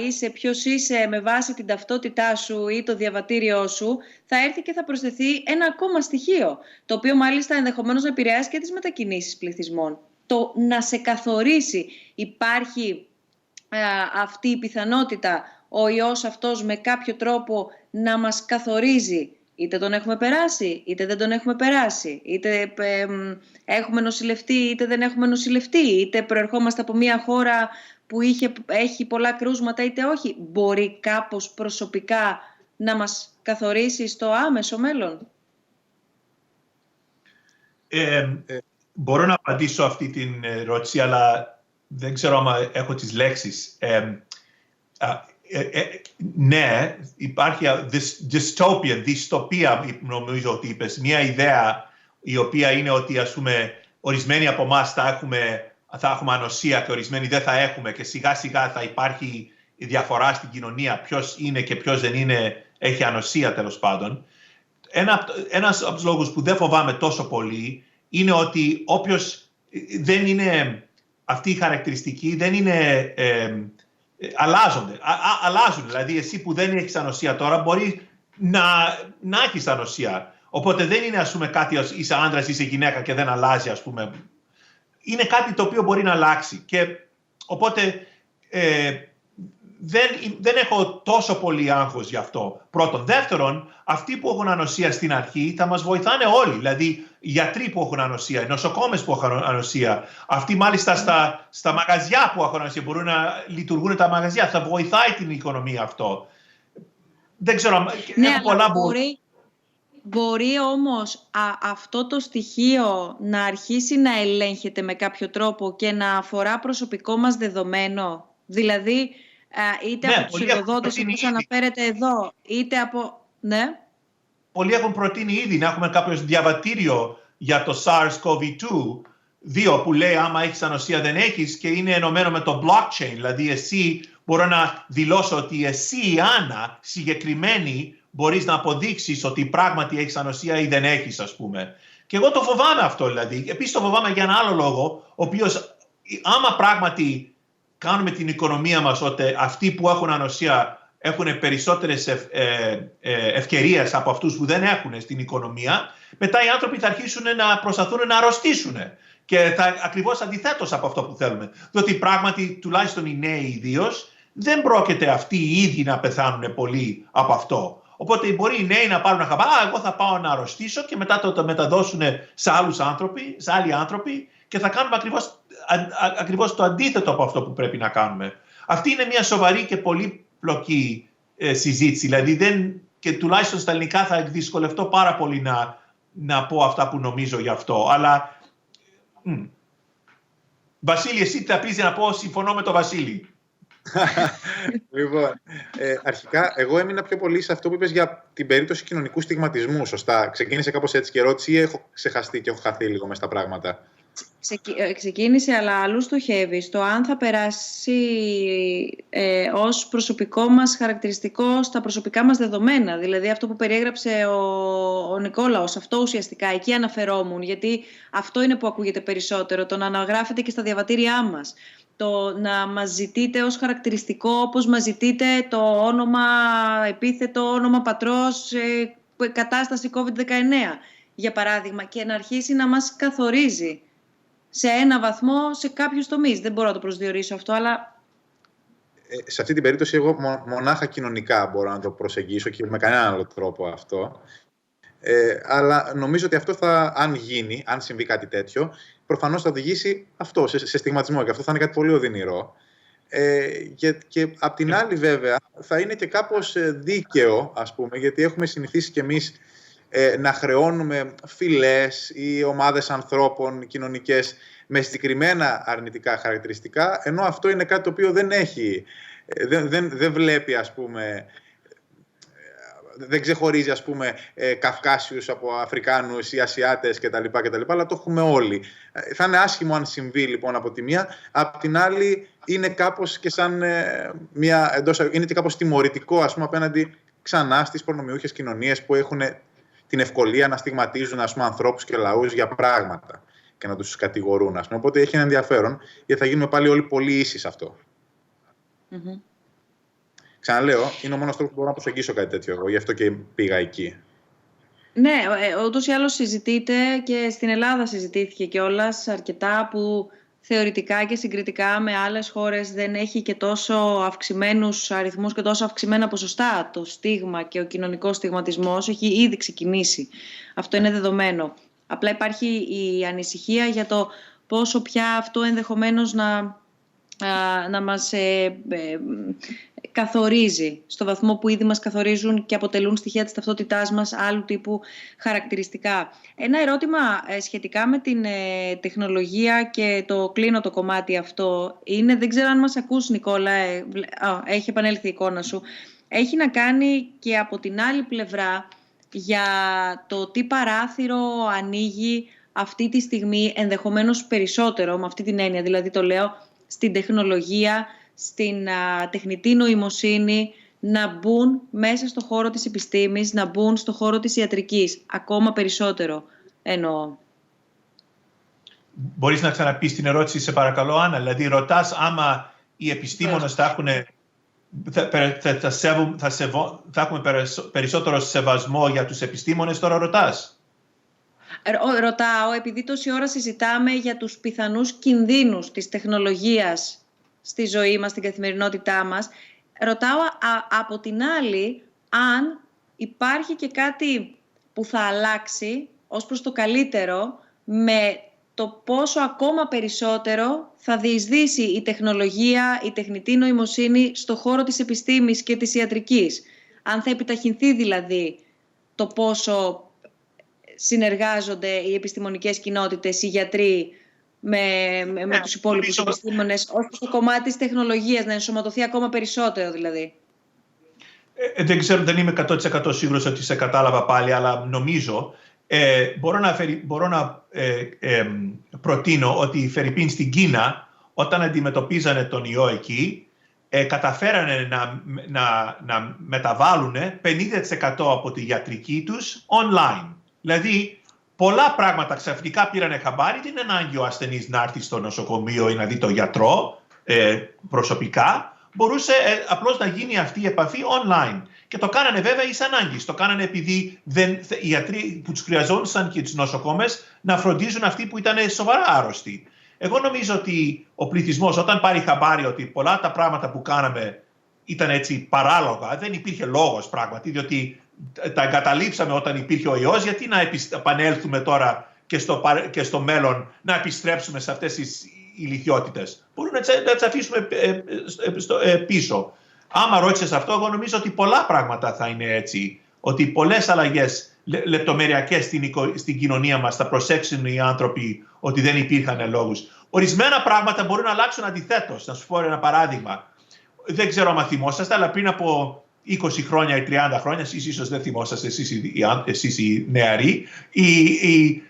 είσαι, ποιος είσαι με βάση την ταυτότητά σου ή το διαβατήριό σου, θα έρθει και θα προσθεθεί ένα ακόμα στοιχείο, το οποίο μάλιστα ενδεχομένως να επηρεάσει και τις μετακινήσεις πληθυσμών. Το να σε καθορίσει, υπάρχει αυτή η πιθανότητα ο ιός αυτός με κάποιο τρόπο να μας καθορίζει? Είτε τον έχουμε περάσει, είτε δεν τον έχουμε περάσει, είτε έχουμε νοσηλευτεί, είτε δεν έχουμε νοσηλευτεί, είτε προερχόμαστε από μια χώρα που έχει πολλά κρούσματα, είτε όχι. Μπορεί κάπως προσωπικά να μας καθορίσει στο άμεσο μέλλον? Μπορώ να απαντήσω αυτή την ερώτηση, αλλά δεν ξέρω αν έχω τις λέξεις. Ναι, υπάρχει δυστοπία, νομίζω ότι είπες. Μια ιδέα η οποία είναι ότι, ας πούμε, ορισμένοι από εμάς θα έχουμε ανοσία και ορισμένοι δεν θα έχουμε, και σιγά σιγά θα υπάρχει η διαφορά στην κοινωνία, ποιος είναι και ποιος δεν είναι, έχει ανοσία, τέλος πάντων. Ένας από τους λόγους που δεν φοβάμαι τόσο πολύ είναι ότι όποιος δεν είναι αυτή η χαρακτηριστική, δεν είναι... αλλάζουν. Δηλαδή, εσύ που δεν έχεις ανοσία τώρα, μπορεί να έχεις ανοσία. Οπότε δεν είναι, ας πούμε, κάτι, είσαι άντρας, είσαι γυναίκα και δεν αλλάζει, ας πούμε. Είναι κάτι το οποίο μπορεί να αλλάξει. Και οπότε δεν έχω τόσο πολύ άγχος γι' αυτό. Πρώτον. Δεύτερον, αυτοί που έχουν ανοσία στην αρχή θα μας βοηθάνε όλοι. Δηλαδή, οι γιατροί που έχουν ανοσία, οι νοσοκόμες που έχουν ανοσία, αυτοί μάλιστα στα μαγαζιά που έχουν ανοσία, μπορούν να λειτουργούν τα μαγαζιά. Θα βοηθάει την οικονομία αυτό. Δεν ξέρω, ναι, έχω πολλά μπορεί όμως αυτό το στοιχείο να αρχίσει να ελέγχεται με κάποιο τρόπο και να αφορά προσωπικό μας δεδομένο. Δηλαδή, είτε από τους εργοδότες όπως αναφέρεται εδώ, είτε από... Ναι. Πολλοί έχουν προτείνει ήδη να έχουμε κάποιο διαβατήριο για το SARS-CoV-2 που λέει άμα έχεις ανοσία δεν έχεις, και είναι ενωμένο με το blockchain. Δηλαδή εσύ μπορώ να δηλώσω ότι εσύ, η Άννα, συγκεκριμένη, μπορείς να αποδείξεις ότι πράγματι έχεις ανοσία ή δεν έχεις, ας πούμε. Και εγώ το φοβάμαι αυτό, δηλαδή. Επίσης το φοβάμαι για ένα άλλο λόγο, ο οποίος άμα πράγματι κάνουμε την οικονομία μας ότι αυτοί που έχουν ανοσία έχουν περισσότερες ευκαιρίες από αυτούς που δεν έχουν στην οικονομία, μετά οι άνθρωποι θα αρχίσουν να προσπαθούν να αρρωστήσουν. Και ακριβώς αντιθέτως από αυτό που θέλουμε. Διότι πράγματι, τουλάχιστον οι νέοι ιδίως, δεν πρόκειται αυτοί οι ίδιοι να πεθάνουν πολύ από αυτό. Οπότε μπορεί οι νέοι να πάρουν χαμπά, εγώ θα πάω να αρρωστήσω και μετά το μεταδώσουν σε άλλοι άνθρωποι και θα κάνουμε ακριβώς το αντίθετο από αυτό που πρέπει να κάνουμε. Αυτή είναι μια σοβαρή και πολύπλοκη συζήτηση. Δηλαδή και τουλάχιστον στα ελληνικά θα δυσκολευτώ πάρα πολύ να πω αυτά που νομίζω γι' αυτό. Αλλά Βασίλη, εσύ θα πεις να πω συμφωνώ με τον Βασίλη. Λοιπόν, αρχικά εγώ έμεινα πιο πολύ σε αυτό που είπες για την περίπτωση κοινωνικού στιγματισμού. Σωστά, ξεκίνησε κάπως έτσι και ερώτηση ή έχω ξεχαστεί και έχω χαθεί λίγο μες στα πράγματα? Ξεκίνησε, αλλά αλλού στοχεύει στο αν θα περάσει ως προσωπικό μας χαρακτηριστικό στα προσωπικά μας δεδομένα. Δηλαδή αυτό που περιέγραψε ο Νικόλαος, αυτό ουσιαστικά, εκεί αναφερόμουν, γιατί αυτό είναι που ακούγεται περισσότερο, το να αναγράφεται και στα διαβατήριά μας. Το να μας ζητείτε ως χαρακτηριστικό, όπως μας ζητείτε το όνομα, επίθετο, όνομα πατρός, κατάσταση COVID-19, για παράδειγμα, και να αρχίσει να μας καθορίζει. σε ένα βαθμό σε κάποιους τομείς. Δεν μπορώ να το προσδιορίσω αυτό, αλλά... Σε αυτή την περίπτωση εγώ μονάχα κοινωνικά μπορώ να το προσεγγίσω και με κανέναν άλλο τρόπο αυτό. Αλλά νομίζω ότι αυτό αν γίνει, αν συμβεί κάτι τέτοιο, προφανώς θα οδηγήσει αυτό σε στιγματισμό και αυτό θα είναι κάτι πολύ οδυνηρό. Και απ' την άλλη βέβαια θα είναι και κάπως δίκαιο, ας πούμε, γιατί έχουμε συνηθίσει κι εμείς να χρεώνουμε φυλές ή ομάδες ανθρώπων κοινωνικές με συγκεκριμένα αρνητικά χαρακτηριστικά, ενώ αυτό είναι κάτι το οποίο δεν βλέπει, ας πούμε, δεν ξεχωρίζει, ας πούμε, Καυκάσιους από Αφρικάνους ή Ασιάτες κτλ. Αλλά το έχουμε όλοι. Θα είναι άσχημο αν συμβεί, λοιπόν, από τη μία. Απ' την άλλη, είναι κάπως και σαν είναι και κάπως τιμωρητικό, ας πούμε, απέναντι ξανά στις προνομιούχες κοινωνίες που έχουν την ευκολία να στιγματίζουν, ας πούμε, ανθρώπους και λαούς για πράγματα και να τους κατηγορούν, ας πούμε. Οπότε έχει ένα ενδιαφέρον, γιατί θα γίνουμε πάλι όλοι πολύ ίσοι σε αυτό. Mm-hmm. Ξαναλέω, είναι ο μόνος τρόπος που μπορώ να προσεγγίσω κάτι τέτοιο εγώ, γι' αυτό και πήγα εκεί. Ναι, ούτως ή άλλως συζητείται και στην Ελλάδα συζητήθηκε κιόλας αρκετά, που θεωρητικά και συγκριτικά με άλλες χώρες δεν έχει και τόσο αυξημένους αριθμούς και τόσο αυξημένα ποσοστά το στίγμα και ο κοινωνικός στιγματισμός. Έχει ήδη ξεκινήσει. Αυτό είναι δεδομένο. Απλά υπάρχει η ανησυχία για το πόσο πια αυτό ενδεχομένως να μας καθορίζει στο βαθμό που ήδη μας καθορίζουν και αποτελούν στοιχεία της ταυτότητάς μας άλλου τύπου χαρακτηριστικά. Ένα ερώτημα σχετικά με την τεχνολογία και το κλείνω το κομμάτι αυτό είναι, δεν ξέρω αν μας ακούς, Νικόλα, έχει επανέλθει η εικόνα σου, έχει να κάνει και από την άλλη πλευρά για το τι παράθυρο ανοίγει αυτή τη στιγμή, ενδεχομένως περισσότερο, με αυτή την έννοια δηλαδή το λέω, στην τεχνολογία, στην τεχνητή νοημοσύνη, να μπουν μέσα στο χώρο της επιστήμης, να μπουν στο χώρο της ιατρικής. Ακόμα περισσότερο εννοώ. Μπορείς να ξαναπείς την ερώτηση, σε παρακαλώ, Άννα? Δηλαδή, ρωτάς άμα οι επιστήμονες θα έχουμε περισσότερο σεβασμό για τους επιστήμονες, τώρα ρωτάς? Ρωτάω, επειδή τόση ώρα συζητάμε για τους πιθανούς κινδύνους της τεχνολογίας στη ζωή μας, στην καθημερινότητά μας, ρωτάω από την άλλη αν υπάρχει και κάτι που θα αλλάξει ως προς το καλύτερο με το πόσο ακόμα περισσότερο θα διεισδύσει η τεχνολογία, η τεχνητή νοημοσύνη στο χώρο της επιστήμης και της ιατρικής. Αν θα επιταχυνθεί δηλαδή το πόσο συνεργάζονται οι επιστημονικές κοινότητες, οι γιατροί με τους υπόλοιπους επιστήμονες, ως προς το κομμάτι της τεχνολογίας, να ενσωματωθεί ακόμα περισσότερο δηλαδή. Δεν ξέρω, δεν είμαι 100% σίγουρος ότι σε κατάλαβα πάλι, αλλά νομίζω μπορώ να προτείνω ότι φερειπίν στην Κίνα, όταν αντιμετωπίζανε τον ιό εκεί, καταφέρανε να μεταβάλουν 50% από τη ιατρική τους online. Δηλαδή, πολλά πράγματα ξαφνικά πήρανε χαμπάρι, δεν είναι ανάγκη ο ασθενής να έρθει στο νοσοκομείο ή να δει τον γιατρό προσωπικά. Μπορούσε απλώς να γίνει αυτή η επαφή online. Και το κάνανε βέβαια εις ανάγκης. Το κάνανε επειδή οι γιατροί που τους χρειαζόντουσαν και τους νοσοκόμες να φροντίζουν αυτοί που ήταν σοβαρά άρρωστοι. Εγώ νομίζω ότι ο πληθυσμός, όταν πάρει χαμπάρι ότι πολλά τα πράγματα που κάναμε ήταν έτσι παράλογα, δεν υπήρχε λόγος πράγματι, διότι τα εγκαταλείψαμε όταν υπήρχε ο ιός, γιατί να επανέλθουμε τώρα και στο μέλλον να επιστρέψουμε σε αυτές τις ηλικιότητες. Μπορούμε να τις αφήσουμε πίσω. Άμα ρώτησες αυτό, εγώ νομίζω ότι πολλά πράγματα θα είναι έτσι. Ότι πολλές αλλαγές λεπτομεριακές στην κοινωνία μας θα προσέξουν οι άνθρωποι ότι δεν υπήρχαν λόγους. Ορισμένα πράγματα μπορούν να αλλάξουν αντιθέτως. Να σου πω ένα παράδειγμα. Δεν ξέρω αν θυμόσαστε, αλλά πριν από 20 χρόνια ή 30 χρόνια, εσείς ίσως δεν θυμόσαστε, εσείς οι νεαροί,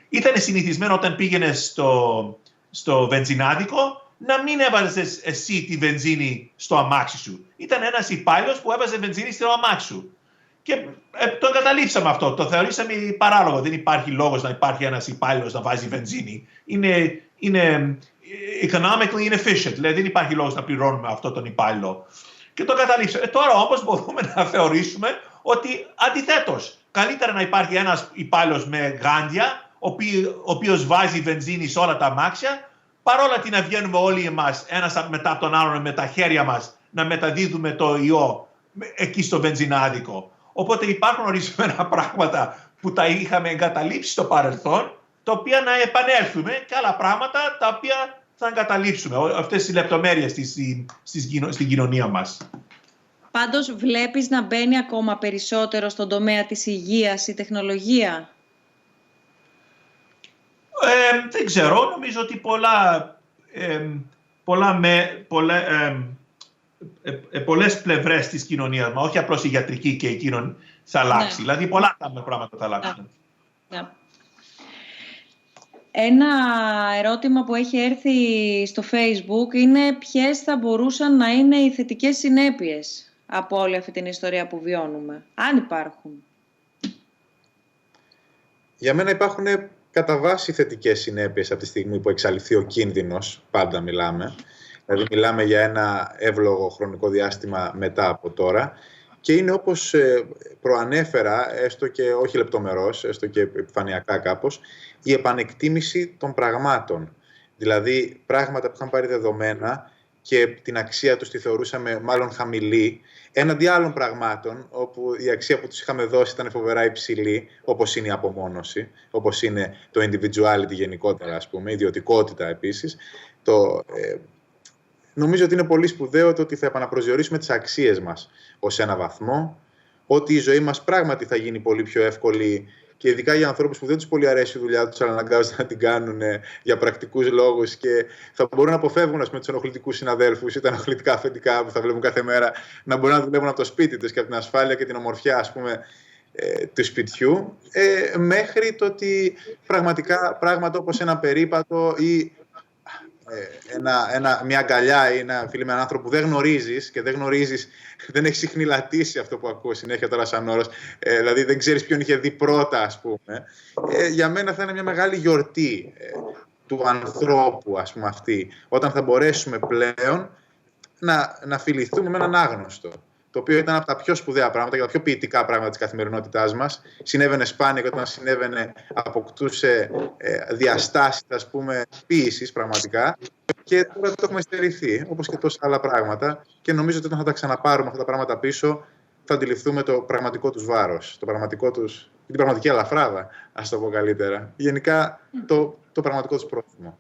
ήταν συνηθισμένο όταν πήγαινε στο βενζινάδικο να μην έβαζες εσύ τη βενζίνη στο αμάξι σου. Ήταν ένας υπάλληλος που έβαζε βενζίνη στο αμάξι σου. Και το εγκαταλείψαμε αυτό. Το θεωρήσαμε παράλογο. Δεν υπάρχει λόγος να υπάρχει ένας υπάλληλος να βάζει βενζίνη. Είναι economically inefficient. Δηλαδή δεν υπάρχει λόγος να πληρώνουμε αυτό τον υπάλληλο. Και το εγκαταλείψαμε. Τώρα όμως μπορούμε να θεωρήσουμε ότι αντιθέτως, καλύτερα να υπάρχει ένας υπάλληλος με γάντια, ο οποίος βάζει βενζίνη σε όλα τα αμάξια, παρόλα τι να βγαίνουμε όλοι εμάς, ένας μετά από τον άλλον με τα χέρια μας, να μεταδίδουμε το ιό εκεί στο βενζινάδικο. Οπότε υπάρχουν ορισμένα πράγματα που τα είχαμε εγκαταλείψει στο παρελθόν, τα οποία να επανέλθουμε, και άλλα πράγματα τα οποία θα εγκαταλείψουμε. Αυτές οι λεπτομέρειες στην κοινωνία μας. Πάντως βλέπεις να μπαίνει ακόμα περισσότερο στον τομέα της υγείας η τεχνολογία? Δεν ξέρω. Νομίζω ότι πολλές πλευρές της κοινωνίας μας, όχι απλώς η ιατρική και εκείνον, θα αλλάξει. Ναι. Δηλαδή πολλά πράγματα θα αλλάξουν. Ναι. Ένα ερώτημα που έχει έρθει στο Facebook είναι ποιες θα μπορούσαν να είναι οι θετικές συνέπειες από όλη αυτή την ιστορία που βιώνουμε, αν υπάρχουν. Για μένα υπάρχουν κατά βάση θετικές συνέπειες από τη στιγμή που εξαλειφθεί ο κίνδυνος, πάντα μιλάμε. Δηλαδή μιλάμε για ένα εύλογο χρονικό διάστημα μετά από τώρα και είναι όπως προανέφερα, έστω και όχι λεπτομερώς, έστω και επιφανειακά κάπως, η επανεκτίμηση των πραγμάτων. Δηλαδή πράγματα που είχαν πάρει δεδομένα και την αξία τους τη θεωρούσαμε μάλλον χαμηλή, έναντι άλλων πραγμάτων όπου η αξία που τους είχαμε δώσει ήταν φοβερά υψηλή, όπως είναι η απομόνωση, όπως είναι το individuality γενικότερα, ας πούμε, η ιδιωτικότητα επίσης. Νομίζω ότι είναι πολύ σπουδαίο το ότι θα επαναπροσδιορίσουμε τις αξίες μας ως ένα βαθμό, ότι η ζωή μας πράγματι θα γίνει πολύ πιο εύκολη και ειδικά για ανθρώπους που δεν τους πολύ αρέσει η δουλειά τους, αλλά αναγκάζονται να την κάνουν για πρακτικούς λόγους και θα μπορούν να αποφεύγουν τους ενοχλητικούς συναδέλφους ή τα ενοχλητικά αφεντικά που θα βλέπουν κάθε μέρα, να μπορούν να δουλεύουν από το σπίτι τους και από την ασφάλεια και την ομορφιά, ας πούμε, του σπιτιού, μέχρι το ότι πραγματικά πράγματα όπως ένα περίπατο ή μια αγκαλιά ή ένα φίλο με έναν άνθρωπο που δεν γνωρίζεις και δεν έχεις συχνηλατήσει αυτό που ακούω συνέχεια τώρα σαν όρος, δηλαδή δεν ξέρεις ποιον είχε δει πρώτα, ας πούμε. Για μένα θα είναι μια μεγάλη γιορτή του ανθρώπου, ας πούμε, αυτή, όταν θα μπορέσουμε πλέον να φιληθούμε με έναν άγνωστο. Το οποίο ήταν από τα πιο σπουδαία πράγματα και τα πιο ποιητικά πράγματα της καθημερινότητάς μας. Συνέβαινε σπάνια και όταν συνέβαινε αποκτούσε διαστάσεις, ας πούμε, ποίησης πραγματικά. Και τώρα το έχουμε στερηθεί, όπως και τόσα άλλα πράγματα. Και νομίζω ότι όταν θα τα ξαναπάρουμε αυτά τα πράγματα πίσω, θα αντιληφθούμε το πραγματικό τους βάρος, την πραγματική ελαφράδα, ας το πω καλύτερα. Γενικά, το πραγματικό τους πρόθυμο.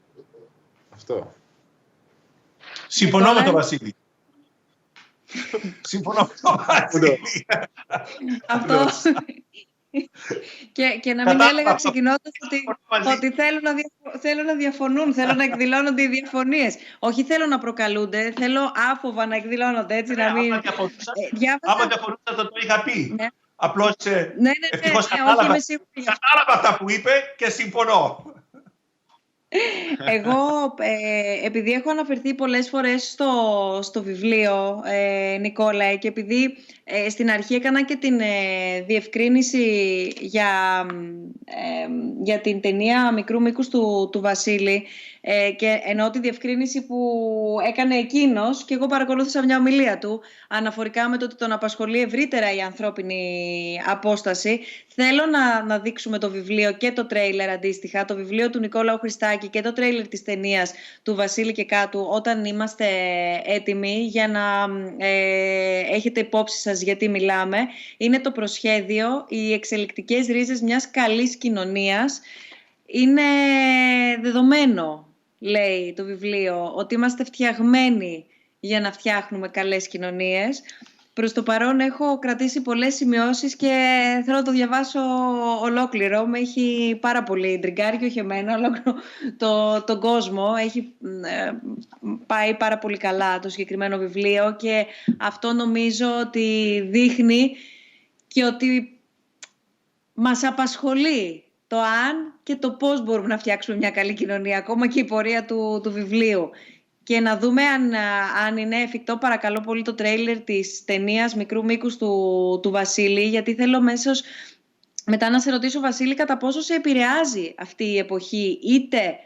Αυτό. Συμφωνώ με τον Βασίλη. Συμφωνώ με τον Βασίλη. Αυτό. Και να μην έλεγα ξεκινώντας ότι θέλω να διαφωνούν, θέλω να εκδηλώνονται οι διαφωνίες. Όχι θέλω να προκαλούνται, θέλω άφοβα να εκδηλώνονται, έτσι να μην... Άμα διαφωνούσα θα το είχα πει. Απλώς ευτυχώς κατάλαβα αυτά που είπε και συμφωνώ. Εγώ, επειδή έχω αναφερθεί πολλές φορές στο βιβλίο, Νικόλα, και επειδή στην αρχή έκανα και την διευκρίνηση για την ταινία μικρού μήκους του Βασίλη, και εννοώ τη διευκρίνηση που έκανε εκείνος και εγώ παρακολούθησα μια ομιλία του αναφορικά με το ότι τον απασχολεί ευρύτερα η ανθρώπινη απόσταση. Θέλω να δείξουμε το βιβλίο και το τρέιλερ αντίστοιχα, το βιβλίο του Νικόλαου Χριστάκη και το τρέιλερ της ταινίας του Βασίλη Κεκάτου όταν είμαστε έτοιμοι, για να έχετε υπόψη σας γιατί μιλάμε. Είναι το προσχέδιο, οι εξελικτικές ρίζες μιας καλής κοινωνίας. Είναι δεδομένο, λέει το βιβλίο, ότι είμαστε φτιαγμένοι για να φτιάχνουμε καλές κοινωνίες. Προς το παρόν έχω κρατήσει πολλές σημειώσεις και θέλω να το διαβάσω ολόκληρο. Με έχει πάρα πολύ ντριγκάρει και όχι εμένα, ολόκληρο τον κόσμο. Έχει πάει πάρα πολύ καλά το συγκεκριμένο βιβλίο και αυτό νομίζω ότι δείχνει και ότι μας απασχολεί το αν και το πώς μπορούμε να φτιάξουμε μια καλή κοινωνία, ακόμα και η πορεία του βιβλίου. Και να δούμε αν είναι εφικτό, παρακαλώ πολύ, το τρέιλερ της ταινίας μικρού μήκους του Βασίλη, γιατί θέλω μέσως μετά να σε ρωτήσω, Βασίλη, κατά πόσο σε επηρεάζει αυτή η εποχή, είτε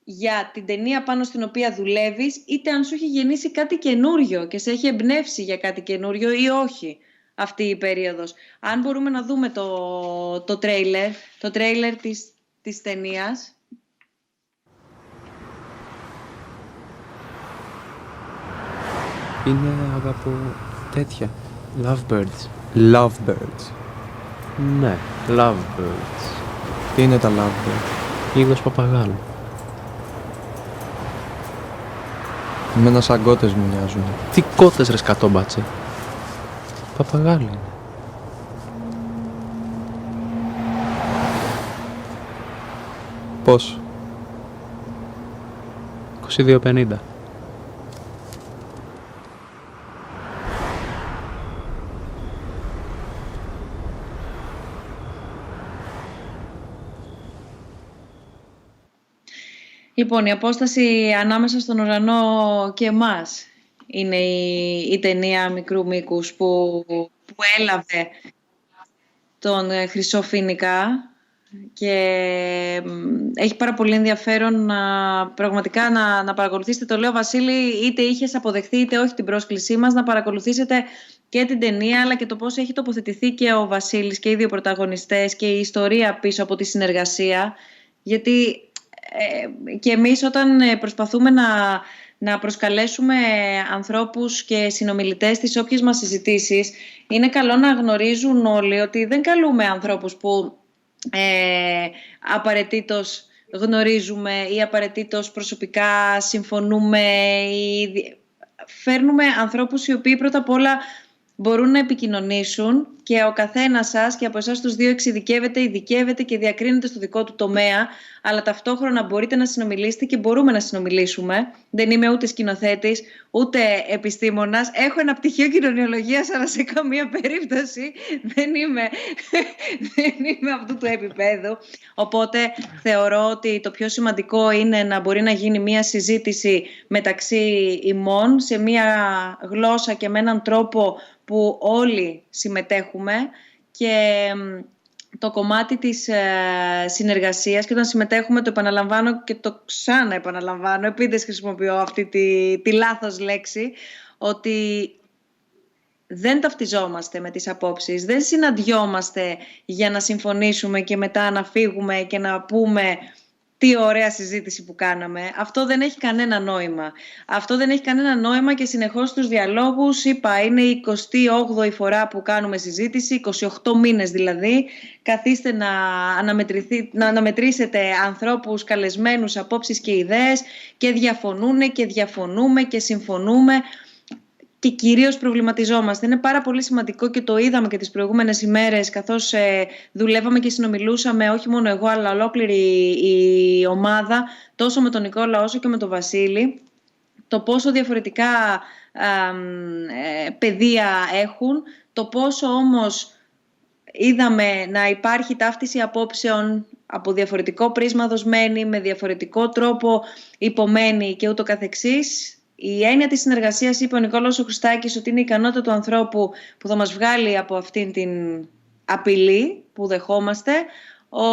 για την ταινία πάνω στην οποία δουλεύεις, είτε αν σου έχει γεννήσει κάτι καινούριο και σε έχει εμπνεύσει για κάτι καινούριο ή όχι αυτή η περίοδος. Αν μπορούμε να δούμε το τρέιλερ της ταινίας. Είναι αγαπώ τέτοια. Lovebirds. Lovebirds. Ναι, lovebirds. Τι είναι τα lovebirds? Είδος παπαγάλου. Εμένα σαν κότες μου μοιάζουν. Τι κότες ρε σκατόμπατσε. Παπαγάλοι είναι. Πώς? 22,50. Λοιπόν, η απόσταση ανάμεσα στον ουρανό και εμάς είναι η ταινία μικρού μήκους που έλαβε τον Χρυσό Φοίνικα και έχει πάρα πολύ ενδιαφέρον πραγματικά να παρακολουθήσετε. Το λέω, Βασίλη, είτε είχες αποδεχθεί είτε όχι την πρόσκλησή μας, να παρακολουθήσετε και την ταινία αλλά και το πώς έχει τοποθετηθεί και ο Βασίλης και οι δύο πρωταγωνιστές και η ιστορία πίσω από τη συνεργασία, γιατί και εμείς όταν προσπαθούμε να προσκαλέσουμε ανθρώπους και συνομιλητές στις όποιες μας συζητήσεις, είναι καλό να γνωρίζουν όλοι ότι δεν καλούμε ανθρώπους που απαραίτητος γνωρίζουμε ή απαραίτητος προσωπικά συμφωνούμε ή φέρνουμε ανθρώπους οι οποίοι πρώτα απ' όλα μπορούν να επικοινωνήσουν και ο καθένας σας και από εσάς τους δύο ειδικεύεται και διακρίνεται στο δικό του τομέα, αλλά ταυτόχρονα μπορείτε να συνομιλήσετε και μπορούμε να συνομιλήσουμε. Δεν είμαι ούτε σκηνοθέτης, ούτε επιστήμονας. Έχω ένα πτυχίο κοινωνιολογίας, αλλά σε καμία περίπτωση δεν είμαι αυτού του επίπεδου. Οπότε θεωρώ ότι το πιο σημαντικό είναι να μπορεί να γίνει μια συζήτηση μεταξύ ημών σε μια γλώσσα και με έναν τρόπο που όλοι συμμετέχουμε, και το κομμάτι της συνεργασίας, και όταν συμμετέχουμε το επαναλαμβάνω και το ξαναεπαναλαμβάνω, επειδή χρησιμοποιώ αυτή τη λάθος λέξη, ότι δεν ταυτιζόμαστε με τις απόψεις, δεν συναντιόμαστε για να συμφωνήσουμε και μετά να φύγουμε και να πούμε τι ωραία συζήτηση που κάναμε. Αυτό δεν έχει κανένα νόημα. Αυτό δεν έχει κανένα νόημα και συνεχώς στους διαλόγους, είπα, είναι η 28η φορά που κάνουμε συζήτηση, 28 μήνες δηλαδή. Καθίστε να αναμετρήσετε ανθρώπους, καλεσμένους, απόψεις και ιδέες, και διαφωνούν και διαφωνούμε και συμφωνούμε. Και κυρίως προβληματιζόμαστε. Είναι πάρα πολύ σημαντικό και το είδαμε και τις προηγούμενες ημέρες, καθώς δουλεύαμε και συνομιλούσαμε, όχι μόνο εγώ αλλά ολόκληρη η ομάδα, τόσο με τον Νικόλα όσο και με τον Βασίλη, το πόσο διαφορετικά πεδία έχουν, το πόσο όμως είδαμε να υπάρχει ταύτιση απόψεων από διαφορετικό πρίσμα δοσμένη, με διαφορετικό τρόπο υπομένη και ούτω καθεξής. Η έννοια της συνεργασίας, είπε ο Νικόλαος ο Χριστάκης, ότι είναι η ικανότητα του ανθρώπου που θα μας βγάλει από αυτήν την απειλή που δεχόμαστε. Ο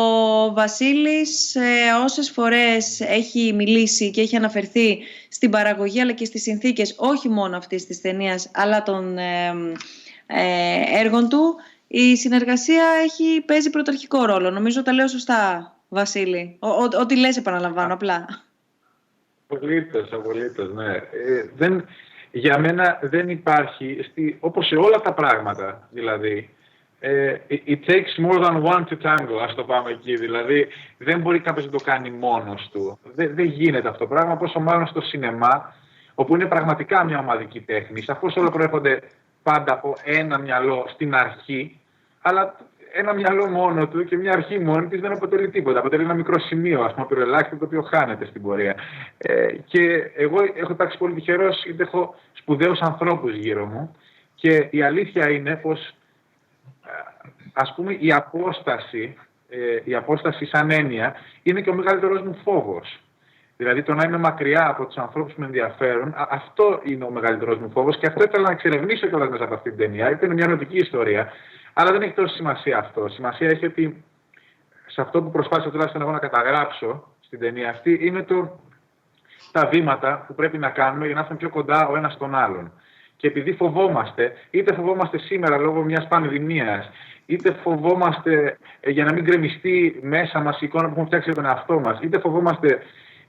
Βασίλης όσες φορές έχει μιλήσει και έχει αναφερθεί στην παραγωγή αλλά και στις συνθήκες όχι μόνο αυτής της ταινίας αλλά των έργων του, η συνεργασία παίζει πρωταρχικό ρόλο. Νομίζω τα λέω σωστά, Βασίλη. Ό,τι λες επαναλαμβάνω απλά. Απολύτως, ναι. Για μένα δεν υπάρχει, όπως σε όλα τα πράγματα, δηλαδή, it takes more than one to tango, ας το πάμε εκεί. Δηλαδή, δεν μπορεί κάποιος να το κάνει μόνος του. Δεν γίνεται αυτό το πράγμα, πόσο μάλλον στο σινεμά, όπου είναι πραγματικά μια ομαδική τέχνη, σαφώς όλα προέρχονται πάντα από ένα μυαλό στην αρχή, αλλά ένα μυαλό μόνο του και μια αρχή μόνη της δεν αποτελεί τίποτα. Αποτελεί ένα μικρό σημείο, ας πούμε, πυροελάχιστο, το οποίο χάνεται στην πορεία. Και εγώ έχω υπάρξει πολύ τυχερός, γιατί έχω σπουδαίους ανθρώπους γύρω μου. Και η αλήθεια είναι πως, ας πούμε, η απόσταση σαν έννοια είναι και ο μεγαλύτερος μου φόβος. Δηλαδή, το να είμαι μακριά από τους ανθρώπους που με ενδιαφέρουν, αυτό είναι ο μεγαλύτερος μου φόβος και αυτό ήθελα να εξερευνήσω κιόλας μέσα από αυτή την ταινία. Ήταν μια ερωτική ιστορία. Αλλά δεν έχει τόσο σημασία αυτό. Σημασία έχει ότι σε αυτό που προσπάθησα τουλάχιστον εγώ να καταγράψω στην ταινία αυτή είναι τα βήματα που πρέπει να κάνουμε για να έρθουμε πιο κοντά ο ένας στον άλλον. Και επειδή φοβόμαστε, είτε φοβόμαστε σήμερα λόγω μιας πανδημίας, είτε φοβόμαστε για να μην γκρεμιστεί μέσα μας η εικόνα που έχουμε φτιάξει για τον εαυτό μας, είτε φοβόμαστε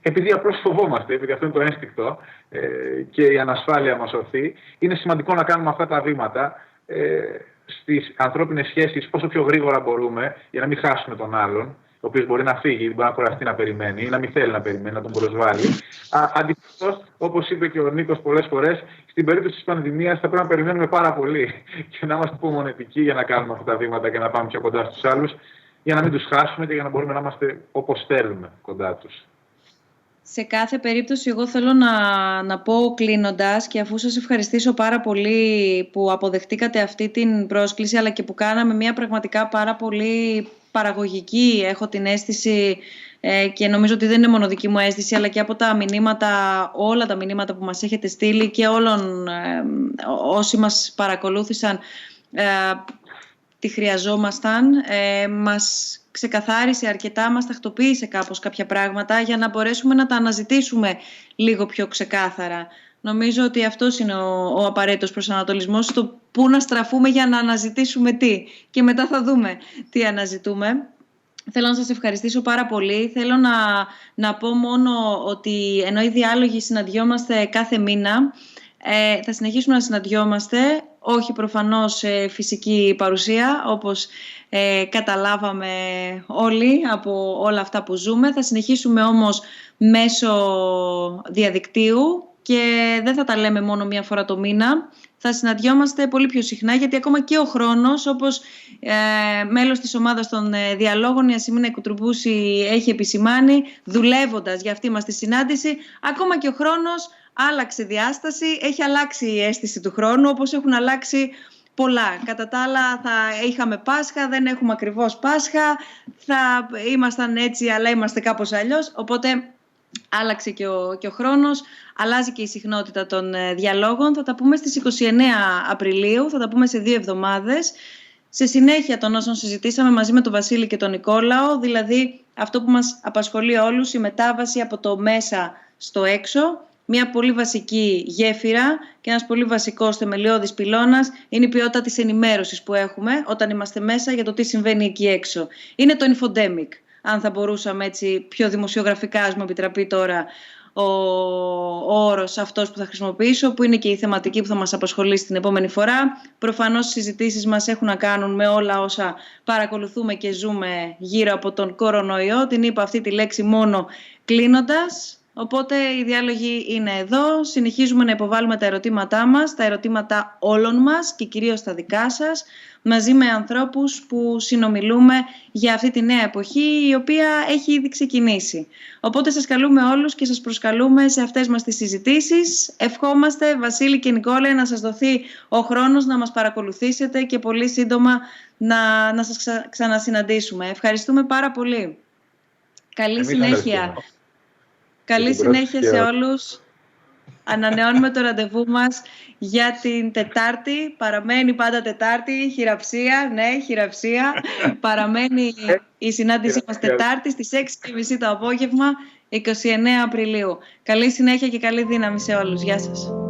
επειδή απλώς φοβόμαστε, επειδή αυτό είναι το ένστικτο και η ανασφάλεια μας οθεί, είναι σημαντικό να κάνουμε αυτά τα βήματα στις ανθρώπινες σχέσεις όσο πιο γρήγορα μπορούμε, για να μην χάσουμε τον άλλον, ο οποίος μπορεί να φύγει, μπορεί να κουραστεί να περιμένει ή να μην θέλει να περιμένει, να τον προσβάλλει. Αντιθέτως, όπως είπε και ο Νίκος πολλές φορές, στην περίπτωση της πανδημίας θα πρέπει να περιμένουμε πάρα πολύ και να είμαστε υπομονετικοί για να κάνουμε αυτά τα βήματα και να πάμε πιο κοντά στους άλλους, για να μην τους χάσουμε και για να μπορούμε να είμαστε όπως θέλουμε κοντά τους. Σε κάθε περίπτωση, εγώ θέλω να πω κλείνοντας, και αφού σας ευχαριστήσω πάρα πολύ που αποδεχτήκατε αυτή την πρόσκληση, αλλά και που κάναμε μια πραγματικά πάρα πολύ παραγωγική, έχω την αίσθηση, και νομίζω ότι δεν είναι μόνο δική μου αίσθηση, αλλά και από τα μηνύματα, όλα τα μηνύματα που μας έχετε στείλει και όλων όσοι μας παρακολούθησαν, τη χρειαζόμασταν, μας ξεκαθάρισε αρκετά, μας τακτοποίησε κάπως κάποια πράγματα για να μπορέσουμε να τα αναζητήσουμε λίγο πιο ξεκάθαρα. Νομίζω ότι αυτός είναι ο απαραίτητος προσανατολισμός, στο πού να στραφούμε για να αναζητήσουμε τι, και μετά θα δούμε τι αναζητούμε. Θέλω να σας ευχαριστήσω πάρα πολύ. Θέλω να πω μόνο ότι ενώ οι διάλογοι συναντιόμαστε κάθε μήνα, θα συνεχίσουμε να συναντιόμαστε, όχι προφανώς σε φυσική παρουσία, όπως καταλάβαμε όλοι από όλα αυτά που ζούμε. Θα συνεχίσουμε όμως μέσω διαδικτύου και δεν θα τα λέμε μόνο μία φορά το μήνα. Θα συναντιόμαστε πολύ πιο συχνά, γιατί ακόμα και ο χρόνος, όπως μέλος της ομάδας των διαλόγων, η Ασημίνα Κουτρουμπούση έχει επισημάνει, δουλεύοντας για αυτή μας τη συνάντηση, ακόμα και ο χρόνος άλλαξε διάσταση, έχει αλλάξει η αίσθηση του χρόνου, όπως έχουν αλλάξει πολλά. Κατά τα άλλα θα είχαμε Πάσχα, δεν έχουμε ακριβώς Πάσχα, θα ήμασταν έτσι αλλά είμαστε κάπως αλλιώς, οπότε άλλαξε και ο χρόνος, αλλάζει και η συχνότητα των διαλόγων. Θα τα πούμε στις 29 Απριλίου, θα τα πούμε σε 2 εβδομάδες, σε συνέχεια των όσων συζητήσαμε μαζί με τον Βασίλη και τον Νικόλαο, δηλαδή αυτό που μας απασχολεί όλους, η μετάβαση από το μέσα στο έξω. Μια πολύ βασική γέφυρα και ένας πολύ βασικός θεμελιώδης πυλώνας είναι η ποιότητα της ενημέρωσης που έχουμε όταν είμαστε μέσα για το τι συμβαίνει εκεί έξω. Είναι το infodemic, αν θα μπορούσαμε έτσι πιο δημοσιογραφικά, ας μου επιτραπεί τώρα ο όρος αυτός που θα χρησιμοποιήσω, που είναι και η θεματική που θα μας απασχολήσει την επόμενη φορά. Προφανώς οι συζητήσεις μας έχουν να κάνουν με όλα όσα παρακολουθούμε και ζούμε γύρω από τον κορονοϊό. Την είπα αυτή τη λέξη μόνο κλείνοντας. Οπότε οι διάλογοι είναι εδώ, συνεχίζουμε να υποβάλουμε τα ερωτήματά μας, τα ερωτήματα όλων μας και κυρίως τα δικά σας, μαζί με ανθρώπους που συνομιλούμε για αυτή τη νέα εποχή, η οποία έχει ήδη ξεκινήσει. Οπότε σας καλούμε όλους και σας προσκαλούμε σε αυτές μας τις συζητήσεις. Ευχόμαστε, Βασίλη και Νικόλα, να σας δοθεί ο χρόνος να μας παρακολουθήσετε και πολύ σύντομα να σας ξανασυναντήσουμε. Ευχαριστούμε πάρα πολύ. Καλή συνέχεια. Καλή συνέχεια σε όλους. Ανανεώνουμε το ραντεβού μας για την Τετάρτη. Παραμένει πάντα Τετάρτη, χειραψία, ναι, χειραψία. Παραμένει η συνάντησή μας Τετάρτη στις 6:30 το απόγευμα, 29 Απριλίου. Καλή συνέχεια και καλή δύναμη σε όλους. Γεια σας.